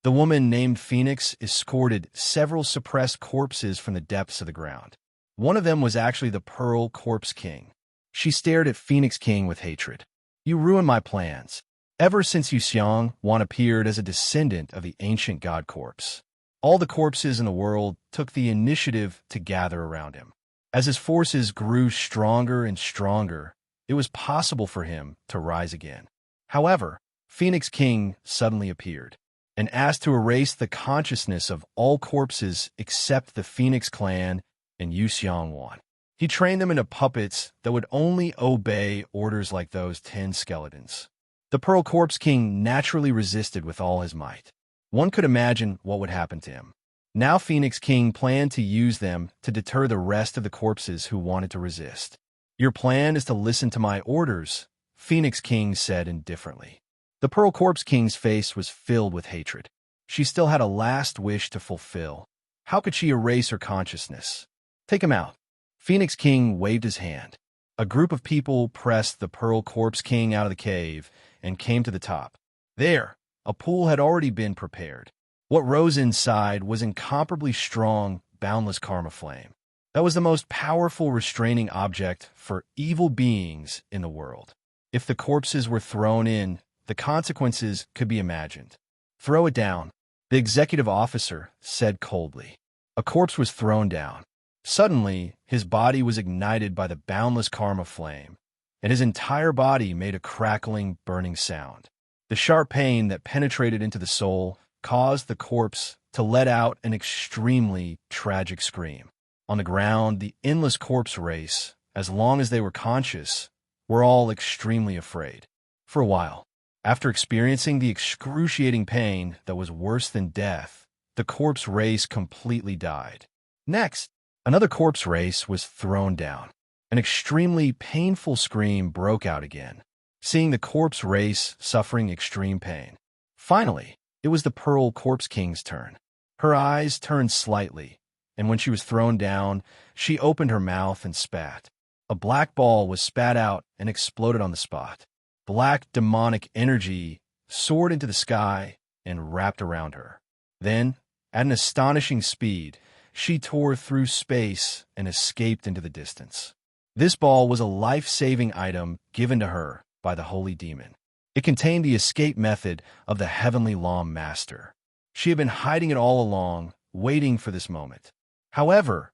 The woman named Phoenix escorted several suppressed corpses from the depths of the ground. One of them was actually the Pearl Corpse King. She stared at Phoenix King with hatred. You ruined my plans. Ever since Yu Xiangwan appeared as a descendant of the ancient God Corpse, All the corpses in the world took the initiative to gather around him. As his forces grew stronger and stronger, it was possible for him to rise again. However, Phoenix King suddenly appeared and asked to erase the consciousness of all corpses except the Phoenix clan and Yu Xiangwan. He trained them into puppets that would only obey orders like those 10 skeletons. The Pearl Corpse King naturally resisted with all his might. One could imagine what would happen to him. Now Phoenix King planned to use them to deter the rest of the corpses who wanted to resist. "Your plan is to listen to my orders," Phoenix King said indifferently. The Pearl Corpse King's face was filled with hatred. She still had a last wish to fulfill. How could she erase her consciousness? "Take him out." Phoenix King waved his hand. A group of people pressed the Pearl Corpse King out of the cave and came to the top. There, a pool had already been prepared. What rose inside was incomparably strong, boundless karma flame. That was the most powerful restraining object for evil beings in the world. If the corpses were thrown in, the consequences could be imagined. "Throw it down," the executive officer said coldly. A corpse was thrown down. Suddenly, his body was ignited by the boundless karma flame, and his entire body made a crackling, burning sound. The sharp pain that penetrated into the soul caused the corpse to let out an extremely tragic scream. On the ground, the endless corpse race, as long as they were conscious, were all extremely afraid. For a while, after experiencing the excruciating pain that was worse than death, the corpse race completely died. Next, another corpse race was thrown down. An extremely painful scream broke out again, seeing the corpse race suffering extreme pain. Finally, it was the Pearl Corpse King's turn. Her eyes turned slightly, and when she was thrown down, she opened her mouth and spat. A black ball was spat out and exploded on the spot. Black demonic energy soared into the sky and wrapped around her. Then, at an astonishing speed, she tore through space and escaped into the distance. This ball was a life-saving item given to her by the holy demon. It contained the escape method of the heavenly law master. She had been hiding it all along, waiting for this moment. However,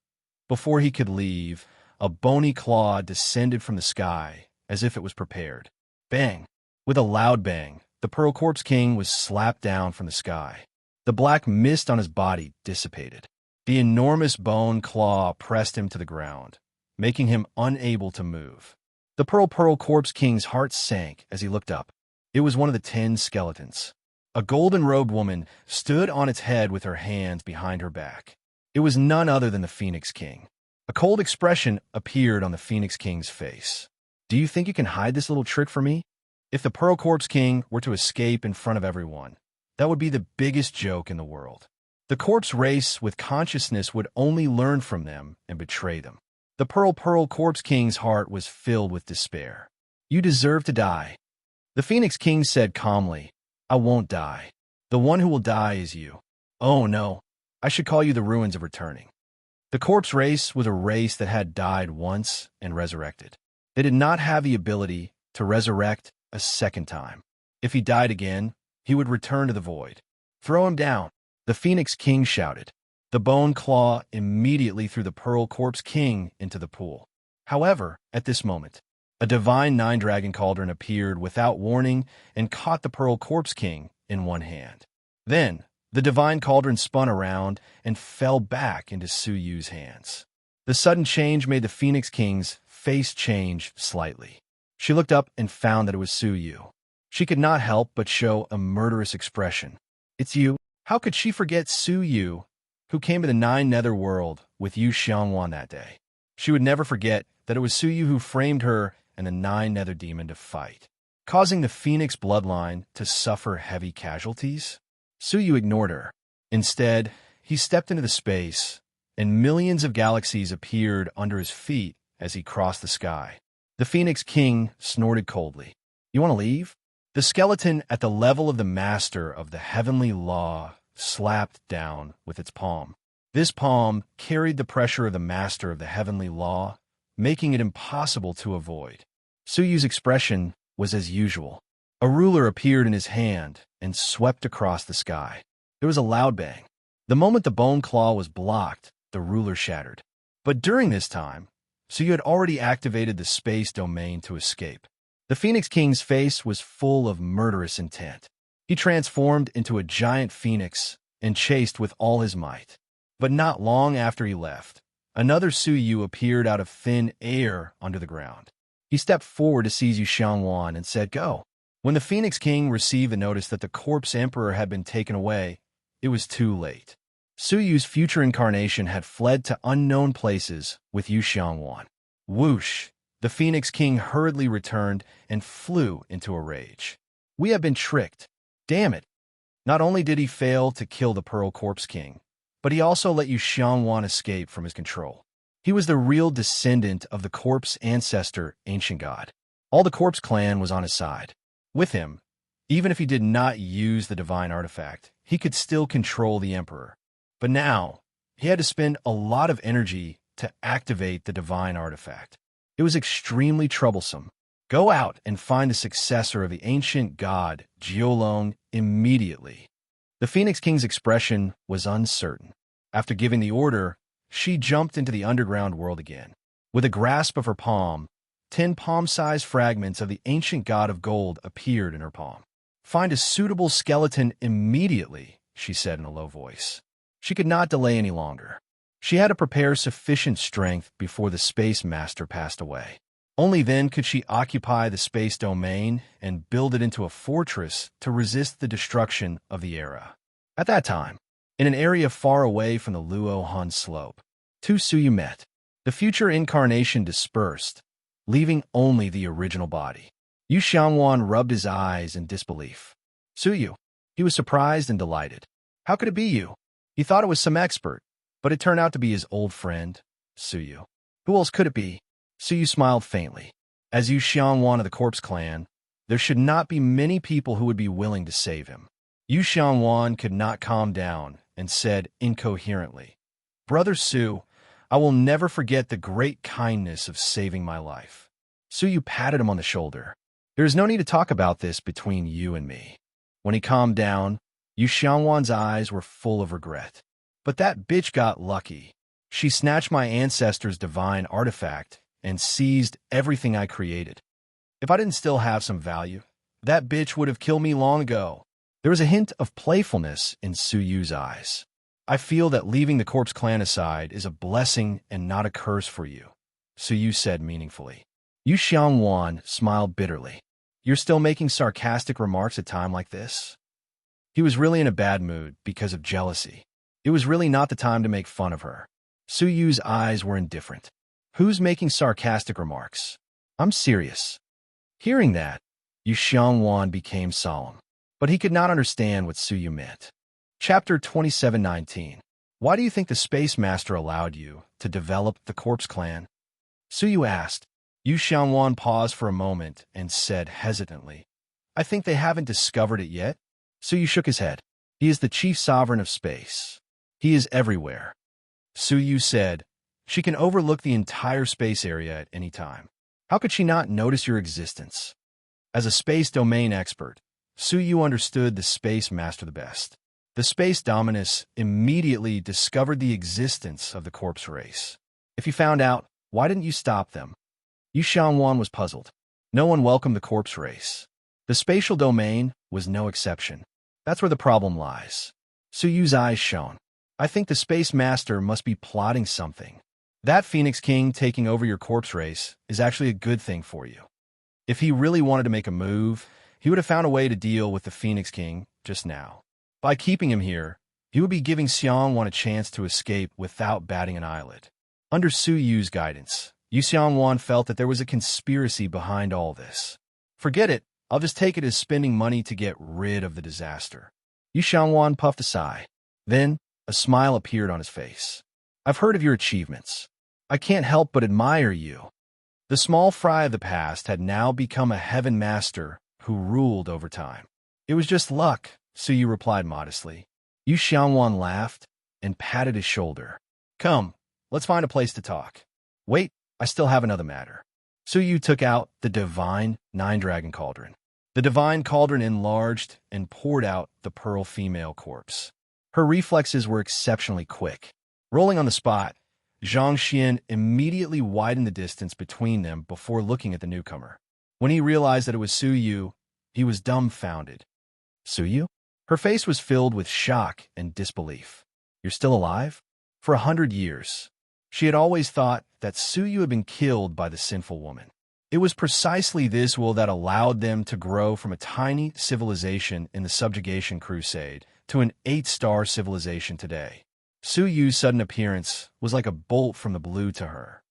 before he could leave, a bony claw descended from the sky as if it was prepared. Bang! With a loud bang, the Pearl Corpse King was slapped down from the sky. The black mist on his body dissipated. The enormous bone claw pressed him to the ground, making him unable to move. The Pearl Corpse King's heart sank as he looked up. It was one of the 10 skeletons. A golden-robed woman stood on its head with her hands behind her back. It was none other than the Phoenix King. A cold expression appeared on the Phoenix King's face. "Do you think you can hide this little trick from me?" If the Pearl Corpse King were to escape in front of everyone, that would be the biggest joke in the world. The corpse race with consciousness would only learn from them and betray them. The Pearl Corpse King's heart was filled with despair. "You deserve to die." The Phoenix King said calmly, "I won't die. The one who will die is you." "Oh no, I should call you the ruins of returning." The corpse race was a race that had died once and resurrected. They did not have the ability to resurrect a second time. If he died again, he would return to the void. "Throw him down," the Phoenix King shouted. The bone claw immediately threw the Pearl Corpse King into the pool. However, at this moment, a divine 9-dragon cauldron appeared without warning and caught the Pearl Corpse King in one hand. Then, the divine cauldron spun around and fell back into Su Yu's hands. The sudden change made the Phoenix King's face change slightly. She looked up and found that it was Su Yu. She could not help but show a murderous expression. "It's you." How could she forget Su Yu, who came to the 9 Nether world with Yu Xiangwan that day? She would never forget that it was Su Yu who framed her and the 9 Nether demon to fight, causing the Phoenix bloodline to suffer heavy casualties. Su Yu ignored her. Instead, he stepped into the space, and millions of galaxies appeared under his feet as he crossed the sky. The Phoenix King snorted coldly. "You want to leave?" The skeleton at the level of the master of the heavenly law slapped down with its palm. This palm carried the pressure of the master of the heavenly law, making it impossible to avoid. Su Yu's expression was as usual. A ruler appeared in his hand and swept across the sky. There was a loud bang. The moment the bone claw was blocked, the ruler shattered. But during this time, Suyu had already activated the space domain to escape. The Phoenix King's face was full of murderous intent. He transformed into a giant phoenix and chased with all his might. But not long after he left, another Suyu appeared out of thin air under the ground. He stepped forward to seize Yu Xiangwan and said, "Go." When the Phoenix King received the notice that the corpse emperor had been taken away, it was too late. Suyu's future incarnation had fled to unknown places with Yu Xiangwan. Whoosh! The Phoenix King hurriedly returned and flew into a rage. "We have been tricked. Damn it." Not only did he fail to kill the Pearl Corpse King, but he also let Yu Xiangwan escape from his control. He was the real descendant of the corpse ancestor, Ancient God. All the Corpse clan was on his side. With him, even if he did not use the divine artifact, he could still control the Emperor. But now, he had to spend a lot of energy to activate the divine artifact. It was extremely troublesome. Go out and find the successor of the ancient god, Jiolong, immediately. The Phoenix King's expression was uncertain. After giving the order, she jumped into the underground world again. With a grasp of her palm, 10 palm-sized fragments of the ancient god of gold appeared in her palm. "Find a suitable skeleton immediately," she said in a low voice. She could not delay any longer. She had to prepare sufficient strength before the Space Master passed away. Only then could she occupy the space domain and build it into a fortress to resist the destruction of the era. At that time, in an area far away from the Luo Han slope, two Suyu met. The future incarnation dispersed, leaving only the original body. Yu Xiangwan rubbed his eyes in disbelief. "Suyu." He was surprised and delighted. "How could it be you?" He thought it was some expert, but it turned out to be his old friend, Suyu. Who else could it be? Suyu smiled faintly. As Yu Xiangwan of the Corpse Clan, there should not be many people who would be willing to save him. Yu Xiangwan could not calm down and said incoherently, "Brother Su, I will never forget the great kindness of saving my life." Suyu patted him on the shoulder. "There is no need to talk about this between you and me." When he calmed down, Yu Xiangwan's eyes were full of regret. "But that bitch got lucky. She snatched my ancestor's divine artifact and seized everything I created. If I didn't still have some value, that bitch would have killed me long ago." There was a hint of playfulness in Suyu's eyes. "I feel that leaving the Corpse Clan aside is a blessing and not a curse for you," Suyu said meaningfully. Yu Xiangwan smiled bitterly. "You're still making sarcastic remarks at a time like this?" He was really in a bad mood because of jealousy. It was really not the time to make fun of her. Suyu's eyes were indifferent. "Who's making sarcastic remarks? I'm serious." Hearing that, Yu Xiangwan became solemn, but he could not understand what Suyu meant. Chapter 27:19. Why do you think the Space Master allowed you to develop the Corpse Clan? Suyu asked. Yu Xiangwan paused for a moment and said hesitantly, "I think they haven't discovered it yet." Suyu shook his head. "He is the chief sovereign of space. He is everywhere." Suyu said, "She can overlook the entire space area at any time. How could she not notice your existence?" As a space domain expert, Suyu understood the Space Master the best. The Space Dominus immediately discovered the existence of the corpse race. "If you found out, why didn't you stop them?" Yu Xiangwan was puzzled. No one welcomed the corpse race. The spatial domain was no exception. That's where the problem lies. Suyu's eyes shone. "I think the Space Master must be plotting something. That Phoenix King taking over your corpse race is actually a good thing for you. If he really wanted to make a move, he would have found a way to deal with the Phoenix King just now. By keeping him here, he would be giving Xiangwan a chance to escape without batting an eyelid." Under Suyu's guidance, Yu Xiangwan felt that there was a conspiracy behind all this. "Forget it. I'll just take it as spending money to get rid of the disaster." Yu Xiangwan puffed a sigh. Then, a smile appeared on his face. "I've heard of your achievements. I can't help but admire you." The small fry of the past had now become a heaven master who ruled over time. "It was just luck," Suyu replied modestly. Yu Xiangwan laughed and patted his shoulder. "Come, let's find a place to talk." "Wait, I still have another matter." Suyu took out the divine nine-dragon cauldron. The divine cauldron enlarged and poured out the pearl female corpse. Her reflexes were exceptionally quick. Rolling on the spot, Zhang Xian immediately widened the distance between them before looking at the newcomer. When he realized that it was Su Yu, he was dumbfounded. Su Yu? Her face was filled with shock and disbelief. You're still alive? For 100 years. She had always thought that Su Yu had been killed by the sinful woman. It was precisely this will that allowed them to grow from a tiny civilization in the subjugation crusade to an 8-star civilization today. Su Yu's sudden appearance was like a bolt from the blue to her.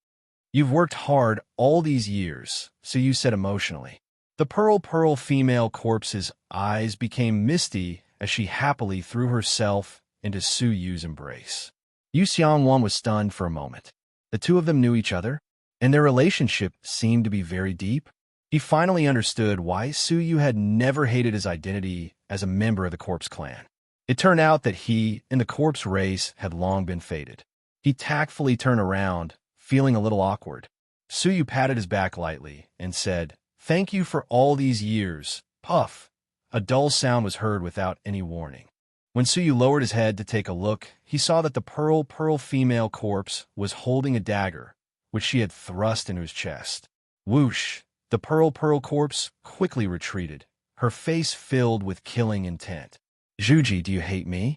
You've worked hard all these years, Su Yu said emotionally. The pearl female corpse's eyes became misty as she happily threw herself into Su Yu's embrace. Yu Xiangwan was stunned for a moment. The two of them knew each other, and their relationship seemed to be very deep. He finally understood why Su Yu had never hated his identity as a member of the corpse clan. It turned out that he and the corpse race had long been fated. He tactfully turned around, feeling a little awkward. Su Yu patted his back lightly and said, "Thank you for all these years." Puff! A dull sound was heard without any warning. When Su Yu lowered his head to take a look, he saw that the pearl female corpse was holding a dagger, which she had thrust into his chest. Whoosh! The pearl corpse quickly retreated, her face filled with killing intent. "Zhuji, do you hate me?"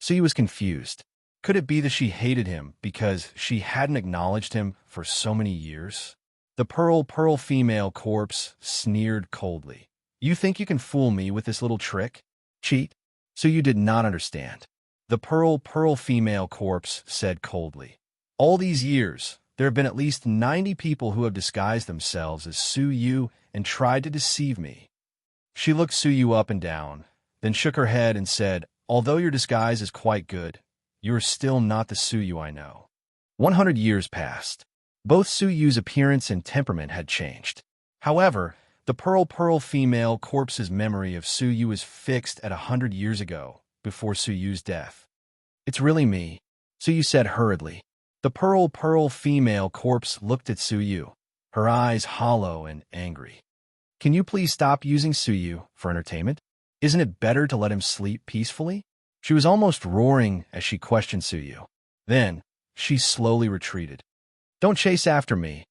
Su Yu was confused. Could it be that she hated him because she hadn't acknowledged him for so many years? The pearl female corpse sneered coldly. "You think you can fool me with this little trick? Cheat?" Su Yu did not understand. The pearl female corpse said coldly, "All these years, there have been at least 90 people who have disguised themselves as Su Yu and tried to deceive me." She looked Su Yu up and down, then shook her head and said, "Although your disguise is quite good, you are still not the Su Yu I know." 100 years passed. Both Su Yu's appearance and temperament had changed. However, the pearl female corpse's memory of Su Yu was fixed at 100 years ago, before Su Yu's death. "It's really me," Su Yu said hurriedly. The pearl female corpse looked at Su Yu, her eyes hollow and angry. "Can you please stop using Su Yu for entertainment? Isn't it better to let him sleep peacefully?" She was almost roaring as she questioned Su Yu. Then, she slowly retreated. "Don't chase after me.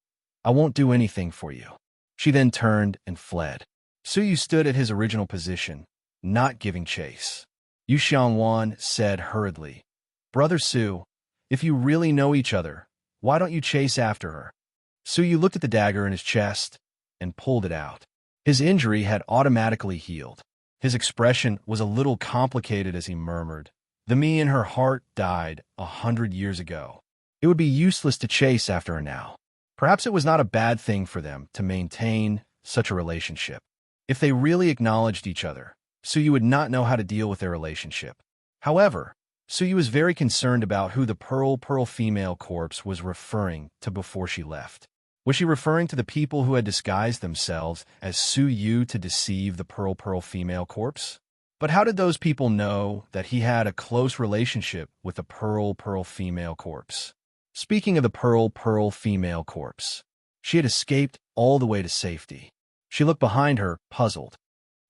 I won't do anything for you." She then turned and fled. Su Yu stood at his original position, not giving chase. Yu Xiangwan said hurriedly, "Brother Su, if you really know each other, why don't you chase after her?" Su Yu looked at the dagger in his chest and pulled it out. His injury had automatically healed. His expression was a little complicated as he murmured, "The me in her heart died 100 years ago. It would be useless to chase after her now." Perhaps it was not a bad thing for them to maintain such a relationship. If they really acknowledged each other, Su Yu would not know how to deal with their relationship. However, Su Yu was very concerned about who the pearl female corpse was referring to before she left. Was she referring to the people who had disguised themselves as Su Yu to deceive the pearl female corpse? But how did those people know that he had a close relationship with the pearl female corpse? Speaking of the pearl female corpse, she had escaped all the way to safety. She looked behind her, puzzled.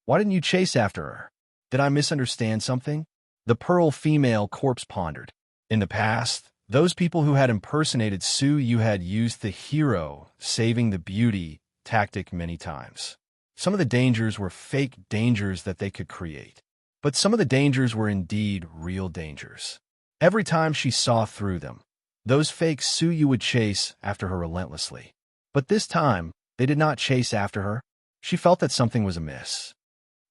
"Why didn't you chase after her? Did I misunderstand something?" The pearl female corpse pondered. In the past, those people who had impersonated Su Yu had used the hero saving the beauty tactic many times. Some of the dangers were fake dangers that they could create, but some of the dangers were indeed real dangers. Every time she saw through them, those fake Su Yu would chase after her relentlessly. But this time, they did not chase after her. She felt that something was amiss.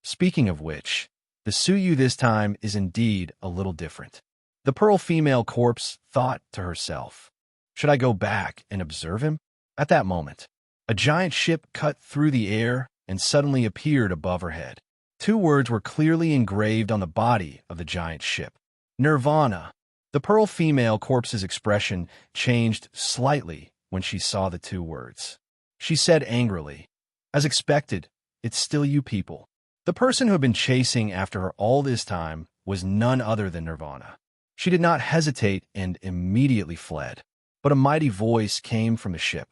Speaking of which, the Su Yu this time is indeed a little different. The pearl female corpse thought to herself, "Should I go back and observe him?" At that moment, a giant ship cut through the air and suddenly appeared above her head. Two words were clearly engraved on the body of the giant ship: Nirvana. The pearl female corpse's expression changed slightly when she saw the two words. She said angrily, "As expected, it's still you people." The person who had been chasing after her all this time was none other than Nirvana. She did not hesitate and immediately fled. But a mighty voice came from the ship.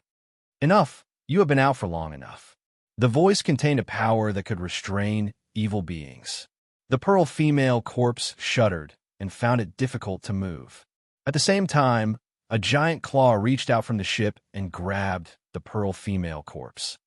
"Enough! You have been out for long enough." The voice contained a power that could restrain evil beings. The pearl female corpse shuddered and found it difficult to move. At the same time, a giant claw reached out from the ship and grabbed the pearl female corpse.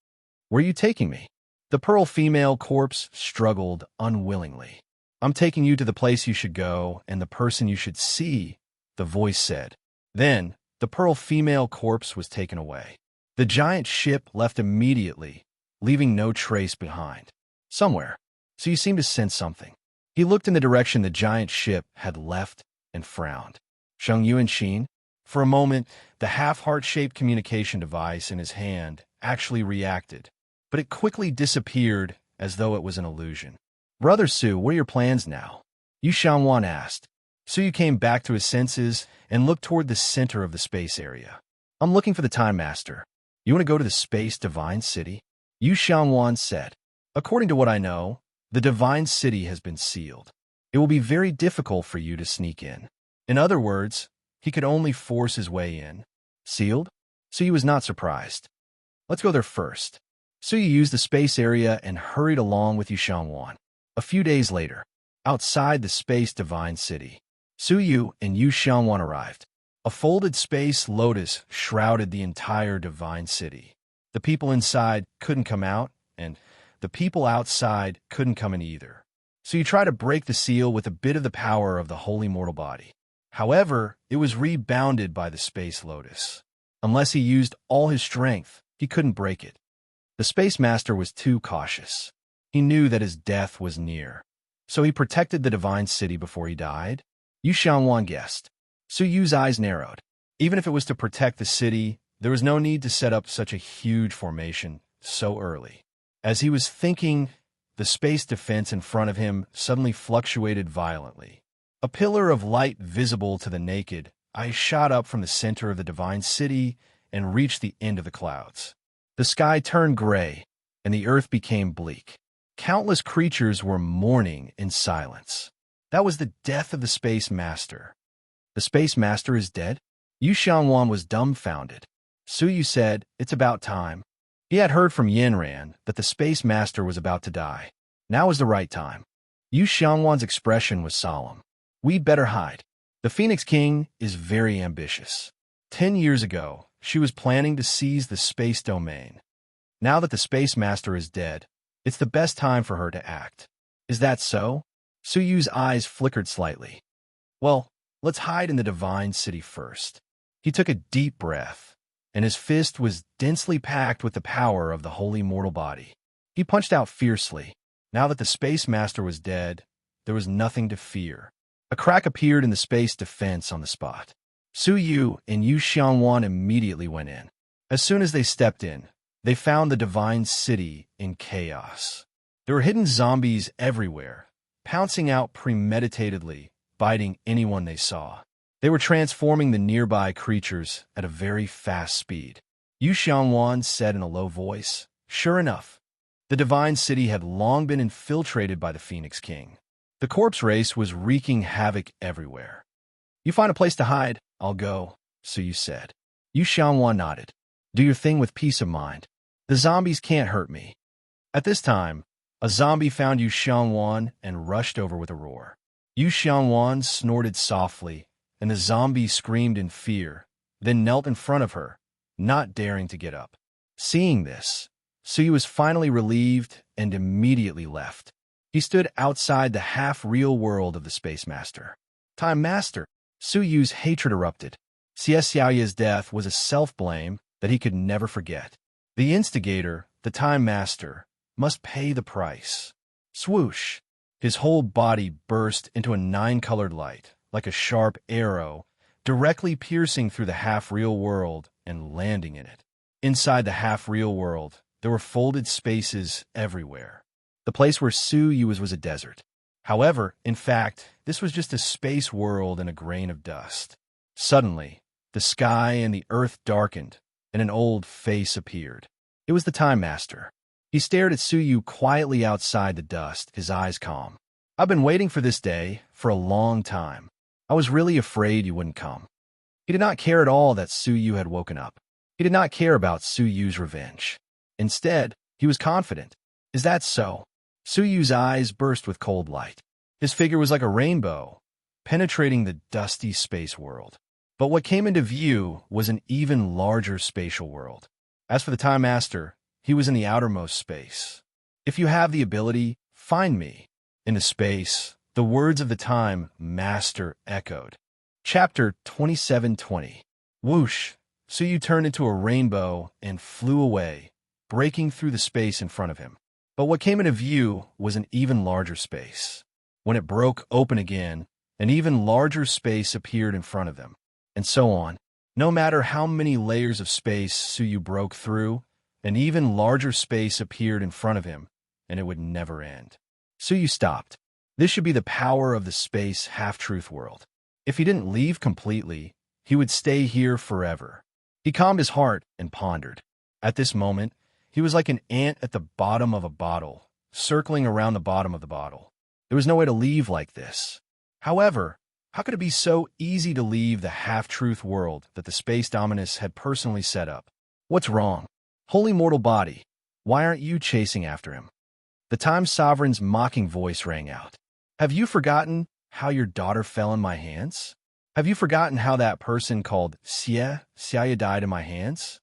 "Where are you taking me?" The pearl female corpse struggled unwillingly. "I'm taking you to the place you should go and the person you should see," the voice said. Then, the pearl female corpse was taken away. The giant ship left immediately, leaving no trace behind. "Somewhere. So you seem to sense something." He looked in the direction the giant ship had left and frowned. "Sheng Yuan Xin?" For a moment, the half-heart-shaped communication device in his hand actually reacted, but it quickly disappeared as though it was an illusion. "Brother Su, what are your plans now?" Yu Xiaowan asked. Su came back to his senses and looked toward the center of the space area. "I'm looking for the Time Master. You want to go to the Space Divine City?" Yu Xiaowan said. "According to what I know, the Divine City has been sealed. It will be very difficult for you to sneak in." In other words, he could only force his way in. Sealed? Su was not surprised. "Let's go there first." Su used the space area and hurried along with Yu Xiaowan. A few days later, outside the Space Divine City, Su and Yu Xiaowan arrived. A folded space lotus shrouded the entire Divine City. The people inside couldn't come out, and the people outside couldn't come in either. So you try to break the seal with a bit of the power of the holy mortal body. However, it was rebounded by the space lotus. Unless he used all his strength, he couldn't break it. The Space Master was too cautious. He knew that his death was near. So he protected the Divine City before he died? Yu Xiaowan guessed. Su Yu's eyes narrowed. Even if it was to protect the city, there was no need to set up such a huge formation so early. As he was thinking, the space defense in front of him suddenly fluctuated violently. A pillar of light visible to the naked eye shot up from the center of the Divine City and reached the end of the clouds. The sky turned gray, and the earth became bleak. Countless creatures were mourning in silence. That was the death of the Space Master. The Space Master is dead? Yu Xiaowan was dumbfounded. Su Yu said, "It's about time." He had heard from Yanran that the Space Master was about to die. Now was the right time. Yu Xiaowan's expression was solemn. "We'd better hide. The Phoenix King is very ambitious. 10 years ago, she was planning to seize the space domain. Now that the Space Master is dead, it's the best time for her to act. Is that so?" Su Yu's eyes flickered slightly. "Well, let's hide in the Divine City first." He took a deep breath, and his fist was densely packed with the power of the holy mortal body. He punched out fiercely. Now that the Space Master was dead, there was nothing to fear. A crack appeared in the space defense on the spot. Su Yu and Yu Xiaowan immediately went in. As soon as they stepped in, they found the Divine City in chaos. There were hidden zombies everywhere, pouncing out premeditatedly, biting anyone they saw. They were transforming the nearby creatures at a very fast speed. Yu Xiaowan said in a low voice, "Sure enough, the Divine City had long been infiltrated by the Phoenix King. The corpse race was wreaking havoc everywhere." "You find a place to hide, I'll go," Su Yu said. Yu Xiaowan nodded. "Do your thing with peace of mind. The zombies can't hurt me." At this time, a zombie found Yu Xiaowan and rushed over with a roar. Yu Xiaowan snorted softly, and the zombie screamed in fear, then knelt in front of her, not daring to get up. Seeing this, Su Yu was finally relieved and immediately left. He stood outside the half-real world of the Space Master. "Time Master!" Su Yu's hatred erupted. Xie Xiaoye's death was a self-blame that he could never forget. The instigator, the Time Master, must pay the price. Swoosh! His whole body burst into a 9-colored light, like a sharp arrow, directly piercing through the half-real world and landing in it. Inside the half-real world, there were folded spaces everywhere. The place where Su Yu was a desert. However, in fact, this was just a space world in a grain of dust. Suddenly, the sky and the earth darkened, and an old face appeared. It was the Time Master. He stared at Su Yu quietly outside the dust, his eyes calm. "I've been waiting for this day for a long time. I was really afraid you wouldn't come." He did not care at all that Su Yu had woken up. He did not care about Su Yu's revenge. Instead, he was confident. "Is that so?" Su Yu's eyes burst with cold light. His figure was like a rainbow, penetrating the dusty space world. But what came into view was an even larger spatial world. As for the Time Master, he was in the outermost space. "If you have the ability, find me." In the space, the words of the Time Master echoed. Chapter 27:20. Whoosh! Suyu turned into a rainbow and flew away, breaking through the space in front of him. But what came into view was an even larger space. When it broke open again, an even larger space appeared in front of them. And so on. No matter how many layers of space Suyu broke through, an even larger space appeared in front of him, and it would never end. Suyu stopped. This should be the power of the space half-truth world. If he didn't leave completely, he would stay here forever. He calmed his heart and pondered. At this moment, he was like an ant at the bottom of a bottle, circling around the bottom of the bottle. There was no way to leave like this. However, how could it be so easy to leave the half-truth world that the space dominus had personally set up? What's wrong? Holy mortal body, why aren't you chasing after him? The Time Sovereign's mocking voice rang out. Have you forgotten how your daughter fell in my hands? Have you forgotten how that person called Xia died in my hands?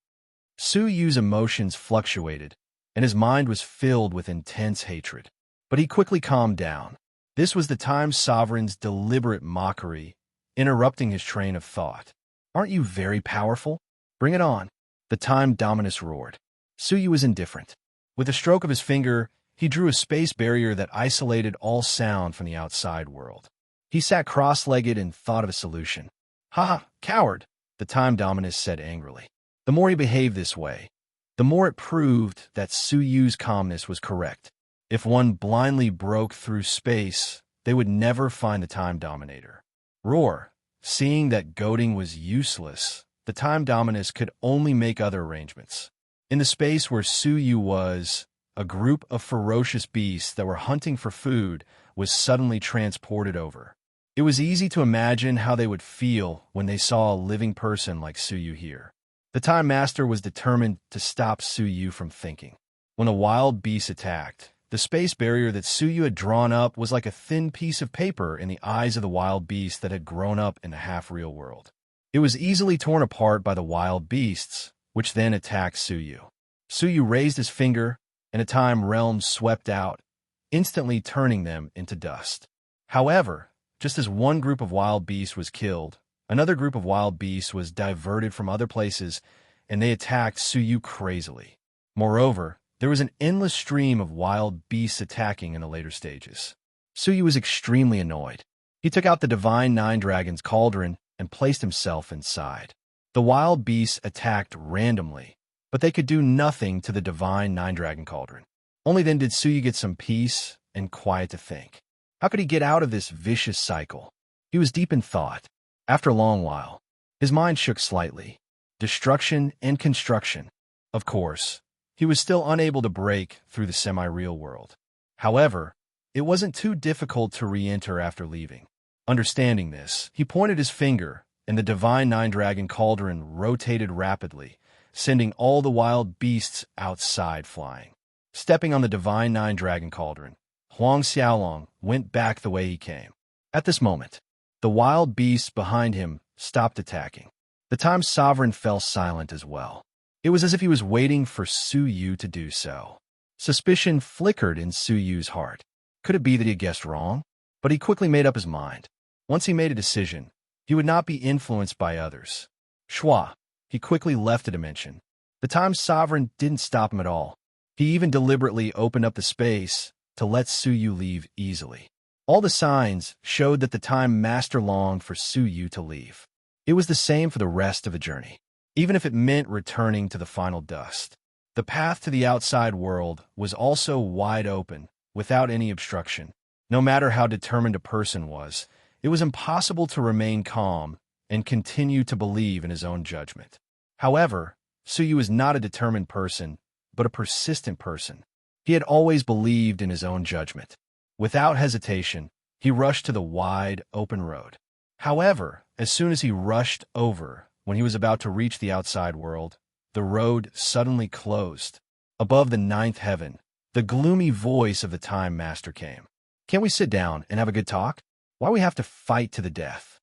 Suyu's emotions fluctuated, and his mind was filled with intense hatred. But he quickly calmed down. This was the Time Sovereign's deliberate mockery, interrupting his train of thought. Aren't you very powerful? Bring it on. The Time Dominus roared. Suyu was indifferent. With a stroke of his finger, he drew a space barrier that isolated all sound from the outside world. He sat cross-legged and thought of a solution. "Ha, coward," the Time Dominus said angrily. The more he behaved this way, the more it proved that Suyu's calmness was correct. If one blindly broke through space, they would never find the Time Dominator. Roar! Seeing that goading was useless, the Time Dominus could only make other arrangements. In the space where Suyu was, a group of ferocious beasts that were hunting for food was suddenly transported over. It was easy to imagine how they would feel when they saw a living person like Suyu here. The Time Master was determined to stop Suyu from thinking. When a wild beast attacked, the space barrier that Suyu had drawn up was like a thin piece of paper in the eyes of the wild beast that had grown up in the half-real world. It was easily torn apart by the wild beasts, which then attacked Suyu. Suyu raised his finger, and a time realm swept out, instantly turning them into dust. However, just as one group of wild beasts was killed, another group of wild beasts was diverted from other places, and they attacked Suyu crazily. Moreover, there was an endless stream of wild beasts attacking in the later stages. Suyu was extremely annoyed. He took out the Divine Nine Dragon's Cauldron and placed himself inside. The wild beasts attacked randomly, but they could do nothing to the Divine Nine Dragon Cauldron. Only then did Suyu get some peace and quiet to think. How could he get out of this vicious cycle? He was deep in thought. After a long while, his mind shook slightly. Destruction and construction. Of course, he was still unable to break through the semi-real world. However, it wasn't too difficult to re-enter after leaving. Understanding this, he pointed his finger, and the Divine Nine Dragon Cauldron rotated rapidly, sending all the wild beasts outside flying. Stepping on the Divine Nine Dragon Cauldron, Huang Xiaolong went back the way he came. At this moment, the wild beasts behind him stopped attacking. The Time Sovereign fell silent as well. It was as if he was waiting for Suyu to do so. Suspicion flickered in Suyu's heart. Could it be that he had guessed wrong? But he quickly made up his mind. Once he made a decision, he would not be influenced by others. Schwa. He quickly left the dimension. The Time Sovereign didn't stop him at all. He even deliberately opened up the space to let Suyu leave easily. All the signs showed that the Time Master longed for Suyu to leave. It was the same for the rest of the journey, even if it meant returning to the final dust. The path to the outside world was also wide open, without any obstruction. No matter how determined a person was, it was impossible to remain calm and continue to believe in his own judgment. However, Suyu was not a determined person, but a persistent person. He had always believed in his own judgment. Without hesitation, he rushed to the wide, open road. However, as soon as he rushed over, when he was about to reach the outside world, the road suddenly closed. Above the ninth heaven, the gloomy voice of the Time Master came. "Can't we sit down and have a good talk?" Why we have to fight to the death?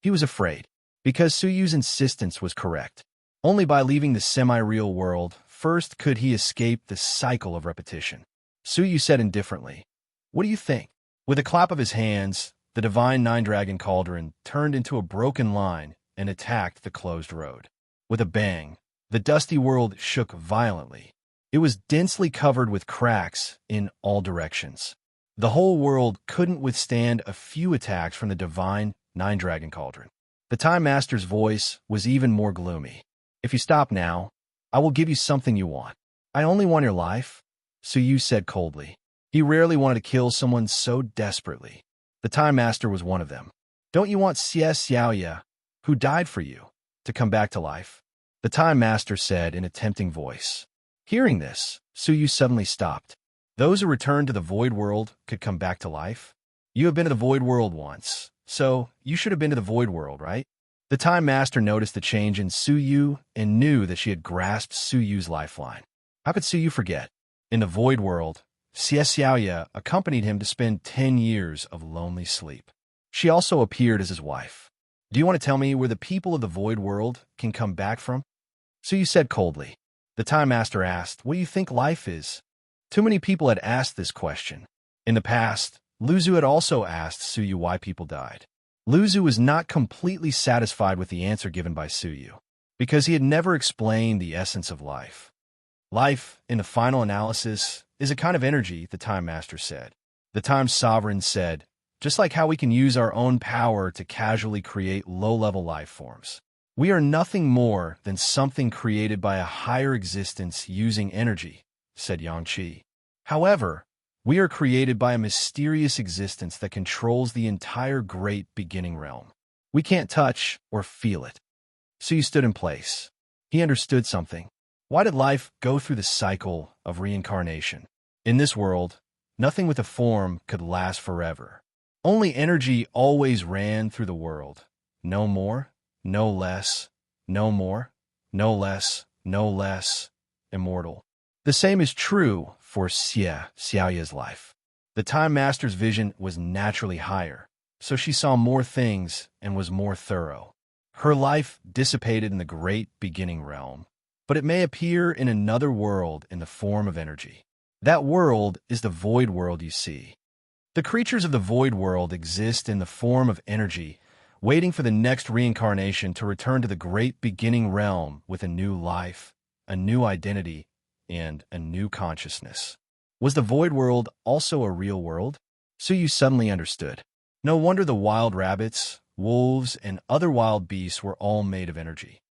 He was afraid, because Suyu's insistence was correct. Only by leaving the semi-real world first could he escape the cycle of repetition. Suyu said indifferently, "What do you think?" With a clap of his hands, the divine nine-dragon cauldron turned into a broken line and attacked the closed road. With a bang, the dusty world shook violently. It was densely covered with cracks in all directions. The whole world couldn't withstand a few attacks from the divine nine-dragon cauldron. The Time Master's voice was even more gloomy. "If you stop now, I will give you something you want." "I only want your life," Suyu said coldly. He rarely wanted to kill someone so desperately. The Time Master was one of them. "Don't you want Xie Xiaoya, who died for you, to come back to life?" The Time Master said in a tempting voice. Hearing this, Suyu suddenly stopped. "Those who returned to the Void World could come back to life? You have been to the Void World once, so you should have been to the Void World, right?" The Time Master noticed the change in Suyu and knew that she had grasped Suyu's lifeline. How could Suyu forget? In the Void World, Xie Xiaoya accompanied him to spend 10 years of lonely sleep. She also appeared as his wife. "Do you want to tell me where the people of the Void World can come back from?" Suyu said coldly. The Time Master asked, "What do you think life is?" Too many people had asked this question. In the past, Luzu had also asked Suyu why people died. Luzu was not completely satisfied with the answer given by Suyu, because he had never explained the essence of life. "Life, in the final analysis, is a kind of energy," the Time Master said. The Time Sovereign said, "Just like how we can use our own power to casually create low-level life forms. We are nothing more than something created by a higher existence using energy," said Yangqi. "However, we are created by a mysterious existence that controls the entire great beginning realm. We can't touch or feel it." So you stood in place. He understood something. Why did life go through the cycle of reincarnation? In this world, nothing with a form could last forever. Only energy always ran through the world. No more, no less, no more, no less, no less, immortal. The same is true for Xie Xiaoya's life. The Time Master's vision was naturally higher, so she saw more things and was more thorough. Her life dissipated in the great beginning realm, but it may appear in another world in the form of energy. That world is the Void World you see. The creatures of the Void World exist in the form of energy, waiting for the next reincarnation to return to the great beginning realm with a new life, a new identity, and a new consciousness. Was the Void World also a real world? Suyu suddenly understood. No wonder the wild rabbits, wolves, and other wild beasts were all made of energy.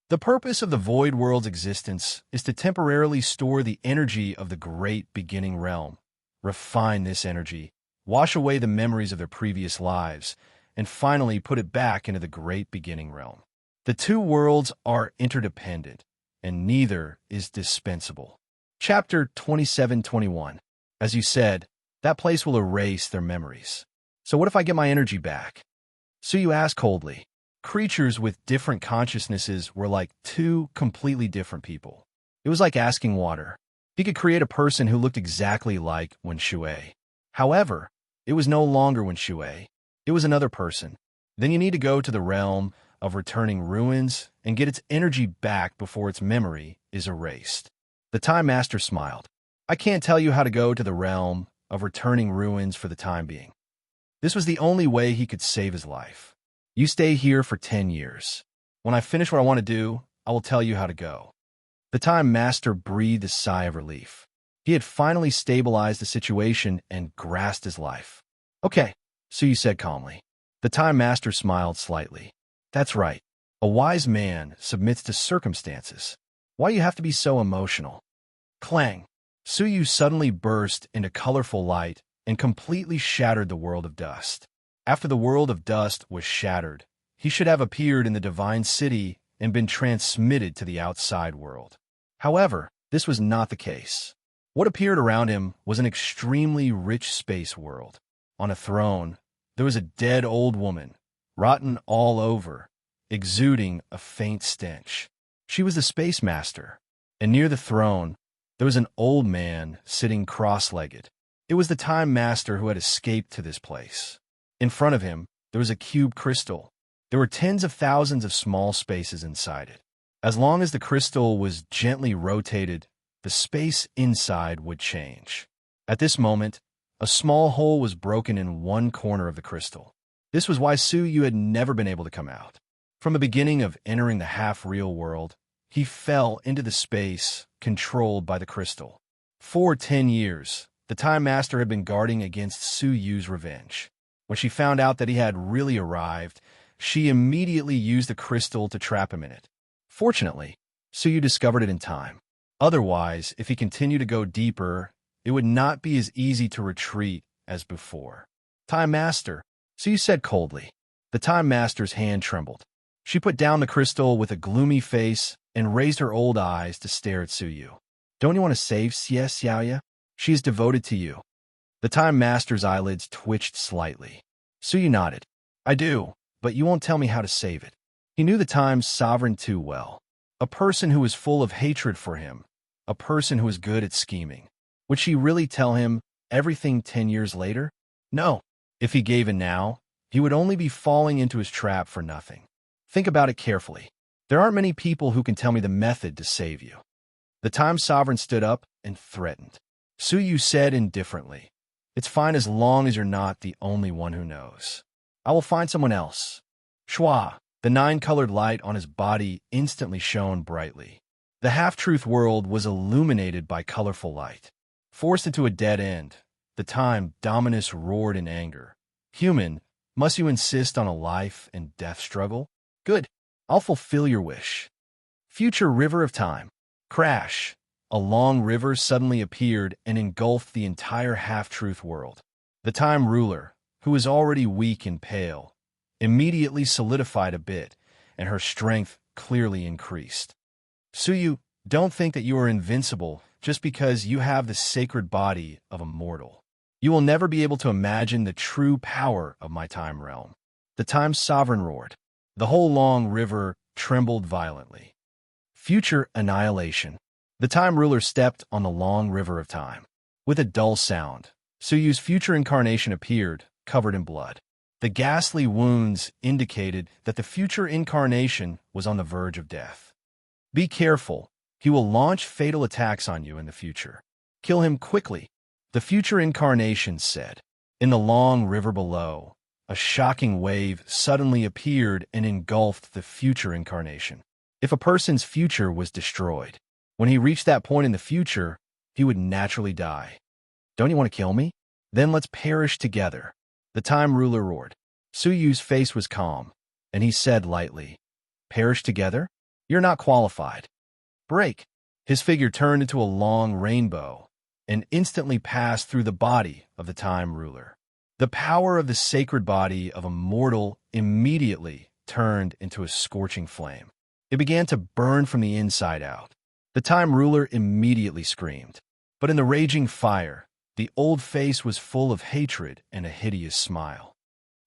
The purpose of the Void World's existence is to temporarily store the energy of the great beginning realm, refine this energy, wash away the memories of their previous lives, and finally put it back into the great beginning realm. The two worlds are interdependent, and neither is dispensable. Chapter 27-21. As you said, that place will erase their memories. So what if I get my energy back? Suyu asked coldly. Creatures with different consciousnesses were like two completely different people. It was like asking water. He could create a person who looked exactly like Wen Shui. However, it was no longer Wen Shui. It was another person. Then you need to go to the realm of returning ruins and get its energy back before its memory is erased. The Time Master smiled. I can't tell you how to go to the realm of returning ruins for the time being. This was the only way he could save his life. You stay here for 10 years. When I finish what I want to do, I will tell you how to go. The Time Master breathed a sigh of relief. He had finally stabilized the situation and grasped his life. Okay, Suyu said calmly. The Time Master smiled slightly. That's right. A wise man submits to circumstances. Why do you have to be so emotional? Clang! Suyu suddenly burst into colorful light and completely shattered the world of dust. After the world of dust was shattered, he should have appeared in the divine city and been transmitted to the outside world. However, this was not the case. What appeared around him was an extremely rich space world. On a throne, there was a dead old woman, rotten all over, exuding a faint stench. She was the space master, and near the throne, there was an old man sitting cross-legged. It was the Time Master who had escaped to this place. In front of him, there was a cube crystal. There were tens of thousands of small spaces inside it. As long as the crystal was gently rotated, the space inside would change. At this moment, a small hole was broken in one corner of the crystal. This was why Suyu had never been able to come out. From the beginning of entering the half-real world, he fell into the space controlled by the crystal. For 10 years, the Time Master had been guarding against Suyu's revenge. When she found out that he had really arrived, she immediately used the crystal to trap him in it. Fortunately, Suyu discovered it in time. Otherwise, if he continued to go deeper, it would not be as easy to retreat as before. Time Master, Suyu said coldly. The Time Master's hand trembled. She put down the crystal with a gloomy face and raised her old eyes to stare at Suyu. Don't you want to save Xie Xiaoya? She is devoted to you. The Time Master's eyelids twitched slightly. Suyu nodded. I do, but you won't tell me how to save it. He knew the Time's sovereign too well. A person who was full of hatred for him. A person who was good at scheming. Would she really tell him everything 10 years later? No. If he gave in now, he would only be falling into his trap for nothing. Think about it carefully. There aren't many people who can tell me the method to save you. The Time Sovereign stood up and threatened. Suyu said indifferently, It's fine as long as you're not the only one who knows. I will find someone else. Shua, the 9-colored light on his body instantly shone brightly. The half-truth world was illuminated by colorful light. Forced into a dead end, the Time Dominus roared in anger. Human, must you insist on a life and death struggle? Good, I'll fulfill your wish. Future river of time. Crash. A long river suddenly appeared and engulfed the entire half-truth world. The Time Ruler, who was already weak and pale, immediately solidified a bit, and her strength clearly increased. Suyu, don't think that you are invincible just because you have the sacred body of a mortal. You will never be able to imagine the true power of my time realm. The Time Sovereign roared. The whole long river trembled violently. Future annihilation. The Time Ruler stepped on the long river of time. With a dull sound, Suyu's future incarnation appeared, covered in blood. The ghastly wounds indicated that the future incarnation was on the verge of death. Be careful. He will launch fatal attacks on you in the future. Kill him quickly, the future incarnation said. In the long river below, a shocking wave suddenly appeared and engulfed the future incarnation. If a person's future was destroyed, when he reached that point in the future, he would naturally die. Don't you want to kill me? Then let's perish together. The Time Ruler roared. Suyu's face was calm, and he said lightly, Perish together? You're not qualified. Break. His figure turned into a long rainbow and instantly passed through the body of the Time Ruler. The power of the sacred body of a mortal immediately turned into a scorching flame. It began to burn from the inside out. The Time Ruler immediately screamed. But in the raging fire, the old face was full of hatred and a hideous smile.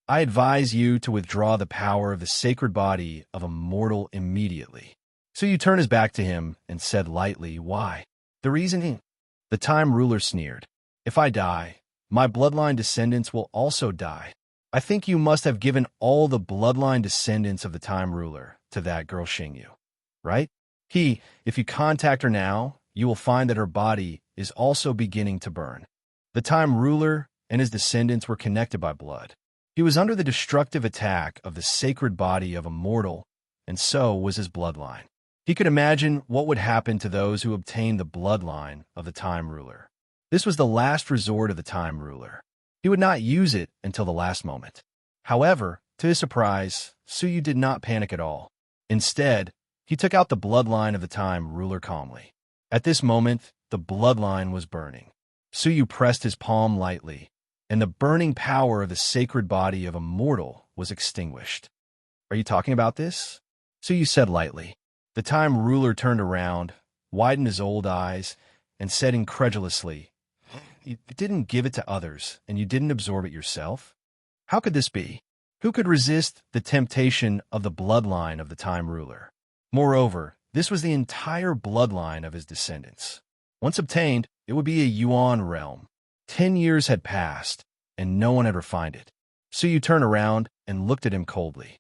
I advise you to withdraw the power of the sacred body of a mortal immediately. So you turned his back to him and said lightly, Why? The reason? The Time Ruler sneered. If I die, my bloodline descendants will also die. I think you must have given all the bloodline descendants of the Time Ruler to that girl Xingyu, right? If you contact her now, you will find that her body is also beginning to burn. The Time Ruler and his descendants were connected by blood. He was under the destructive attack of the sacred body of a mortal, and so was his bloodline. He could imagine what would happen to those who obtained the bloodline of the Time Ruler. This was the last resort of the Time Ruler. He would not use it until the last moment. However, to his surprise, Suyu did not panic at all. Instead, he took out the bloodline of the Time Ruler calmly. At this moment, the bloodline was burning. Suyu pressed his palm lightly, and the burning power of the sacred body of a mortal was extinguished. Are you talking about this? Suyu said lightly. The Time Ruler turned around, widened his old eyes, and said incredulously, You didn't give it to others, and you didn't absorb it yourself? How could this be? Who could resist the temptation of the bloodline of the Time Ruler? Moreover, this was the entire bloodline of his descendants. Once obtained, it would be a Yuan realm. 10 years had passed, and no one had refined it. Suyu turned around and looked at him coldly.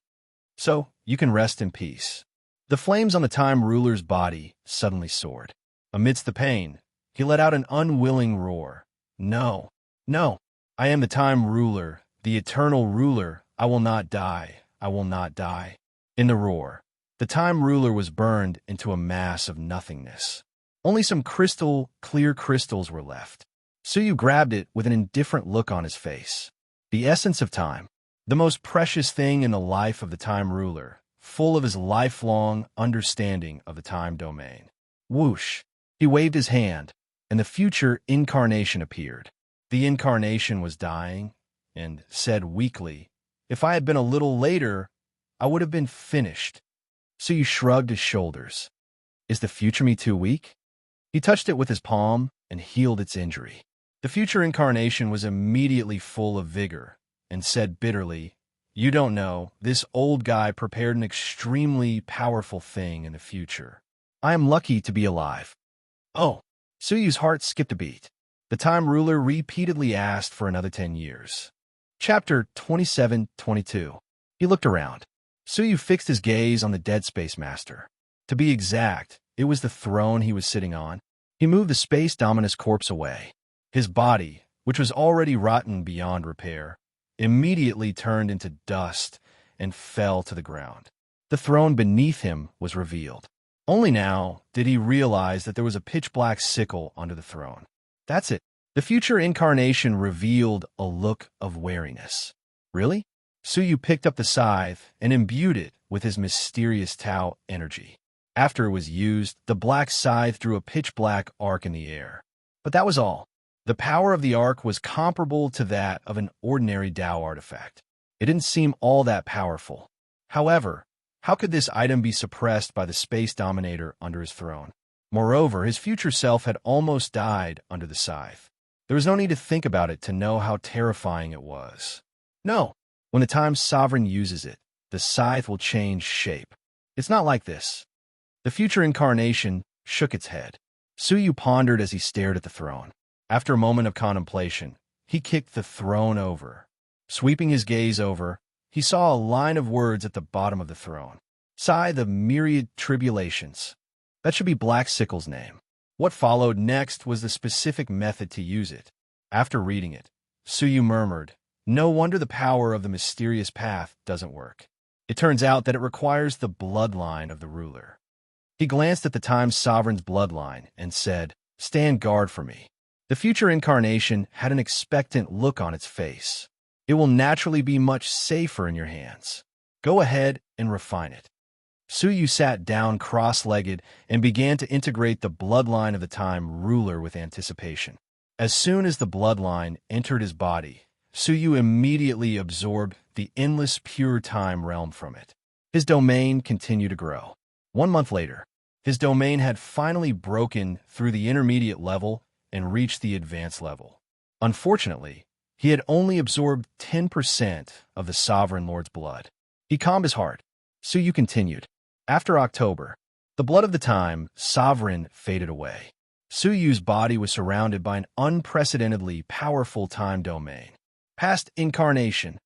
So, you can rest in peace. The flames on the time ruler's body suddenly soared. Amidst the pain, he let out an unwilling roar. No, no, I am the time ruler, the eternal ruler. I will not die. I will not die. In the roar, the time ruler was burned into a mass of nothingness. Only some clear crystals were left. Suyu grabbed it with an indifferent look on his face. The essence of time, the most precious thing in the life of the time ruler, full of his lifelong understanding of the time domain. Whoosh! He waved his hand, and the future incarnation appeared. The incarnation was dying, and said weakly, "If I had been a little later, I would have been finished." Suyu shrugged his shoulders. Is the future me too weak? He touched it with his palm and healed its injury. The future incarnation was immediately full of vigor and said bitterly, "You don't know, this old guy prepared an extremely powerful thing in the future. I am lucky to be alive." Oh, Suyu's heart skipped a beat. The time ruler repeatedly asked for another 10 years. Chapter 27-22. He looked around. Suyu fixed his gaze on the Dead Space Master. To be exact, it was the throne he was sitting on. He moved the Space Dominus corpse away. His body, which was already rotten beyond repair, immediately turned into dust and fell to the ground. The throne beneath him was revealed. Only now did he realize that there was a pitch-black sickle under the throne. That's it. The future incarnation revealed a look of wariness. Really? Suyu picked up the scythe and imbued it with his mysterious Tao energy. After it was used, the black scythe drew a pitch-black arc in the air. But that was all. The power of the arc was comparable to that of an ordinary Tao artifact. It didn't seem all that powerful. However, how could this item be suppressed by the space dominator under his throne? Moreover, his future self had almost died under the scythe. There was no need to think about it to know how terrifying it was. No, when the time sovereign uses it, the scythe will change shape. It's not like this. The future incarnation shook its head. Suyu pondered as he stared at the throne. After a moment of contemplation, he kicked the throne over. Sweeping his gaze over, he saw a line of words at the bottom of the throne. Scythe of myriad tribulations. That should be Black Sickle's name. What followed next was the specific method to use it. After reading it, Suyu murmured, "No wonder the power of the mysterious path doesn't work. It turns out that it requires the bloodline of the ruler." He glanced at the Time Sovereign's bloodline and said, "Stand guard for me." The future incarnation had an expectant look on its face. "It will naturally be much safer in your hands. Go ahead and refine it." Suyu sat down cross-legged and began to integrate the bloodline of the time ruler with anticipation. As soon as the bloodline entered his body, Suyu immediately absorbed the endless pure time realm from it. His domain continued to grow. 1 month later, his domain had finally broken through the intermediate level and reached the advanced level. Unfortunately, he had only absorbed 10% of the Sovereign Lord's blood. He calmed his heart. Suyu continued. After October, the blood of the time Sovereign faded away. Suyu's body was surrounded by an unprecedentedly powerful time domain. Past incarnation.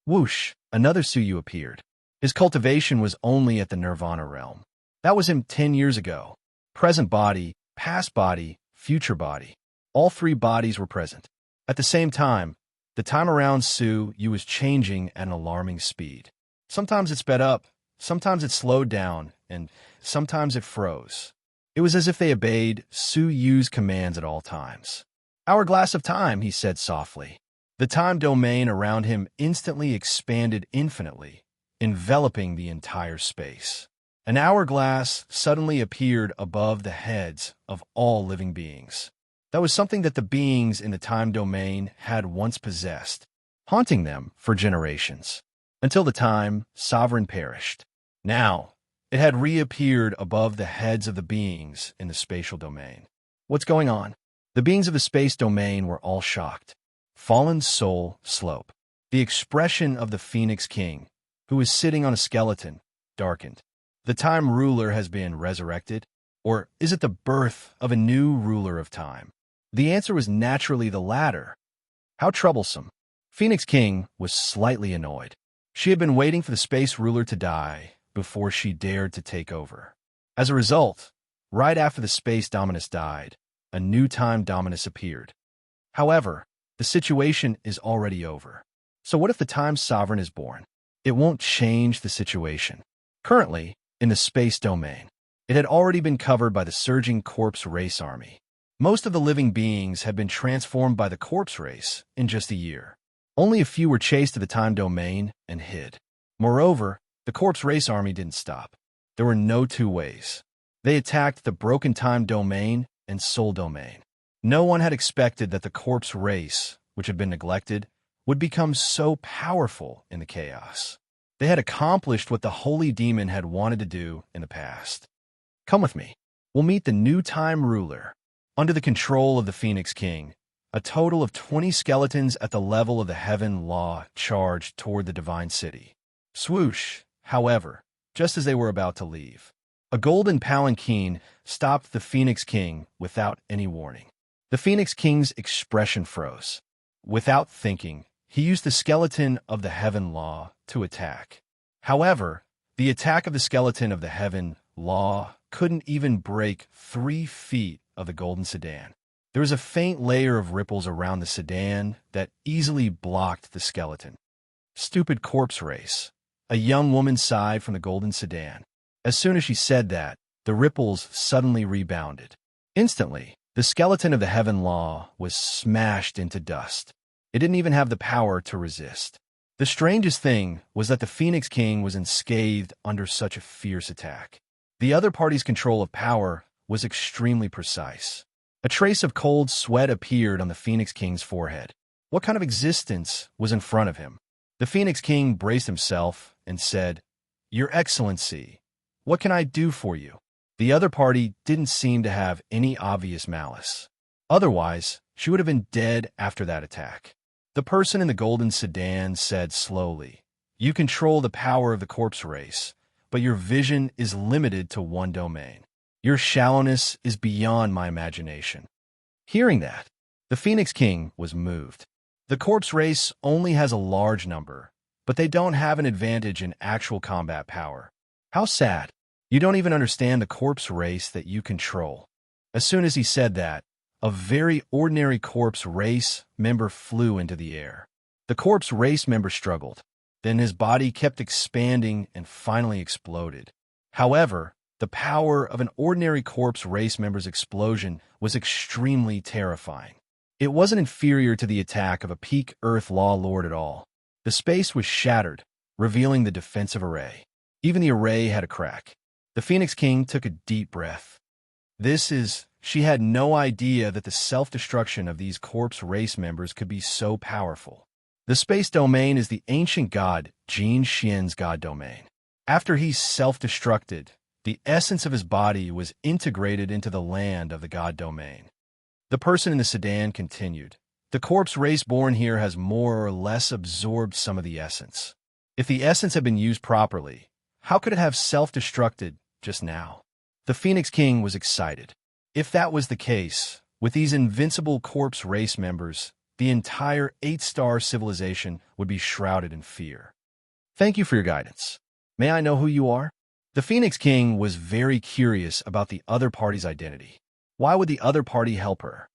Whoosh, another Suyu appeared. His cultivation was only at the Nirvana realm. That was him 10 years ago. Present body, past body, future body. All 3 bodies were present. At the same time, the time around Suyu was changing at an alarming speed. Sometimes it sped up, sometimes it slowed down, and sometimes it froze. It was as if they obeyed Suyu's commands at all times. "Hourglass of time," he said softly. The time domain around him instantly expanded infinitely, enveloping the entire space. An hourglass suddenly appeared above the heads of all living beings. That was something that the beings in the time domain had once possessed, haunting them for generations, until the time Sovereign perished. Now, it had reappeared above the heads of the beings in the spatial domain. What's going on? The beings of the space domain were all shocked. Fallen soul slope. The expression of the Phoenix King, who is sitting on a skeleton, darkened. The time ruler has been resurrected? Or is it the birth of a new ruler of time? The answer was naturally the latter. How troublesome. Phoenix King was slightly annoyed. She had been waiting for the space ruler to die before she dared to take over. As a result, right after the space dominus died, a new time dominus appeared. However, the situation is already over. So what if the time sovereign is born? It won't change the situation. Currently, in the space domain, it had already been covered by the surging corpse race army. Most of the living beings had been transformed by the corpse race in just a year. Only a few were chased to the time domain and hid. Moreover, the corpse race army didn't stop. There were no two ways. They attacked the broken time domain and soul domain. No one had expected that the corpse race, which had been neglected, would become so powerful in the chaos. They had accomplished what the holy demon had wanted to do in the past. Come with me. We'll meet the new time ruler. Under the control of the Phoenix King, a total of 20 skeletons at the level of the heaven law charged toward the divine city. Swoosh, however, just as they were about to leave, a golden palanquin stopped the Phoenix King without any warning. The Phoenix King's expression froze. Without thinking, he used the skeleton of the heaven law to attack. However, the attack of the skeleton of the heaven law couldn't even break 3 feet of the golden sedan. There was a faint layer of ripples around the sedan that easily blocked the skeleton. Stupid corpse race. A young woman sighed from the golden sedan. As soon as she said that, the ripples suddenly rebounded. Instantly, the skeleton of the heaven law was smashed into dust. It didn't even have the power to resist. The strangest thing was that the Phoenix King was unscathed under such a fierce attack. The other party's control of power was extremely precise. A trace of cold sweat appeared on the Phoenix King's forehead. What kind of existence was in front of him? The Phoenix King braced himself and said, "Your Excellency, what can I do for you?" The other party didn't seem to have any obvious malice. Otherwise, she would have been dead after that attack. The person in the golden sedan said slowly, "You control the power of the corpse race, but your vision is limited to one domain. Your shallowness is beyond my imagination." Hearing that, the Phoenix King was moved. The corpse race only has a large number, but they don't have an advantage in actual combat power. How sad. You don't even understand the corpse race that you control. As soon as he said that, a very ordinary corpse race member flew into the air. The corpse race member struggled. Then his body kept expanding and finally exploded. However, the power of an ordinary corpse race member's explosion was extremely terrifying. It wasn't inferior to the attack of a peak Earth Law Lord at all. The space was shattered, revealing the defensive array. Even the array had a crack. The Phoenix King took a deep breath. She had no idea that the self-destruction of these corpse race members could be so powerful. The space domain is the ancient god Jin Xian's god domain. After he self-destructed, the essence of his body was integrated into the land of the god domain. The person in the sedan continued, "The corpse race born here has more or less absorbed some of the essence. If the essence had been used properly, how could it have self-destructed just now?" The Phoenix King was excited. If that was the case, with these invincible corpse race members, the entire 8-star civilization would be shrouded in fear. "Thank you for your guidance. May I know who you are?" The Phoenix King was very curious about the other party's identity. Why would the other party help her?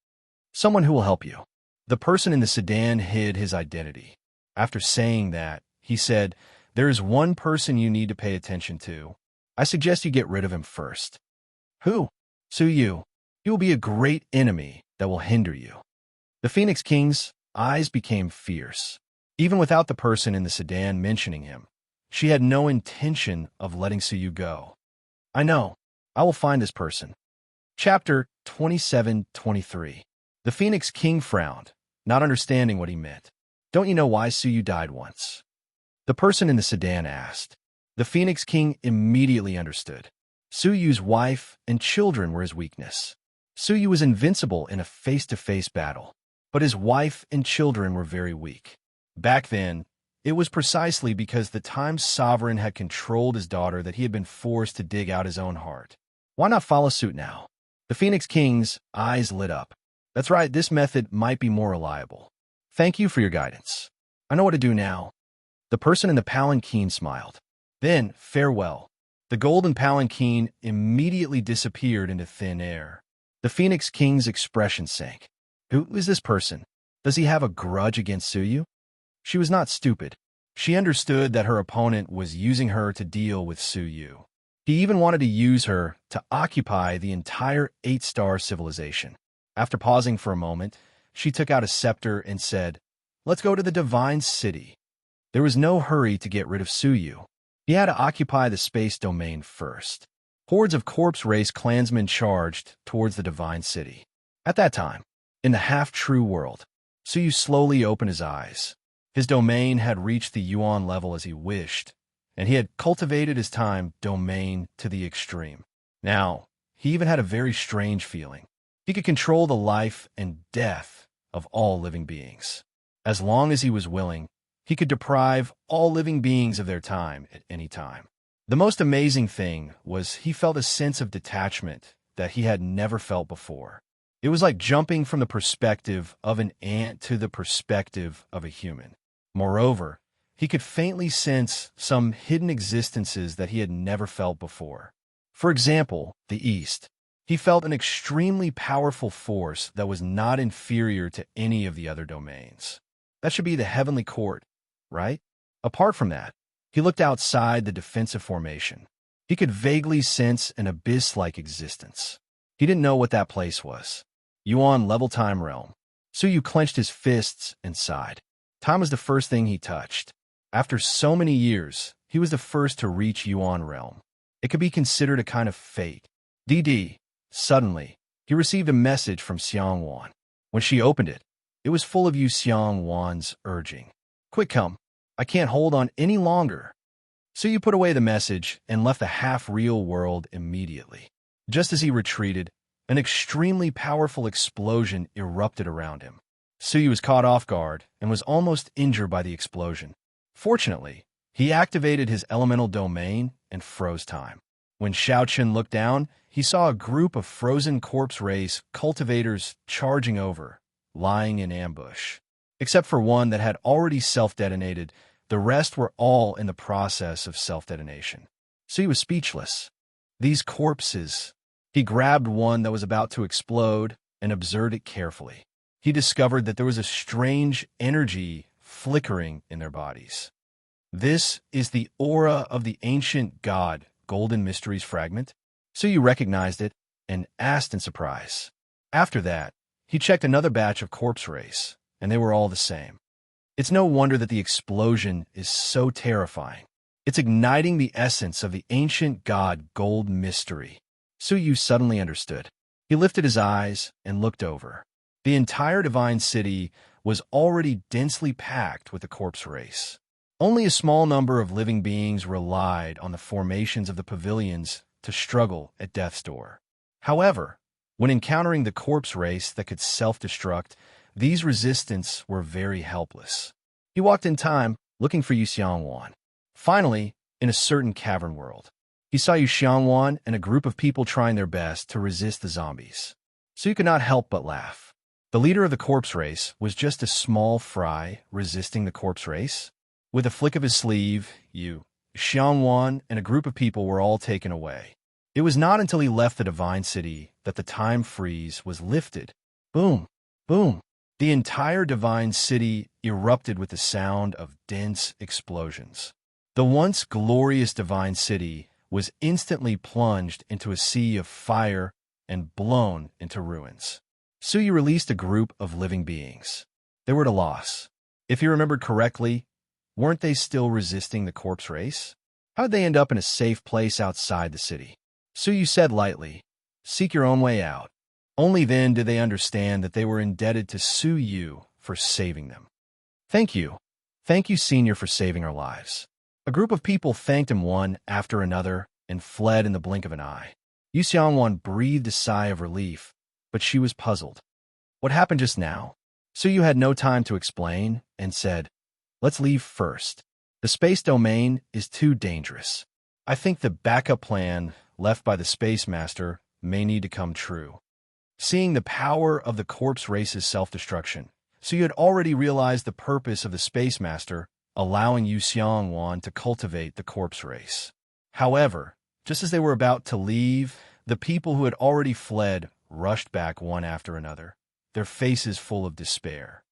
"Someone who will help you." The person in the sedan hid his identity. After saying that, he said, "There is one person you need to pay attention to. I suggest you get rid of him first." "Who?" "Suyu. He will be a great enemy that will hinder you." The Phoenix King's eyes became fierce. Even without the person in the sedan mentioning him, she had no intention of letting Suyu go. "I know. I will find this person." Chapter 27-23. The Phoenix King frowned, not understanding what he meant. "Don't you know why Suyu died once?" the person in the sedan asked. The Phoenix King immediately understood. Suyu's wife and children were his weakness. Suyu was invincible in a face-to-face battle, but his wife and children were very weak. Back then, it was precisely because the time sovereign had controlled his daughter that he had been forced to dig out his own heart. Why not follow suit now? The Phoenix King's eyes lit up. "That's right, this method might be more reliable. Thank you for your guidance." I know what to do now. The person in the palanquin smiled. Then, farewell. The golden palanquin immediately disappeared into thin air. The Phoenix King's expression sank. Who is this person? Does he have a grudge against Suyu? She was not stupid. She understood that her opponent was using her to deal with Suyu. He even wanted to use her to occupy the entire 8-star civilization. After pausing for a moment, she took out a scepter and said, "Let's go to the Divine City." There was no hurry to get rid of Suyu. He had to occupy the space domain first. Hordes of corpse race clansmen charged towards the Divine City. At that time, in the half-true world, Suyu slowly opened his eyes. His domain had reached the yuan level as he wished, and he had cultivated his time domain to the extreme. Now, he even had a very strange feeling. He could control the life and death of all living beings. As long as he was willing, he could deprive all living beings of their time at any time. The most amazing thing was he felt a sense of detachment that he had never felt before. It was like jumping from the perspective of an ant to the perspective of a human. Moreover, he could faintly sense some hidden existences that he had never felt before. For example, the East. He felt an extremely powerful force that was not inferior to any of the other domains. That should be the heavenly court, right? Apart from that, he looked outside the defensive formation. He could vaguely sense an abyss-like existence. He didn't know what that place was. Yuan level time realm. Suyu clenched his fists and sighed. Time was the first thing he touched. After so many years, he was the first to reach Yuan realm. It could be considered a kind of fate. Suddenly, he received a message from Xiangwan. When she opened it, it was full of Yu Xiangwan's urging. "Quick come. I can't hold on any longer." Suyu put away the message and left the half-real world immediately. Just as he retreated, an extremely powerful explosion erupted around him. Suyu was caught off guard and was almost injured by the explosion. Fortunately, he activated his elemental domain and froze time. When Xiaoqun looked down, he saw a group of frozen corpse race cultivators charging over, lying in ambush. Except for one that had already self-detonated, the rest were all in the process of self-detonation. So he was speechless. These corpses. He grabbed one that was about to explode and observed it carefully. He discovered that there was a strange energy flickering in their bodies. This is the aura of the ancient god, Golden Mysteries fragment. So you recognized it and asked in surprise. After that, he checked another batch of corpse race, and they were all the same. It's no wonder that the explosion is so terrifying. It's igniting the essence of the ancient god Gold Mystery. Suyu suddenly understood. He lifted his eyes and looked over. The entire Divine City was already densely packed with the corpse race. Only a small number of living beings relied on the formations of the pavilions to struggle at death's door. However, when encountering the corpse race that could self-destruct, these resistants were very helpless. He walked in time, looking for Yu Xiangwan. Finally, in a certain cavern world, he saw Yu Xiangwan and a group of people trying their best to resist the zombies. So you could not help but laugh. The leader of the corpse race was just a small fry resisting the corpse race. With a flick of his sleeve, Yu Xiangwan and a group of people were all taken away. It was not until he left the Divine City that the time freeze was lifted. Boom, boom. The entire Divine City erupted with the sound of dense explosions. The once glorious Divine City was instantly plunged into a sea of fire and blown into ruins. Suyu released a group of living beings. They were at a loss. If he remembered correctly, weren't they still resisting the corpse race? How did they end up in a safe place outside the city? Suyu said lightly, "Seek your own way out." Only then did they understand that they were indebted to Suyu for saving them. Thank you. Thank you, Senior, for saving our lives." A group of people thanked him one after another and fled in the blink of an eye. Yu Xiangwan breathed a sigh of relief, but she was puzzled. What happened just now? Suyu had no time to explain and said, "Let's leave first. The space domain is too dangerous. I think the backup plan left by the Space Master may need to come true." Seeing the power of the corpse race's self-destruction, So you had already realized the purpose of the Space Master, allowing Yu Xiongwan to cultivate the corpse race. However, just as they were about to leave, the people who had already fled rushed back one after another, their faces full of despair.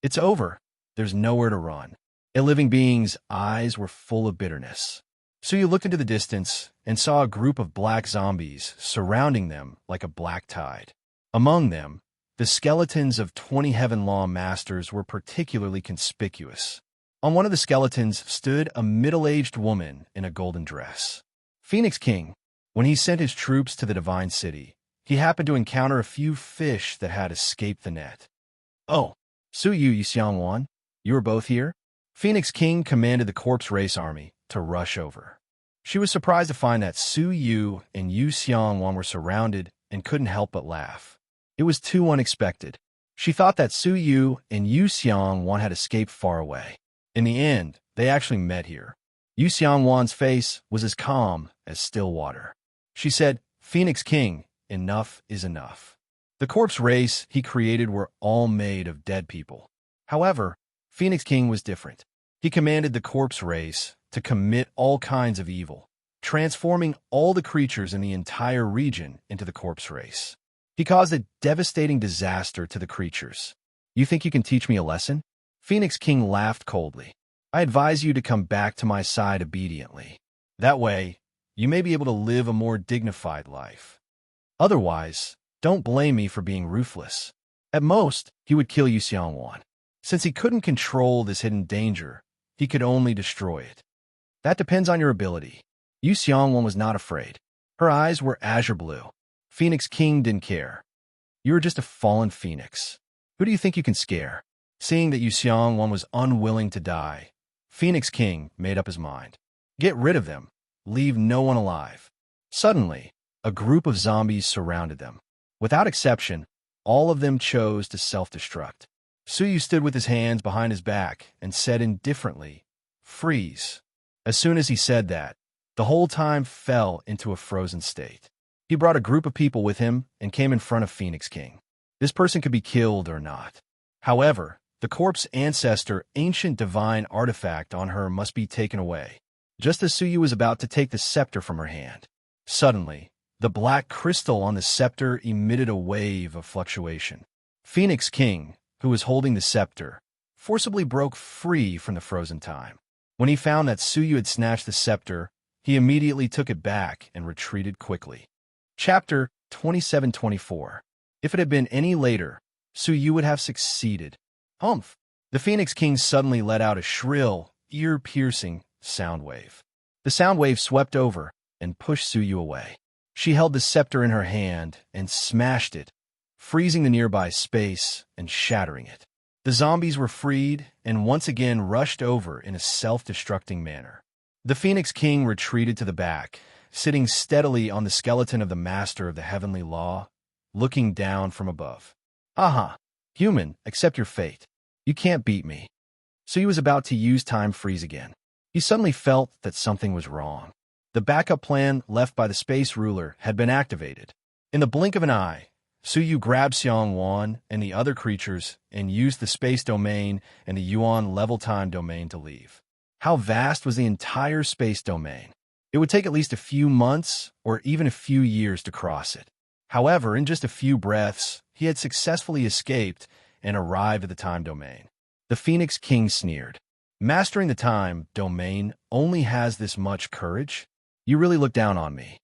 It's over. There's nowhere to run. A living being's eyes were full of bitterness. So you looked into the distance and saw a group of black zombies surrounding them like a black tide. Among them, the skeletons of 20 Heaven Law Masters were particularly conspicuous. On one of the skeletons stood a middle-aged woman in a golden dress. Phoenix King, when he sent his troops to the Divine City, he happened to encounter a few fish that had escaped the net. "Oh, Su Yu Xiongwan, you are both here?" Phoenix King commanded the Corpse Race Army to rush over. She was surprised to find that Su Yu and Yu Xiongwan were surrounded and couldn't help but laugh. It was too unexpected. She thought that Su Yu and Yu Xiongwan had escaped far away. In the end, they actually met here. Yu Xiongwan's face was as calm as still water. She said, "Phoenix King, enough is enough." The corpse race he created were all made of dead people. However, Phoenix King was different. He commanded the corpse race to commit all kinds of evil, transforming all the creatures in the entire region into the corpse race. He caused a devastating disaster to the creatures. "You think you can teach me a lesson?" Phoenix King laughed coldly. "I advise you to come back to my side obediently. That way, you may be able to live a more dignified life. Otherwise, don't blame me for being ruthless." At most, he would kill Yu Xiongwan. Since he couldn't control this hidden danger, he could only destroy it. "That depends on your ability." Yu Xiongwan was not afraid. Her eyes were azure blue. Phoenix King didn't care. "You are just a fallen phoenix. Who do you think you can scare?" Seeing that Yu Xiongwan was unwilling to die, Phoenix King made up his mind. Get rid of them. Leave no one alive. Suddenly, a group of zombies surrounded them. Without exception, all of them chose to self-destruct. Suyu stood with his hands behind his back and said indifferently, "Freeze." As soon as he said that, the whole time fell into a frozen state. He brought a group of people with him and came in front of Phoenix King. This person could be killed or not. However, the corpse ancestor ancient divine artifact on her must be taken away. Just as Suyu was about to take the scepter from her hand, suddenly, the black crystal on the scepter emitted a wave of fluctuation. Phoenix King, who was holding the scepter, forcibly broke free from the frozen time. When he found that Suyu had snatched the scepter, he immediately took it back and retreated quickly. Chapter 27-24. If it had been any later, Suyu would have succeeded. Humph! The Phoenix King suddenly let out a shrill, ear-piercing sound wave. The sound wave swept over and pushed Suyu away. She held the scepter in her hand and smashed it, freezing the nearby space and shattering it. The zombies were freed and once again rushed over in a self-destructing manner. The Phoenix King retreated to the back, sitting steadily on the skeleton of the Master of the Heavenly Law, looking down from above. "Aha! Human, accept your fate. You can't beat me." So he was about to use time freeze again. He suddenly felt that something was wrong. The backup plan left by the space ruler had been activated. In the blink of an eye, Suyu grabbed Xiongwan and the other creatures and used the space domain and the Yuan level time domain to leave. How vast was the entire space domain? It would take at least a few months or even a few years to cross it. However, in just a few breaths, he had successfully escaped and arrived at the time domain. The Phoenix King sneered. "Mastering the time domain only has this much courage? You really look down on me."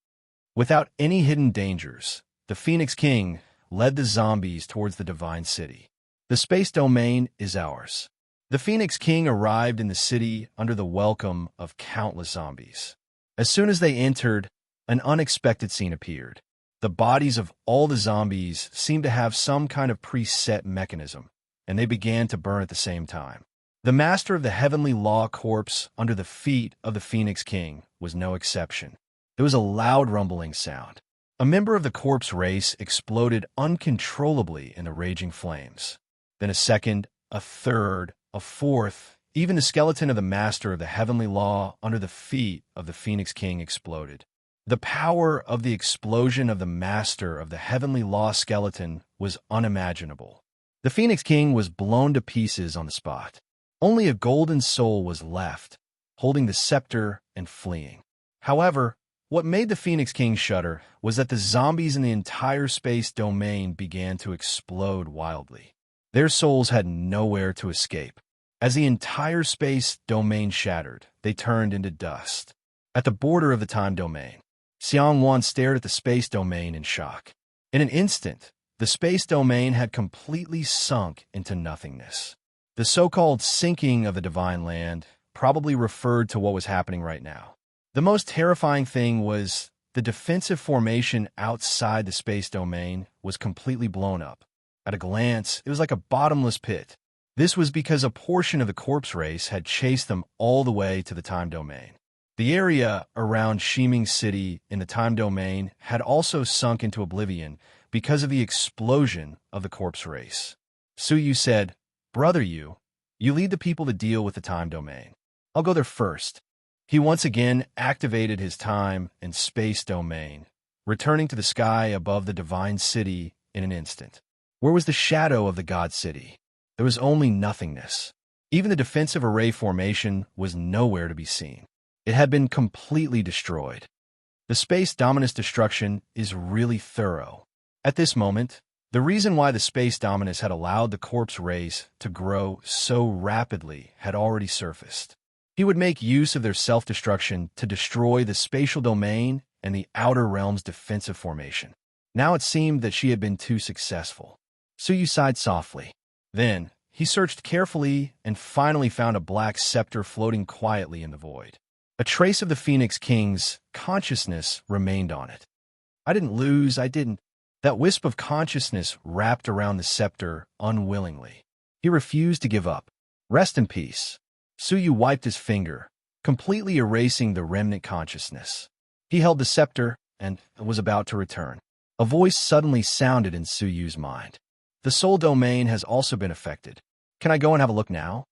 Without any hidden dangers, the Phoenix King led the zombies towards the Divine City. "The space domain is ours." The Phoenix King arrived in the city under the welcome of countless zombies. As soon as they entered, an unexpected scene appeared. The bodies of all the zombies seemed to have some kind of preset mechanism, and they began to burn at the same time. The Master of the Heavenly Law corpse under the feet of the Phoenix King was no exception. There was a loud rumbling sound. A member of the corpse race exploded uncontrollably in the raging flames. Then a second, a third, a fourth, even the skeleton of the Master of the Heavenly Law under the feet of the Phoenix King exploded. The power of the explosion of the Master of the Heavenly Law skeleton was unimaginable. The Phoenix King was blown to pieces on the spot. Only a golden soul was left, holding the scepter and fleeing. However, what made the Phoenix King shudder was that the zombies in the entire space domain began to explode wildly. Their souls had nowhere to escape. As the entire space domain shattered, they turned into dust. At the border of the time domain, Xiangwan stared at the space domain in shock. In an instant, the space domain had completely sunk into nothingness. The so-called sinking of the divine land probably referred to what was happening right now. The most terrifying thing was the defensive formation outside the space domain was completely blown up. At a glance, it was like a bottomless pit. This was because a portion of the corpse race had chased them all the way to the time domain. The area around Shiming City in the time domain had also sunk into oblivion because of the explosion of the corpse race. Suyu said, "Brother you lead the people to deal with the time domain. I'll go there first." He once again activated his time and space domain, returning to the sky above the divine city in an instant. Where was the shadow of the god city? There was only nothingness. Even the defensive array formation was nowhere to be seen. It had been completely destroyed. The space dominus destruction is really thorough. At this moment, the reason why the space dominus had allowed the corpse race to grow so rapidly had already surfaced. He would make use of their self-destruction to destroy the spatial domain and the outer realm's defensive formation. Now it seemed that she had been too successful. Suyu sighed softly. Then, he searched carefully and finally found a black scepter floating quietly in the void. A trace of the Phoenix King's consciousness remained on it. "I didn't lose, I didn't." That wisp of consciousness wrapped around the scepter unwillingly. He refused to give up. "Rest in peace." Suyu wiped his finger, completely erasing the remnant consciousness. He held the scepter and was about to return. A voice suddenly sounded in Suyu's mind. "The soul domain has also been affected. Can I go and have a look now?"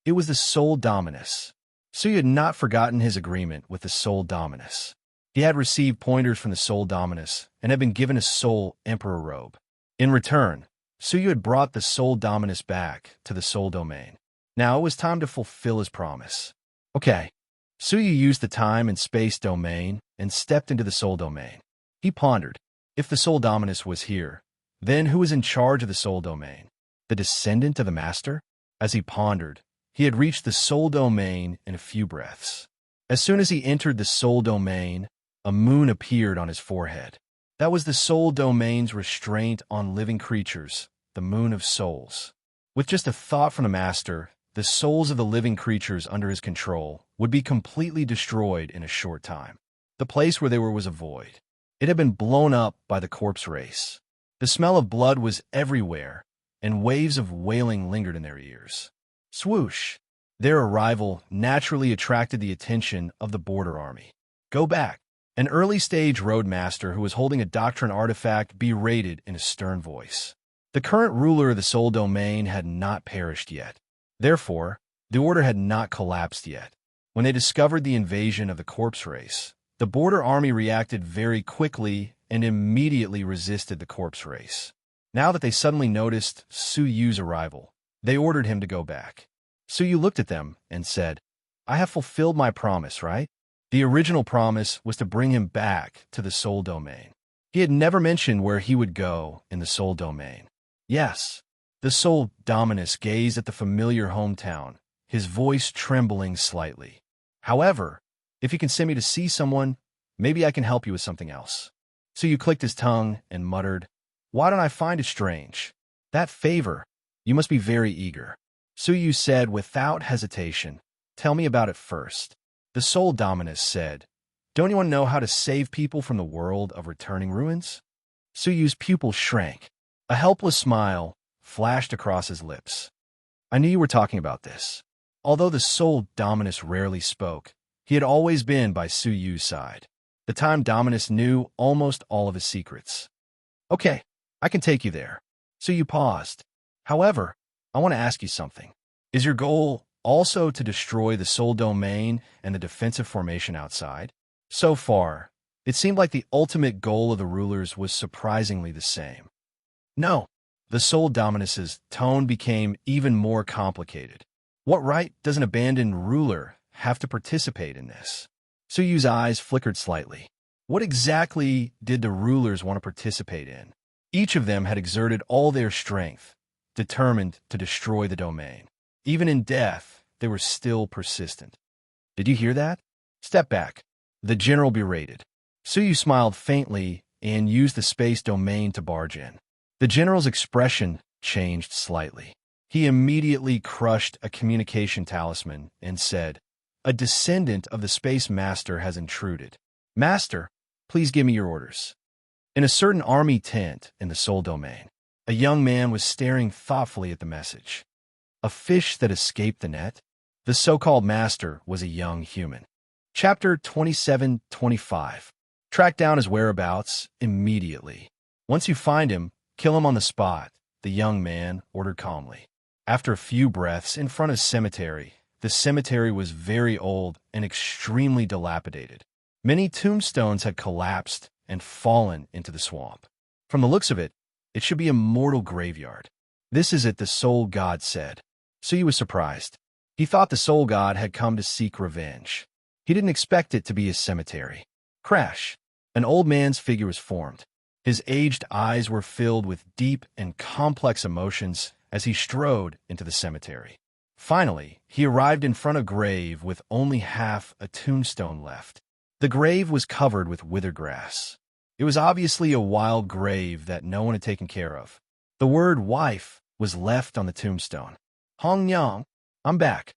It was the soul dominus. Suyu had not forgotten his agreement with the soul dominus. He had received pointers from the soul dominus and had been given a soul emperor robe. In return, Suyu had brought the soul dominus back to the soul domain. Now it was time to fulfill his promise. Okay. Suyu used the time and space domain and stepped into the soul domain. He pondered. If the soul dominus was here, then who was in charge of the soul domain? The descendant of the master? As he pondered, he had reached the soul domain in a few breaths. As soon as he entered the soul domain, a moon appeared on his forehead. That was the soul domain's restraint on living creatures, the moon of souls. With just a thought from the master, the souls of the living creatures under his control would be completely destroyed in a short time. The place where they were was a void. It had been blown up by the corpse race. The smell of blood was everywhere, and waves of wailing lingered in their ears. Swoosh! Their arrival naturally attracted the attention of the border army. "Go back!" An early-stage roadmaster who was holding a doctrine artifact berated in a stern voice. The current ruler of the soul domain had not perished yet. Therefore, the order had not collapsed yet. When they discovered the invasion of the corpse race, the border army reacted very quickly and immediately resisted the corpse race. Now that they suddenly noticed Suyu's arrival, they ordered him to go back. Suyu looked at them and said, "I have fulfilled my promise, right?" The original promise was to bring him back to the soul domain. He had never mentioned where he would go in the soul domain. "Yes." The soul dominus gazed at the familiar hometown, his voice trembling slightly. "However, if you can send me to see someone, maybe I can help you with something else." Suyu clicked his tongue and muttered, "Why don't I find it strange? That favor, you must be very eager." Suyu said without hesitation, "Tell me about it first." The soul dominus said, "Don't you want to know how to save people from the world of returning ruins?" Suyu's pupils shrank. A helpless smile flashed across his lips. "I knew you were talking about this." Although the soul dominus rarely spoke, he had always been by Suyu's side. The time dominus knew almost all of his secrets. "Okay, I can take you there." Suyu paused. "However, I want to ask you something. Is your goal also to destroy the soul domain and the defensive formation outside?" So far, it seemed like the ultimate goal of the rulers was surprisingly the same. "No, The Soul Dominus's tone became even more complicated. What right does an abandoned ruler have to participate in this? Suyu's eyes flickered slightly. What exactly did the rulers want to participate in? Each of them had exerted all their strength, determined to destroy the domain. Even in death, they were still persistent. Did you hear that? Step back. The general berated. Suyu smiled faintly and used the space domain to barge in. The general's expression changed slightly. He immediately crushed a communication talisman and said, "A descendant of the Space Master has intruded. Master, please give me your orders." In a certain army tent in the Soul Domain, a young man was staring thoughtfully at the message. A fish that escaped the net? The so-called master was a young human. Chapter 27-25. Track down his whereabouts immediately. Once you find him, kill him on the spot, the young man ordered calmly. After a few breaths in front of the cemetery was very old and extremely dilapidated. Many tombstones had collapsed and fallen into the swamp. From the looks of it, it should be a mortal graveyard. "This is it," the soul god said. So he was surprised. He thought the soul god had come to seek revenge. He didn't expect it to be a cemetery. Crash! An old man's figure was formed. His aged eyes were filled with deep and complex emotions as he strode into the cemetery. Finally, he arrived in front of a grave with only half a tombstone left. The grave was covered with withered grass. It was obviously a wild grave that no one had taken care of. The word "wife" was left on the tombstone. "Hong Yang, I'm back."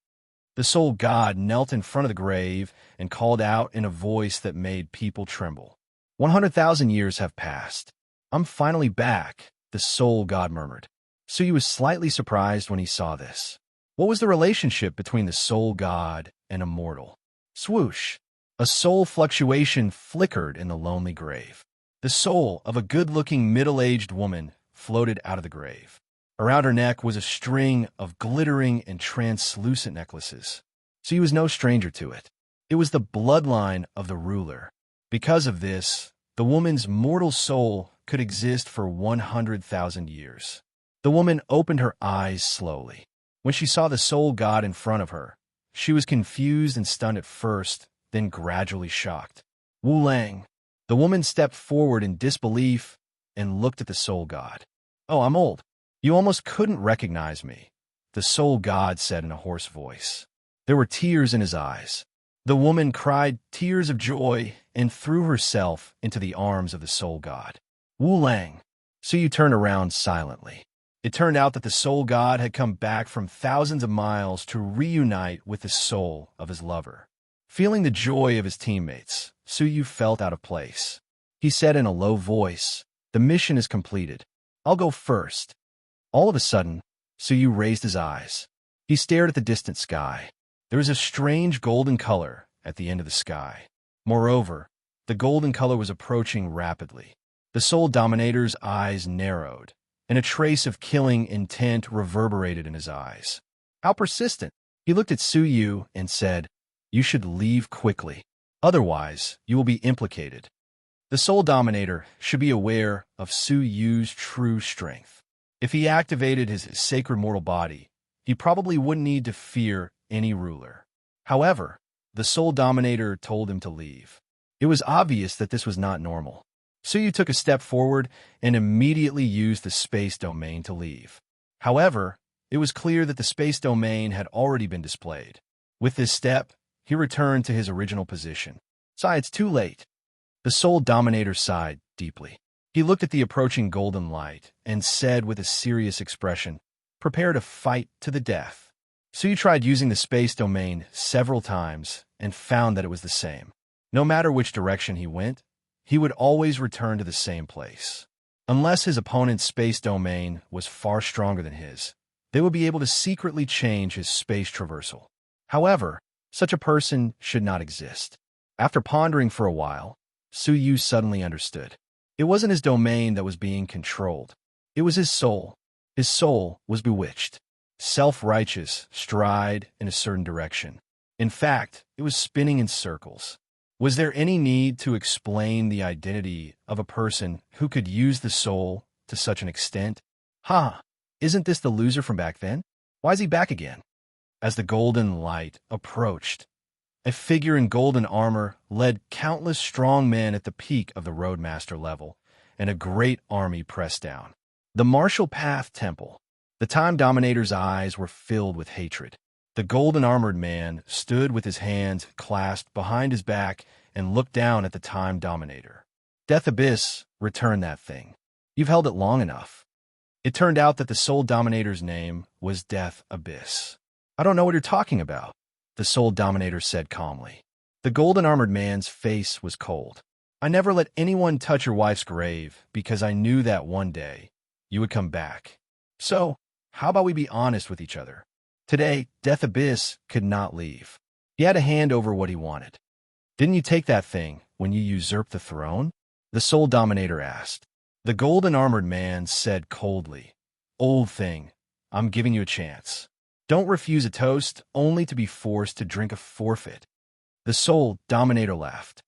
The soul god knelt in front of the grave and called out in a voice that made people tremble. 100,000 years have passed. "I'm finally back," the soul god murmured. Suyu was slightly surprised when he saw this. What was the relationship between the soul god and a mortal? Swoosh! A soul fluctuation flickered in the lonely grave. The soul of a good-looking middle-aged woman floated out of the grave. Around her neck was a string of glittering and translucent necklaces. Suyu was no stranger to it. It was the bloodline of the ruler. Because of this, the woman's mortal soul could exist for 100,000 years. The woman opened her eyes slowly. When she saw the soul god in front of her, she was confused and stunned at first, then gradually shocked. "Wu Lang." The woman stepped forward in disbelief and looked at the soul god. "Oh, I'm old. You almost couldn't recognize me," the soul god said in a hoarse voice. There were tears in his eyes. The woman cried tears of joy and threw herself into the arms of the soul god. "Wu Lang." Suyu turned around silently. It turned out that the soul god had come back from thousands of miles to reunite with the soul of his lover. Feeling the joy of his teammates, Suyu felt out of place. He said in a low voice, "The mission is completed. I'll go first." All of a sudden, Suyu raised his eyes. He stared at the distant sky. There was a strange golden color at the end of the sky. Moreover, the golden color was approaching rapidly. The soul dominator's eyes narrowed, and a trace of killing intent reverberated in his eyes. How persistent! He looked at Suyu and said, "You should leave quickly. Otherwise, you will be implicated." The soul dominator should be aware of Suyu's true strength. If he activated his sacred mortal body, he probably wouldn't need to fear any ruler. However, the soul dominator told him to leave. It was obvious that this was not normal. Suyu took a step forward and immediately used the space domain to leave. However, it was clear that the space domain had already been displayed. With this step, he returned to his original position. "Sigh, it's too late." The soul dominator sighed deeply. He looked at the approaching golden light and said with a serious expression, "Prepare to fight to the death." Suyu tried using the space domain several times and found that it was the same. No matter which direction he went, he would always return to the same place. Unless his opponent's space domain was far stronger than his, they would be able to secretly change his space traversal. However, such a person should not exist. After pondering for a while, Suyu suddenly understood. It wasn't his domain that was being controlled. It was his soul. His soul was bewitched. Self-righteous, stride in a certain direction. In fact, it was spinning in circles. Was there any need to explain the identity of a person who could use the soul to such an extent? "Ha! Isn't this the loser from back then? Why is he back again?" As the golden light approached, a figure in golden armor led countless strong men at the peak of the Roadmaster level, and a great army pressed down. The Martial Path Temple. The Time Dominator's eyes were filled with hatred. The golden-armored man stood with his hands clasped behind his back and looked down at the Time Dominator. "Death Abyss, return that thing. You've held it long enough." It turned out that the Soul Dominator's name was Death Abyss. "I don't know what you're talking about," the Soul Dominator said calmly. The golden-armored man's face was cold. "I never let anyone touch your wife's grave because I knew that one day you would come back. So, how about we be honest with each other? Today, Death Abyss could not leave. He had to hand over what he wanted." "Didn't you take that thing when you usurped the throne?" the Soul Dominator asked. The golden-armored man said coldly, "Old thing, I'm giving you a chance. Don't refuse a toast only to be forced to drink a forfeit." The Soul Dominator laughed.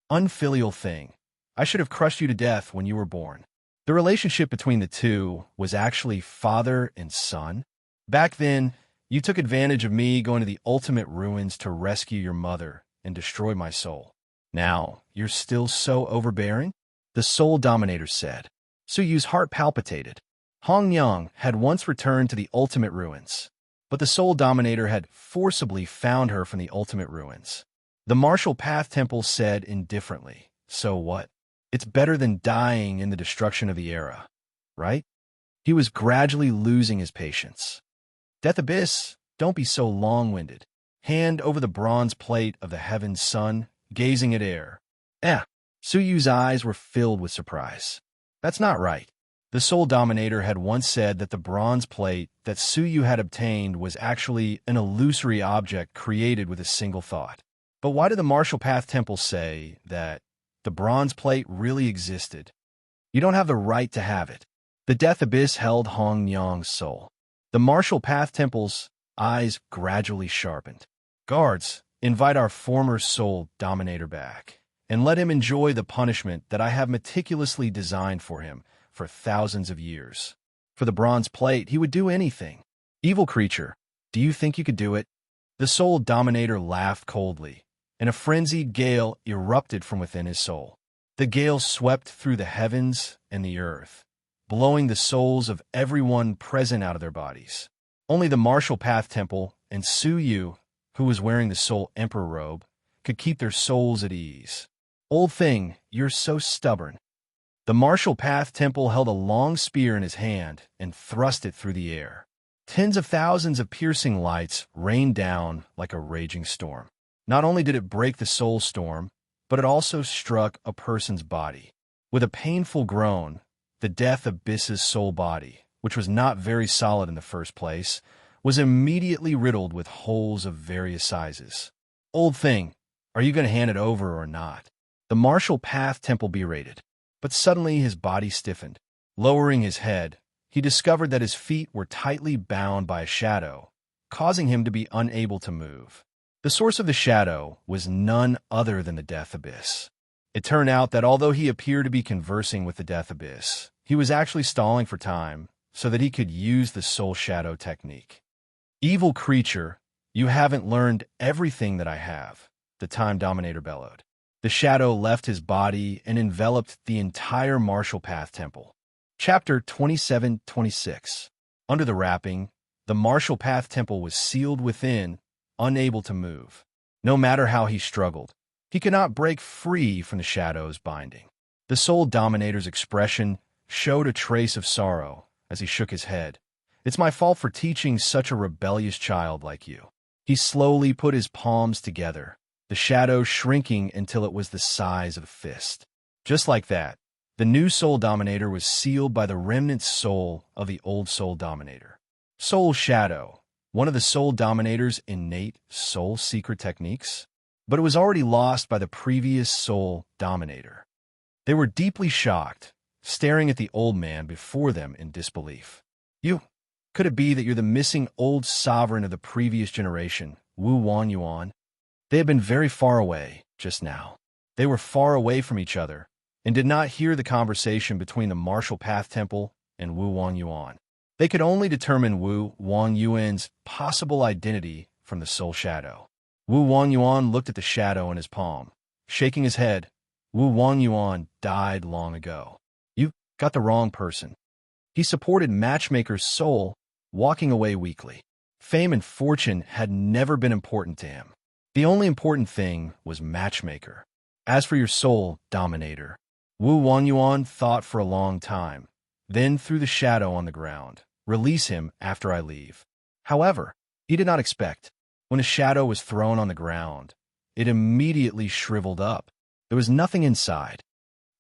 "Unfilial thing, I should have crushed you to death when you were born." The relationship between the two was actually father and son. "Back then, you took advantage of me going to the ultimate ruins to rescue your mother and destroy my soul. Now, you're still so overbearing?" the Soul Dominator said. Su Yu's heart palpitated. Hong Yang had once returned to the ultimate ruins, but the Soul Dominator had forcibly found her from the ultimate ruins. The Martial Path Temple said indifferently, "So what? It's better than dying in the destruction of the era, right?" He was gradually losing his patience. "Death Abyss, don't be so long-winded. Hand over the bronze plate of the Heaven's Sun, gazing at air." Su Yu's eyes were filled with surprise. "That's not right." The Soul Dominator had once said that the bronze plate that Su Yu had obtained was actually an illusory object created with a single thought. But why did the Martial Path Temple say that the bronze plate really existed? "You don't have the right to have it." The Death Abyss held Hong Yang's soul. The Martial Path Temple's eyes gradually sharpened. "Guards, invite our former Soul Dominator back, and let him enjoy the punishment that I have meticulously designed for him for thousands of years. For the bronze plate, he would do anything." "Evil creature, do you think you could do it?" The Soul Dominator laughed coldly, and a frenzied gale erupted from within his soul. The gale swept through the heavens and the earth, blowing the souls of everyone present out of their bodies. Only the Martial Path Temple and Su Yu, who was wearing the Soul Emperor robe, could keep their souls at ease. "Old thing, you're so stubborn." The Martial Path Temple held a long spear in his hand and thrust it through the air. Tens of thousands of piercing lights rained down like a raging storm. Not only did it break the soul storm, but it also struck a person's body. With a painful groan, the Death Abyss's soul body, which was not very solid in the first place, was immediately riddled with holes of various sizes. "Old thing, are you going to hand it over or not?" The Martial Path Temple berated. But suddenly his body stiffened. Lowering his head, he discovered that his feet were tightly bound by a shadow, causing him to be unable to move. The source of the shadow was none other than the Death Abyss. It turned out that although he appeared to be conversing with the Death Abyss, he was actually stalling for time so that he could use the Soul Shadow technique. "Evil creature, you haven't learned everything that I have," the Time Dominator bellowed. The shadow left his body and enveloped the entire Martial Path Temple. Chapter 27-26. Under the wrapping, the Martial Path Temple was sealed within, unable to move. No matter how he struggled, he could not break free from the shadow's binding. The Soul Dominator's expression showed a trace of sorrow as he shook his head. "It's my fault for teaching such a rebellious child like you." He slowly put his palms together, the shadow shrinking until it was the size of a fist. Just like that, the new Soul Dominator was sealed by the remnant soul of the old Soul Dominator. Soul Shadow, one of the Soul Dominator's innate soul secret techniques, but it was already lost by the previous Soul Dominator. They were deeply shocked, staring at the old man before them in disbelief. "You, could it be that you're the missing old sovereign of the previous generation, Wu Wan Yuan?" They had been very far away just now. They were far away from each other and did not hear the conversation between the Martial Path Temple and Wu Wan Yuan. They could only determine Wu Wangyuan's possible identity from the soul shadow. Wu Wangyuan looked at the shadow in his palm. Shaking his head, Wu Wangyuan died long ago. You got the wrong person. He supported Matchmaker's soul, walking away weakly. Fame and fortune had never been important to him. The only important thing was Matchmaker. As for your soul, Dominator, Wu Wangyuan thought for a long time, then threw the shadow on the ground. Release him after I leave. However, he did not expect. When a shadow was thrown on the ground, it immediately shriveled up. There was nothing inside.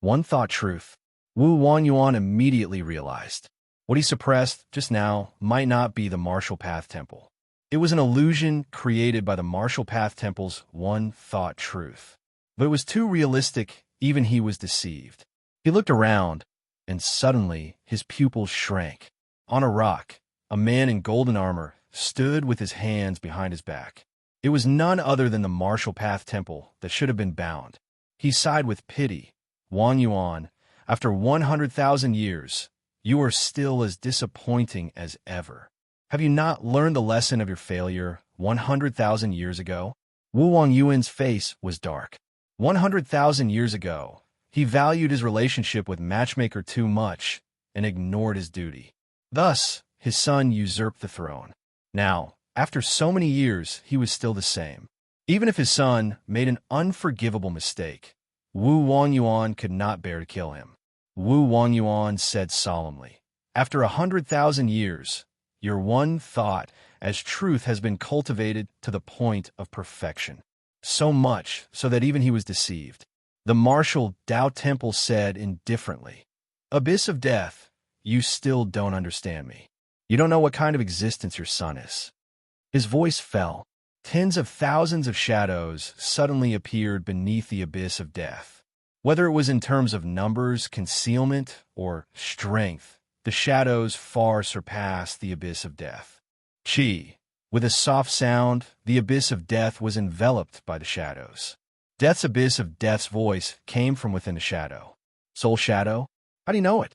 One thought truth. Wu Wangyuan immediately realized. What he suppressed just now might not be the Martial Path Temple. It was an illusion created by the Martial Path Temple's one thought truth. But it was too realistic, even he was deceived. He looked around, and suddenly his pupils shrank. On a rock, a man in golden armor stood with his hands behind his back. It was none other than the Martial Path Temple that should have been bound. He sighed with pity. Wangyuan, after 100,000 years, you are still as disappointing as ever. Have you not learned the lesson of your failure 100,000 years ago? Wu Wangyuan's face was dark. 100,000 years ago, he valued his relationship with Matchmaker too much and ignored his duty. Thus, his son usurped the throne. Now, after so many years, he was still the same. Even if his son made an unforgivable mistake, Wu Wangyuan could not bear to kill him. Wu Wangyuan said solemnly, after 100,000 years, your one thought as truth has been cultivated to the point of perfection. So much so that even he was deceived. The martial Tao Temple said indifferently, Abyss of Death, you still don't understand me. You don't know what kind of existence your son is. His voice fell. Tens of thousands of shadows suddenly appeared beneath the abyss of death. Whether it was in terms of numbers, concealment, or strength, the shadows far surpassed the abyss of death. Chi. With a soft sound, the abyss of death was enveloped by the shadows. Death's abyss of death's voice came from within the shadow. Soul Shadow? How do you know it?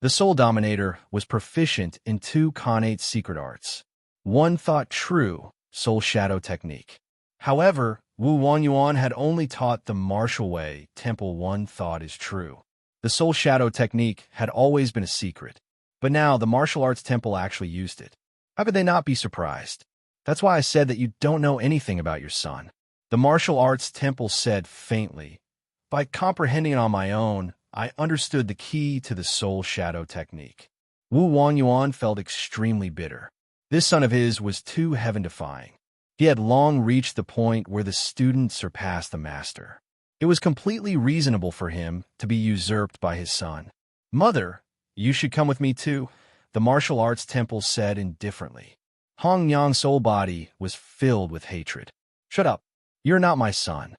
The Soul Dominator was proficient in 2 connate secret arts. One thought true, Soul Shadow technique. However, Wu Wangyuan had only taught the martial way Temple One thought is true. The Soul Shadow technique had always been a secret, but now the martial arts temple actually used it. How could they not be surprised? That's why I said that you don't know anything about your son. The martial arts temple said faintly, by comprehending it on my own, I understood the key to the Soul Shadow technique. Wu Wangyuan felt extremely bitter. This son of his was too heaven-defying. He had long reached the point where the student surpassed the master. It was completely reasonable for him to be usurped by his son. Mother, you should come with me too, the martial arts temple said indifferently. Hong Yang's soul body was filled with hatred. Shut up. You're not my son.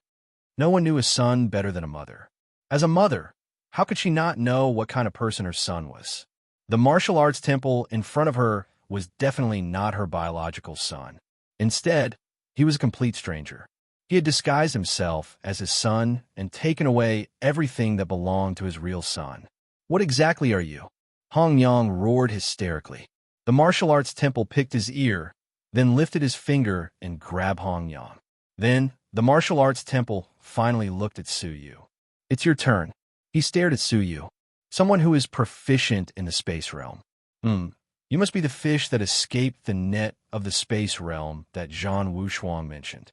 No one knew a son better than a mother. As a mother, how could she not know what kind of person her son was? The martial arts temple in front of her was definitely not her biological son. Instead, he was a complete stranger. He had disguised himself as his son and taken away everything that belonged to his real son. What exactly are you? Hong Yang roared hysterically. The martial arts temple picked his ear, then lifted his finger and grabbed Hong Yang. Then, the martial arts temple finally looked at Su Yu. It's your turn. He stared at Su Yu, someone who is proficient in the space realm. You must be the fish that escaped the net of the space realm that Zhan Wushuang mentioned.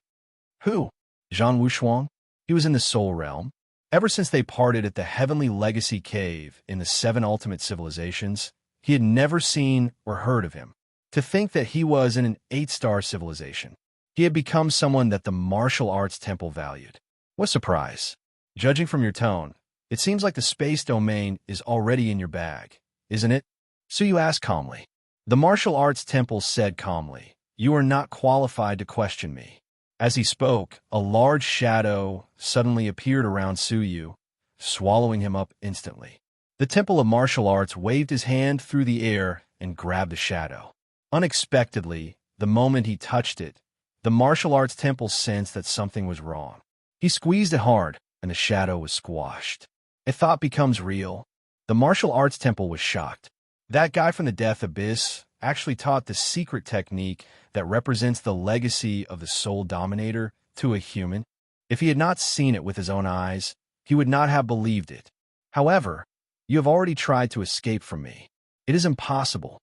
Who? Zhan Wushuang? He was in the soul realm. Ever since they parted at the Heavenly Legacy Cave in the 7 Ultimate Civilizations, he had never seen or heard of him. To think that he was in an 8-star civilization. He had become someone that the martial arts temple valued. What surprise. Judging from your tone, it seems like the space domain is already in your bag, isn't it? Su Yu asked calmly. The martial arts temple said calmly, you are not qualified to question me. As he spoke, a large shadow suddenly appeared around Su Yu, swallowing him up instantly. The Temple of Martial Arts waved his hand through the air and grabbed the shadow. Unexpectedly, the moment he touched it, the martial arts temple sensed that something was wrong. He squeezed it hard, and the shadow was squashed. A thought becomes real. The martial arts temple was shocked. That guy from the Death Abyss actually taught the secret technique that represents the legacy of the Soul Dominator to a human. If he had not seen it with his own eyes, he would not have believed it. However, you have already tried to escape from me. It is impossible.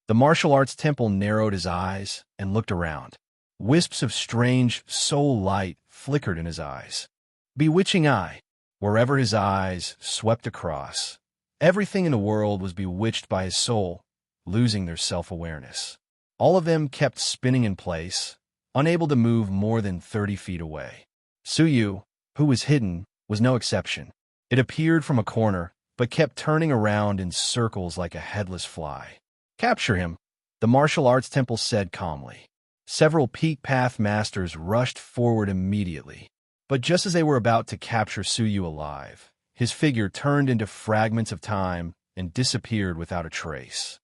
The martial arts temple narrowed his eyes and looked around. Wisps of strange soul light flickered in his eyes. Bewitching eye. Wherever his eyes swept across, everything in the world was bewitched by his soul, losing their self-awareness. All of them kept spinning in place, unable to move more than 30 feet away. Suyu, who was hidden, was no exception. It appeared from a corner, but kept turning around in circles like a headless fly. Capture him, the martial arts temple said calmly. Several peak path masters rushed forward immediately. But just as they were about to capture Suyu alive, his figure turned into fragments of time and disappeared without a trace.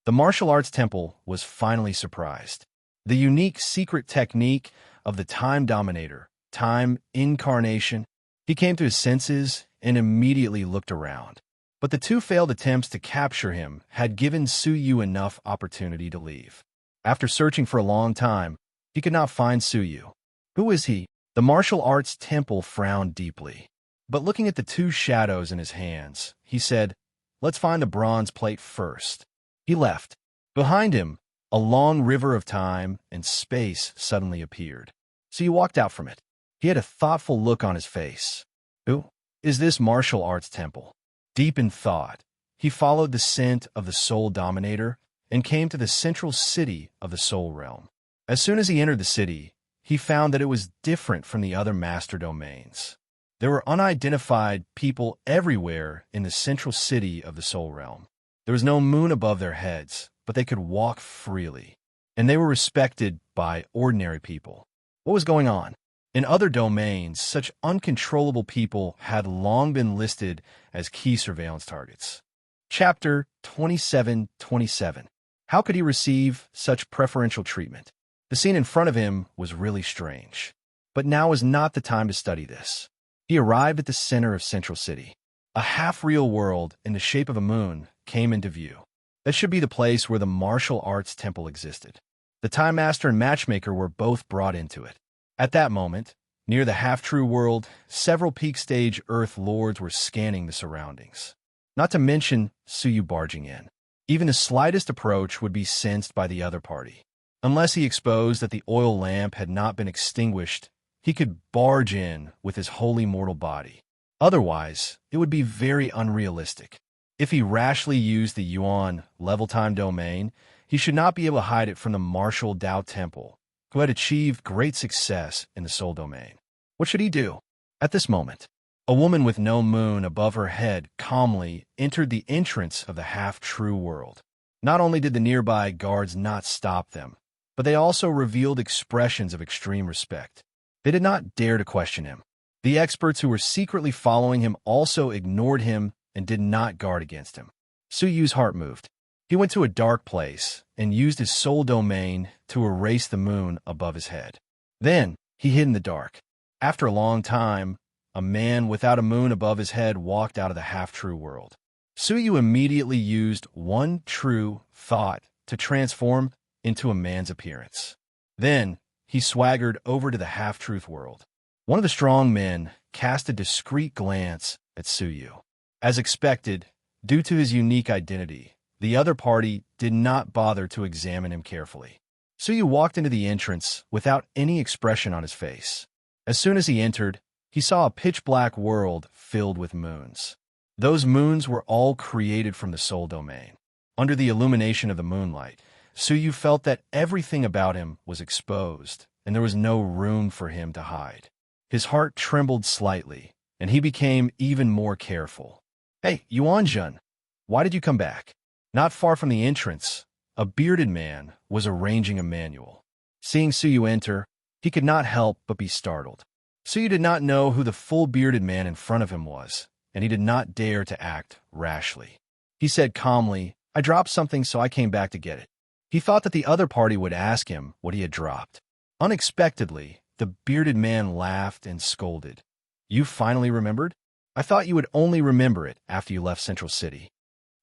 The martial arts temple was finally surprised. The unique secret technique of the Time Dominator, Time Incarnation. He came to his senses and immediately looked around. But the two failed attempts to capture him had given Suyu enough opportunity to leave. After searching for a long time, he could not find Suyu. Who is he? The martial arts temple frowned deeply. But looking at the two shadows in his hands, he said, "Let's find the bronze plate first." He left. Behind him, a long river of time and space suddenly appeared. So he walked out from it. He had a thoughtful look on his face. Who is this martial arts temple? Deep in thought, he followed the scent of the Soul Dominator and came to the central city of the Soul Realm. As soon as he entered the city, he found that it was different from the other master domains. There were unidentified people everywhere in the central city of the Soul Realm. There was no moon above their heads, but they could walk freely, and they were respected by ordinary people. What was going on? In other domains, such uncontrollable people had long been listed as key surveillance targets. Chapter 27:27. How could he receive such preferential treatment? The scene in front of him was really strange. But now was not the time to study this. He arrived at the center of Central City. A half-real world in the shape of a moon came into view. That should be the place where the martial arts temple existed. The Time Master and Matchmaker were both brought into it. At that moment, near the half-true world, several peak-stage Earth lords were scanning the surroundings. Not to mention Suyu barging in. Even the slightest approach would be sensed by the other party. Unless he exposed that the oil lamp had not been extinguished, he could barge in with his wholly mortal body. Otherwise, it would be very unrealistic. If he rashly used the Yuan level time domain, he should not be able to hide it from the martial Dao Temple, who had achieved great success in the Soul Domain. What should he do? At this moment, a woman with no moon above her head calmly entered the entrance of the half-true world. Not only did the nearby guards not stop them, but they also revealed expressions of extreme respect. They did not dare to question him. The experts who were secretly following him also ignored him and did not guard against him. Suyu's heart moved. He went to a dark place and used his soul domain to erase the moon above his head. Then he hid in the dark. After a long time, a man without a moon above his head walked out of the half-true world. Suyu immediately used one true thought to transform into a man's appearance. Then he swaggered over to the half-truth world. One of the strong men cast a discreet glance at Suyu. As expected, due to his unique identity, the other party did not bother to examine him carefully. Suyu walked into the entrance without any expression on his face. As soon as he entered, he saw a pitch-black world filled with moons. Those moons were all created from the soul domain. Under the illumination of the moonlight, Suyu felt that everything about him was exposed, and there was no room for him to hide. His heart trembled slightly, and he became even more careful. "Hey, Yuanjun, why did you come back?" Not far from the entrance, a bearded man was arranging a manual. Seeing Suyu enter, he could not help but be startled. Suyu did not know who the full bearded man in front of him was, and he did not dare to act rashly. He said calmly, "I dropped something, so I came back to get it." He thought that the other party would ask him what he had dropped. Unexpectedly, the bearded man laughed and scolded. "You finally remembered? I thought you would only remember it after you left Central City."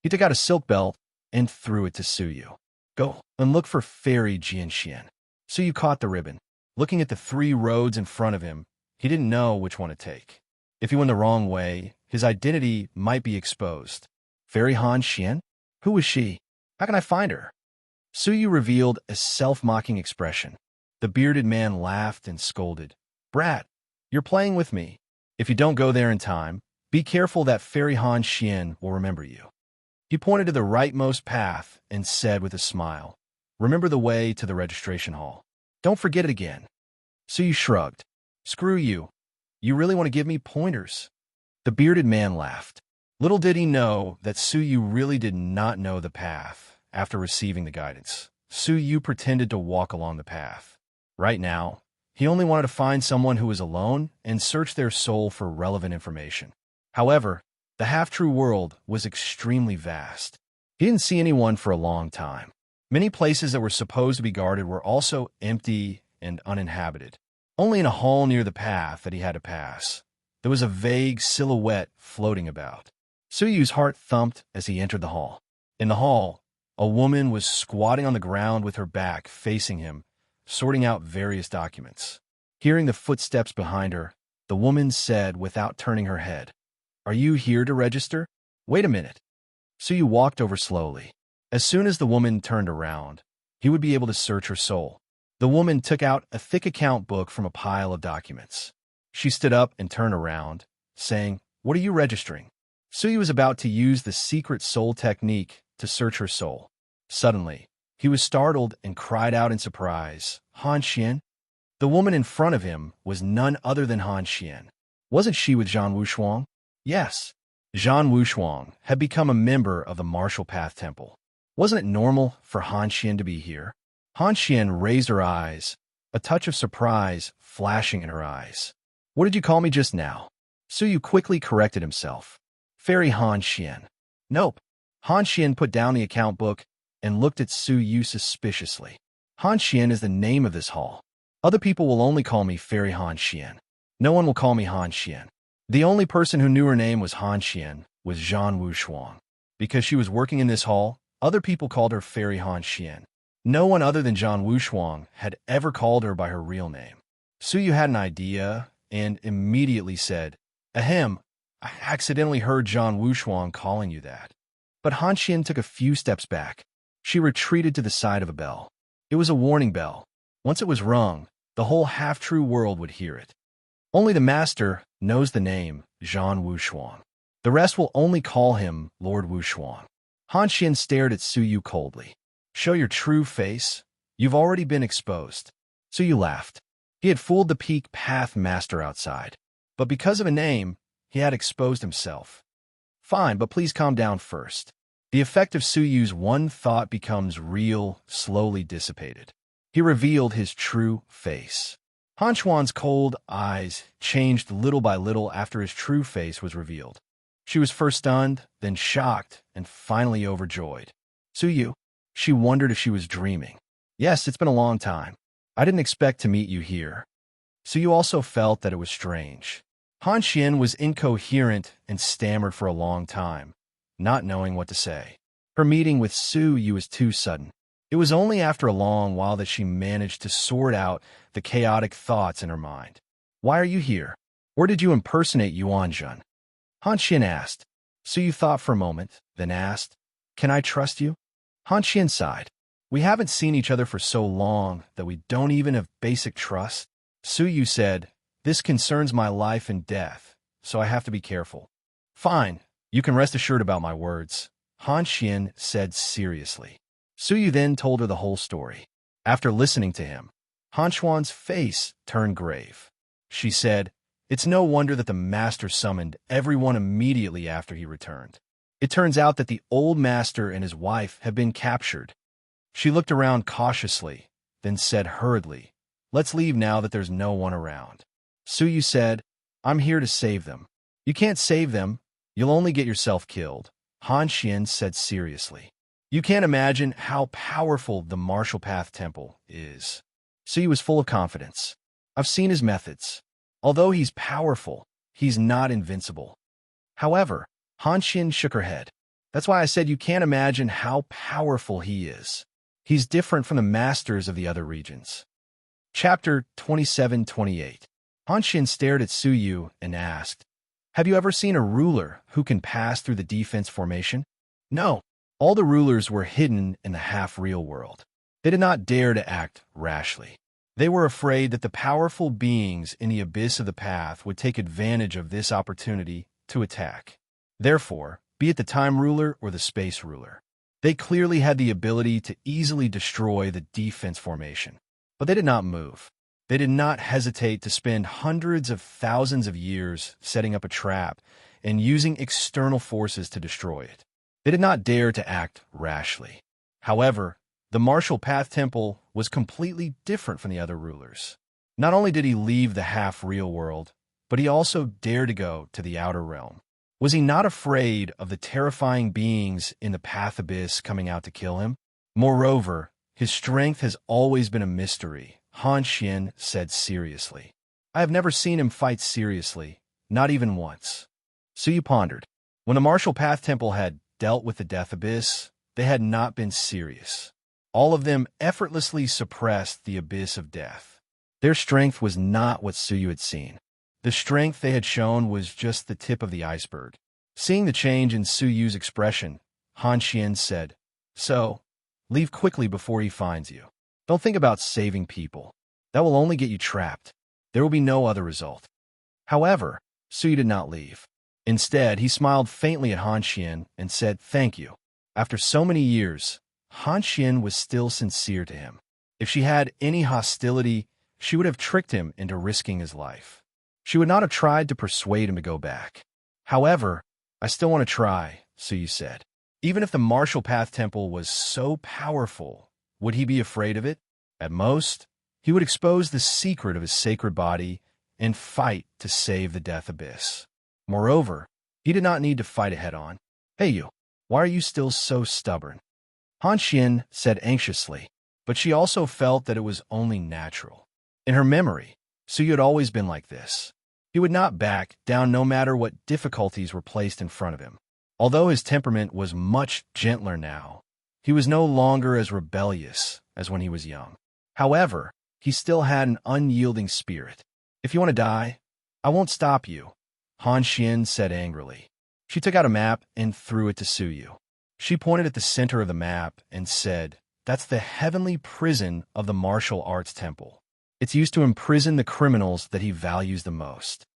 He took out a silk belt and threw it to Suyu. Go and look for Fairy Jianxian. Suyu caught the ribbon. Looking at the 3 roads in front of him, he didn't know which one to take. If he went the wrong way, his identity might be exposed. Fairy Han Xian? Who was she? How can I find her? Suyu revealed a self-mocking expression. The bearded man laughed and scolded. Brat, you're playing with me. If you don't go there in time, be careful that Fairy Han Xian will remember you. He pointed to the rightmost path and said with a smile, remember the way to the registration hall. Don't forget it again. Suyu shrugged. Screw you. You really want to give me pointers? The bearded man laughed. Little did he know that Suyu really did not know the path after receiving the guidance. Suyu pretended to walk along the path. Right now, he only wanted to find someone who was alone and search their soul for relevant information. However, the half-true world was extremely vast. He didn't see anyone for a long time. Many places that were supposed to be guarded were also empty and uninhabited. Only in a hall near the path that he had to pass, there was a vague silhouette floating about. Suyu's heart thumped as he entered the hall. In the hall, a woman was squatting on the ground with her back facing him, sorting out various documents. Hearing the footsteps behind her, the woman said without turning her head, Are you here to register? Wait a minute. Suyu walked over slowly. As soon as the woman turned around, he would be able to search her soul. The woman took out a thick account book from a pile of documents. She stood up and turned around, saying, What are you registering? Suyu was about to use the secret soul technique to search her soul. Suddenly, he was startled and cried out in surprise, Han Xian? The woman in front of him was none other than Han Xian. Wasn't she with Zhan Wushuang? Yes. Zhan Wushuang had become a member of the Martial Path Temple. Wasn't it normal for Han Xian to be here? Han Xian raised her eyes, a touch of surprise flashing in her eyes. What did you call me just now? Suyu quickly corrected himself. Fairy Han Xian. Nope. Han Xian put down the account book and looked at Suyu suspiciously. Han Xian is the name of this hall. Other people will only call me Fairy Han Xian. No one will call me Han Xian. The only person who knew her name was Han Xian was Zhan Wushuang. Because she was working in this hall, other people called her Fairy Han Xian. No one other than Zhan Wushuang had ever called her by her real name. Suyu had an idea and immediately said, Ahem, I accidentally heard Zhan Wushuang calling you that. But Han Xian took a few steps back. She retreated to the side of a bell. It was a warning bell. Once it was rung, the whole half-true world would hear it. Only the master knows the name Zhan Wushuang. The rest will only call him Lord Wushuang. Han Xian stared at Suyu coldly. Show your true face. You've already been exposed. Suyu laughed. He had fooled the Peak Path Master outside. But because of a name, he had exposed himself. Fine, but please calm down first. The effect of Suyu's one thought becomes real, slowly dissipated. He revealed his true face. Han Xuan's cold eyes changed little by little after his true face was revealed. She was first stunned, then shocked, and finally overjoyed. Suyu, she wondered if she was dreaming. Yes, it's been a long time. I didn't expect to meet you here. Suyu also felt that it was strange. Han Xian was incoherent and stammered for a long time, not knowing what to say. Her meeting with Suyu was too sudden. It was only after a long while that she managed to sort out the chaotic thoughts in her mind. Why are you here? Or did you impersonate Yuan Zhen? Han Xian asked. Suyu thought for a moment, then asked, Can I trust you? Han Xian sighed. We haven't seen each other for so long that we don't even have basic trust. Suyu said, This concerns my life and death, so I have to be careful. Fine, you can rest assured about my words, Han Xian said seriously. Suyu then told her the whole story. After listening to him, Han Xuan's face turned grave. She said, It's no wonder that the master summoned everyone immediately after he returned. It turns out that the old master and his wife have been captured. She looked around cautiously, then said hurriedly, Let's leave now that there's no one around. Suyu said, I'm here to save them. You can't save them. You'll only get yourself killed. Han Xian said seriously. You can't imagine how powerful the Martial Path Temple is. Suyu was full of confidence. I've seen his methods. Although he's powerful, he's not invincible. However, Han Xian shook her head. That's why I said you can't imagine how powerful he is. He's different from the masters of the other regions. Chapter 27-28. Han Xin stared at Suyu and asked, "Have you ever seen a ruler who can pass through the defense formation?" No. All the rulers were hidden in the half-real world. They did not dare to act rashly. They were afraid that the powerful beings in the abyss of the path would take advantage of this opportunity to attack. Therefore, be it the time ruler or the space ruler, they clearly had the ability to easily destroy the defense formation. But they did not move. They did not hesitate to spend hundreds of thousands of years setting up a trap and using external forces to destroy it. They did not dare to act rashly. However, the Martial Path Temple was completely different from the other rulers. Not only did he leave the half-real world, but he also dared to go to the outer realm. Was he not afraid of the terrifying beings in the Path Abyss coming out to kill him? Moreover, his strength has always been a mystery, Han Xin said seriously. I have never seen him fight seriously, not even once. Suyu pondered. When the Martial Path Temple had dealt with the Death Abyss, they had not been serious. All of them effortlessly suppressed the abyss of death. Their strength was not what Suyu had seen. The strength they had shown was just the tip of the iceberg. Seeing the change in Suyu's expression, Han Xin said, "So, leave quickly before he finds you. Don't think about saving people. That will only get you trapped. There will be no other result." However, Suyu did not leave. Instead, he smiled faintly at Han Xin and said, "Thank you." After so many years, Han Xin was still sincere to him. If she had any hostility, she would have tricked him into risking his life. She would not have tried to persuade him to go back. However, I still want to try, Suyu said. Even if the Martial Path Temple was so powerful, would he be afraid of it? At most, he would expose the secret of his sacred body and fight to save the Death Abyss. Moreover, he did not need to fight it head-on. "Hey you, why are you still so stubborn?" Han Xin said anxiously, but she also felt that it was only natural. In her memory, Suyu had always been like this. He would not back down no matter what difficulties were placed in front of him. Although his temperament was much gentler now, he was no longer as rebellious as when he was young. However, he still had an unyielding spirit. "If you want to die, I won't stop you," Han Xin said angrily. She took out a map and threw it to Suyu. She pointed at the center of the map and said, "That's the heavenly prison of the martial arts temple. It's used to imprison the criminals that he values the most.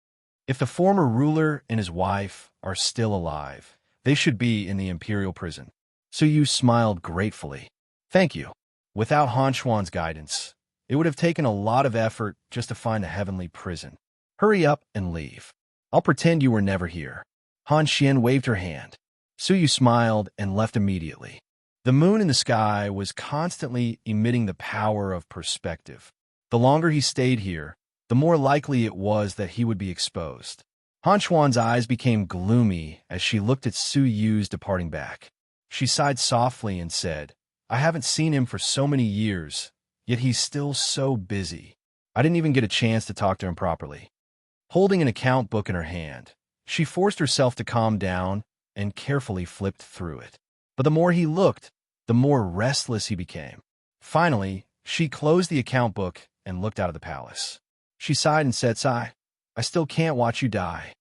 If the former ruler and his wife are still alive, they should be in the imperial prison." Suyu smiled gratefully. "Thank you. Without Han Xuan's guidance, it would have taken a lot of effort just to find the heavenly prison. Hurry up and leave. I'll pretend you were never here." Han Xin waved her hand. Suyu smiled and left immediately. The moon in the sky was constantly emitting the power of perspective. The longer he stayed here, the more likely it was that he would be exposed. Han Xuan's eyes became gloomy as she looked at Suyu's departing back. She sighed softly and said, "I haven't seen him for so many years, yet he's still so busy. I didn't even get a chance to talk to him properly." Holding an account book in her hand, she forced herself to calm down and carefully flipped through it. But the more he looked, the more restless he became. Finally, she closed the account book and looked out of the palace. She sighed and said, "Sigh, I still can't watch you die."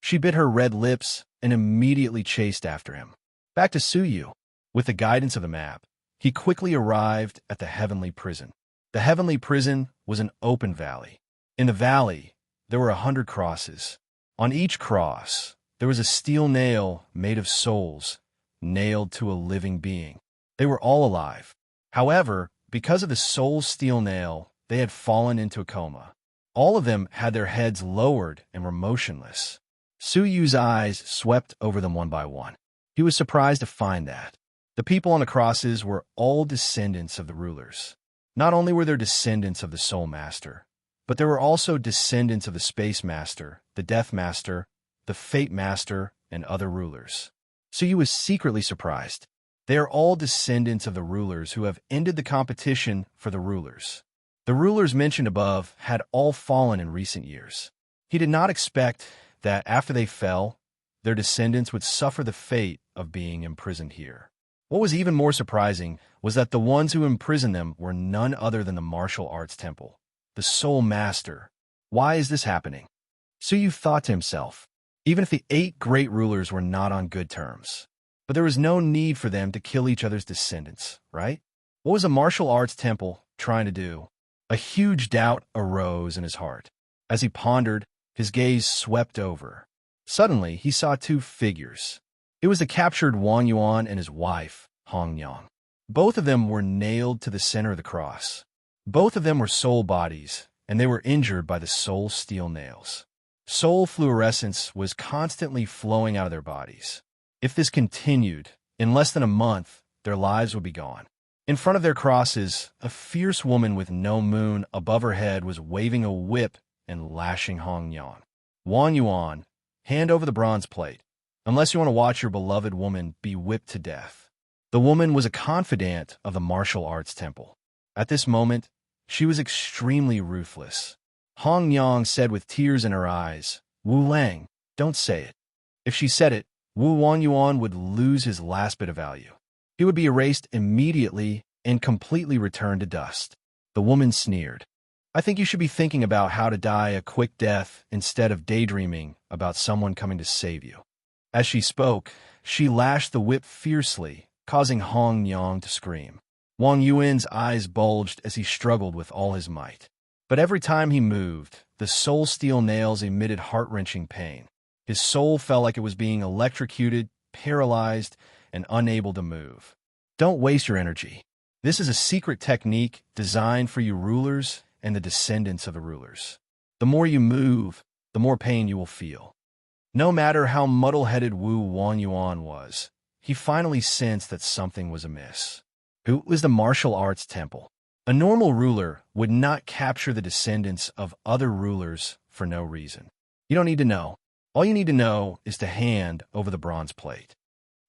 She bit her red lips and immediately chased after him. Back to Suyu. With the guidance of the map, he quickly arrived at the heavenly prison. The heavenly prison was an open valley. In the valley, there were 100 crosses. On each cross, there was a steel nail made of souls, nailed to a living being. They were all alive. However, because of the soul's steel nail, they had fallen into a coma. All of them had their heads lowered and were motionless. Suyu's eyes swept over them one by one. He was surprised to find that the people on the crosses were all descendants of the rulers. Not only were there descendants of the Soul Master, but there were also descendants of the Space Master, the Death Master, the Fate Master, and other rulers. Suyu was secretly surprised. They are all descendants of the rulers who have ended the competition for the rulers. The rulers mentioned above had all fallen in recent years. He did not expect that after they fell, their descendants would suffer the fate of being imprisoned here. What was even more surprising was that the ones who imprisoned them were none other than the martial arts temple, the sole master. Why is this happening? Suyu thought to himself, even if the 8 great rulers were not on good terms. But there was no need for them to kill each other's descendants, right? What was a martial arts temple trying to do? A huge doubt arose in his heart. As he pondered, his gaze swept over. Suddenly, he saw 2 figures. It was the captured Wang Yuan and his wife, Hong Yang. Both of them were nailed to the center of the cross. Both of them were soul bodies, and they were injured by the soul steel nails. Soul fluorescence was constantly flowing out of their bodies. If this continued, in less than a month, their lives would be gone. In front of their crosses, a fierce woman with no moon above her head was waving a whip and lashing Hong Yang. Wang Yuan, hand over the bronze plate, unless you want to watch your beloved woman be whipped to death. The woman was a confidant of the martial arts temple. At this moment, she was extremely ruthless. Hong Yang said with tears in her eyes, "Wu Lang, don't say it." If she said it, Wu Wang Yuan would lose his last bit of value. He would be erased immediately and completely returned to dust. The woman sneered. "I think you should be thinking about how to die a quick death instead of daydreaming about someone coming to save you." As she spoke, she lashed the whip fiercely, causing Hong Yang to scream. Wang Yuan's eyes bulged as he struggled with all his might. But every time he moved, the soul steel nails emitted heart-wrenching pain. His soul felt like it was being electrocuted, paralyzed, and unable to move. Don't waste your energy. This is a secret technique designed for you rulers and the descendants of the rulers. The more you move, the more pain you will feel. No matter how muddle-headed Wu Wang Yuan was, he finally sensed that something was amiss. It was the martial arts temple. A normal ruler would not capture the descendants of other rulers for no reason. You don't need to know. All you need to know is to hand over the bronze plate.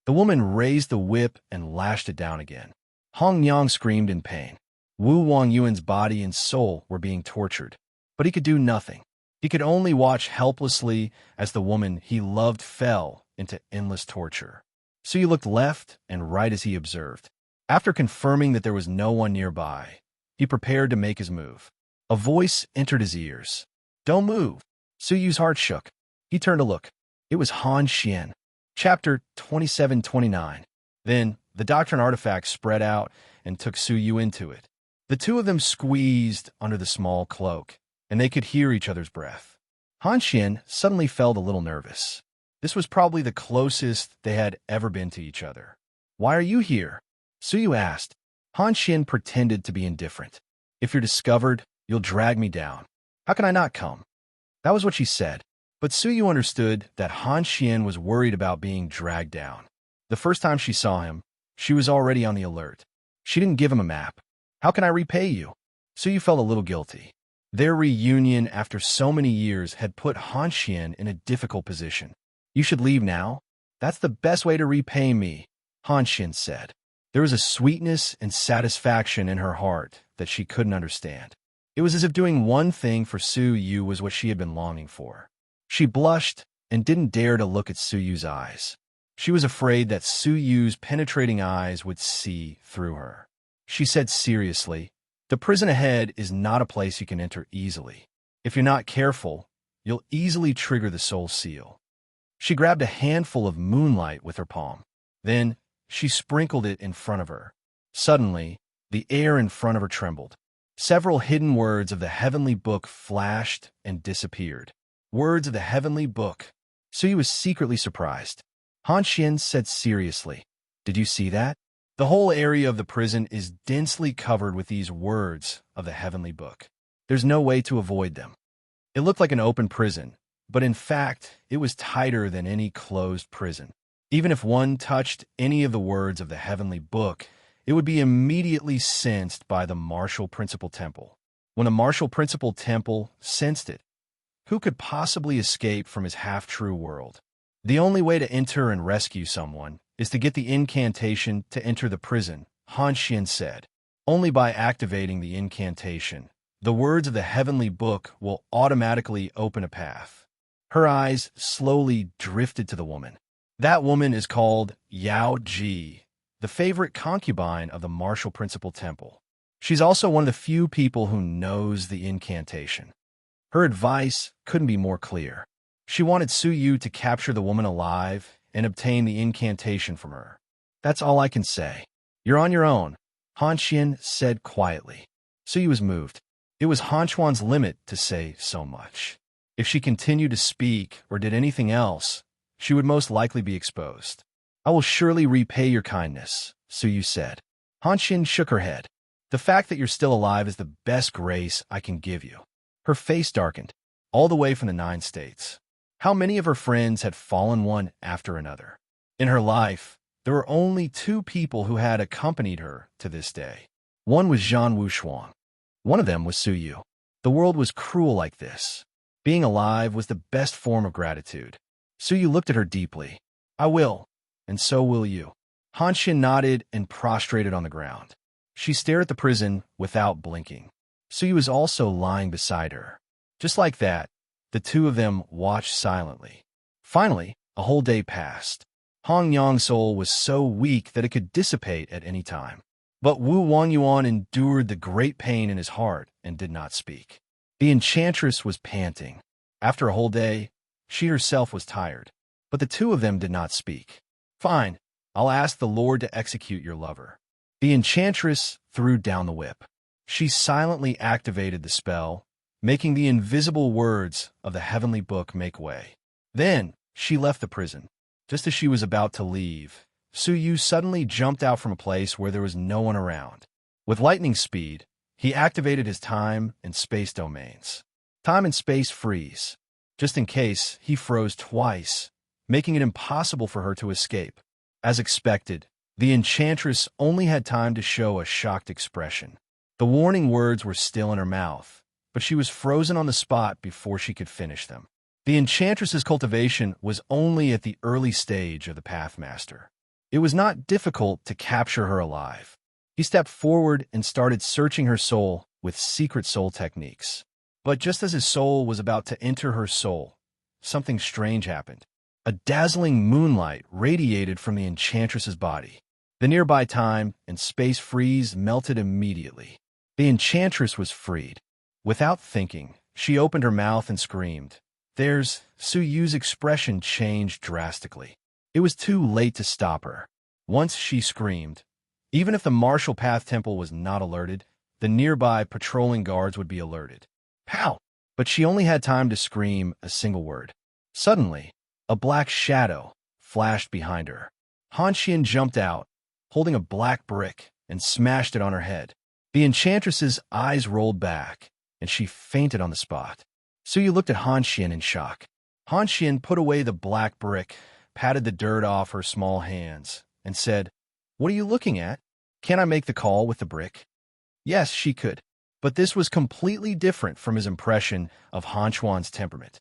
The woman raised the whip and lashed it down again. Hong Yang screamed in pain. Wu Wang Yuan's body and soul were being tortured, but he could do nothing. He could only watch helplessly as the woman he loved fell into endless torture. So he looked left and right as he observed. After confirming that there was no one nearby, he prepared to make his move. A voice entered his ears. "Don't move." Suyu's heart shook. He turned to look. It was Han Xian. Chapter 27-29. Then, the doctrine artifact spread out and took Suyu into it. The 2 of them squeezed under the small cloak, and they could hear each other's breath. Han Xian suddenly felt a little nervous. This was probably the closest they had ever been to each other. "Why are you here?" Suyu asked. Han Xian pretended to be indifferent. "If you're discovered, you'll drag me down. How can I not come?" That was what she said. But Suyu understood that Han Xian was worried about being dragged down. The first time she saw him, she was already on the alert. She didn't give him a map. "How can I repay you?" Suyu felt a little guilty. Their reunion after so many years had put Han Xian in a difficult position. "You should leave now. That's the best way to repay me," Han Xian said. There was a sweetness and satisfaction in her heart that she couldn't understand. It was as if doing one thing for Suyu was what she had been longing for. She blushed and didn't dare to look at Suyu's eyes. She was afraid that Suyu's penetrating eyes would see through her. She said seriously, "The prison ahead is not a place you can enter easily. If you're not careful, you'll easily trigger the soul seal." She grabbed a handful of moonlight with her palm. Then, she sprinkled it in front of her. Suddenly, the air in front of her trembled. Several hidden words of the heavenly book flashed and disappeared. Words of the heavenly book. Suyu was secretly surprised. Han Xian said seriously, "Did you see that? The whole area of the prison is densely covered with these words of the heavenly book. There's no way to avoid them." It looked like an open prison, but in fact, it was tighter than any closed prison. Even if one touched any of the words of the heavenly book, it would be immediately sensed by the martial principal temple. When a martial principal temple sensed it, who could possibly escape from his half-true world? The only way to enter and rescue someone is to get the incantation to enter the prison, Han Xian said. Only by activating the incantation, the words of the heavenly book will automatically open a path. Her eyes slowly drifted to the woman. That woman is called Yao Ji, the favorite concubine of the martial principal temple. She's also one of the few people who knows the incantation. Her advice couldn't be more clear. She wanted Su Yu to capture the woman alive and obtain the incantation from her. That's all I can say. You're on your own, Han Xian said quietly. Su Yu was moved. It was Han Chuan's limit to say so much. If she continued to speak or did anything else, she would most likely be exposed. I will surely repay your kindness, Su Yu said. Han Xian shook her head. The fact that you're still alive is the best grace I can give you. Her face darkened, all the way from the 9 states. How many of her friends had fallen one after another? In her life, there were only 2 people who had accompanied her to this day. One was Zhan Wushuang. One of them was Su Yu. The world was cruel like this. Being alive was the best form of gratitude. Su Yu looked at her deeply. I will, and so will you. Han Xian nodded and prostrated on the ground. She stared at the prison without blinking. Su Yu was also lying beside her. Just like that, the 2 of them watched silently. Finally, a whole day passed. Hong Yang's soul was so weak that it could dissipate at any time. But Wu Wangyuan endured the great pain in his heart and did not speak. The enchantress was panting. After a whole day, she herself was tired. But the 2 of them did not speak. Fine, I'll ask the Lord to execute your lover. The enchantress threw down the whip. She silently activated the spell, making the invisible words of the heavenly book make way. Then she left the prison. Just as she was about to leave, Su Yu suddenly jumped out from a place where there was no one around. With lightning speed, he activated his time and space domains. Time and space freeze. Just in case, he froze twice, making it impossible for her to escape. As expected, the enchantress only had time to show a shocked expression. The warning words were still in her mouth, but she was frozen on the spot before she could finish them. The enchantress's cultivation was only at the early stage of the Pathmaster. It was not difficult to capture her alive. He stepped forward and started searching her soul with secret soul techniques. But just as his soul was about to enter her soul, something strange happened. A dazzling moonlight radiated from the enchantress's body. The nearby time and space freeze melted immediately. The enchantress was freed. Without thinking, she opened her mouth and screamed. Su Yu's expression changed drastically. It was too late to stop her. Once she screamed, even if the Martial Path Temple was not alerted, the nearby patrolling guards would be alerted. Pow! But she only had time to scream a single word. Suddenly, a black shadow flashed behind her. Han Xian jumped out, holding a black brick, and smashed it on her head. The enchantress's eyes rolled back, and she fainted on the spot. Su Yu looked at Han Xian in shock. Han Xian put away the black brick, patted the dirt off her small hands, and said, What are you looking at? Can I make the call with the brick? Yes, she could. But this was completely different from his impression of Han Chuan's temperament.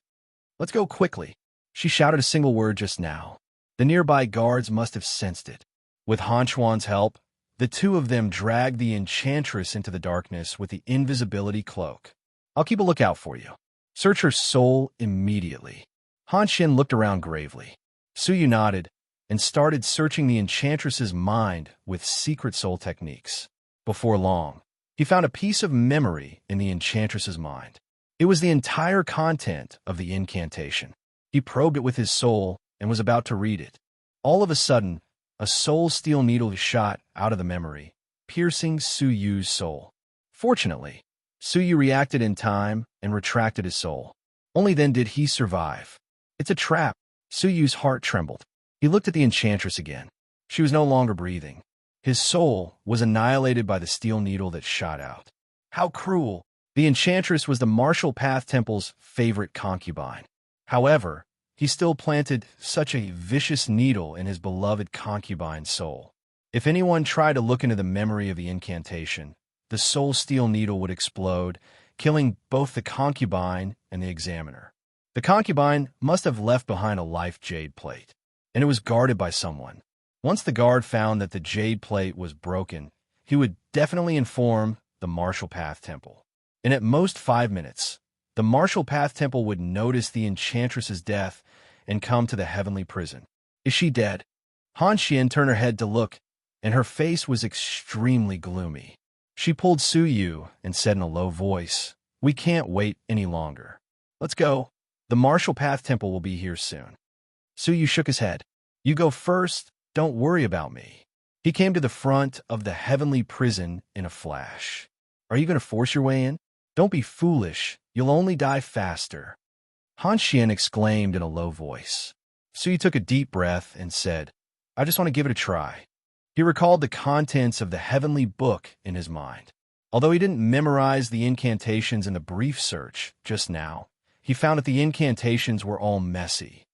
Let's go quickly. She shouted a single word just now. The nearby guards must have sensed it. With Han Chuan's help, the 2 of them dragged the enchantress into the darkness with the invisibility cloak. I'll keep a lookout for you. Search her soul immediately. Han Xian looked around gravely. Su Yu nodded and started searching the enchantress's mind with secret soul techniques. Before long, he found a piece of memory in the enchantress's mind. It was the entire content of the incantation. He probed it with his soul and was about to read it. All of a sudden, a soul steel needle shot out of the memory, piercing Su Yu's soul. Fortunately, Su Yu reacted in time and retracted his soul. Only then did he survive. It's a trap. Su Yu's heart trembled. He looked at the enchantress again. She was no longer breathing. His soul was annihilated by the steel needle that shot out. How cruel! The enchantress was the Martial Path Temple's favorite concubine. However, he still planted such a vicious needle in his beloved concubine's soul. If anyone tried to look into the memory of the incantation, the soul steel needle would explode, killing both the concubine and the examiner. The concubine must have left behind a life jade plate, and it was guarded by someone. Once the guard found that the jade plate was broken, he would definitely inform the Martial Path Temple. And at most 5 minutes, the Martial Path Temple would notice the enchantress's death and come to the heavenly prison. Is she dead? Han Xian turned her head to look, and her face was extremely gloomy. She pulled Su Yu and said in a low voice, "We can't wait any longer. Let's go. The Martial Path Temple will be here soon." Su Yu shook his head. "You go first. Don't worry about me." He came to the front of the heavenly prison in a flash. "Are you going to force your way in? Don't be foolish. You'll only die faster." Han Xian exclaimed in a low voice. Su Yu took a deep breath and said, "I just want to give it a try." He recalled the contents of the heavenly book in his mind. Although he didn't memorize the incantations in the brief search just now, he found that the incantations were all messy.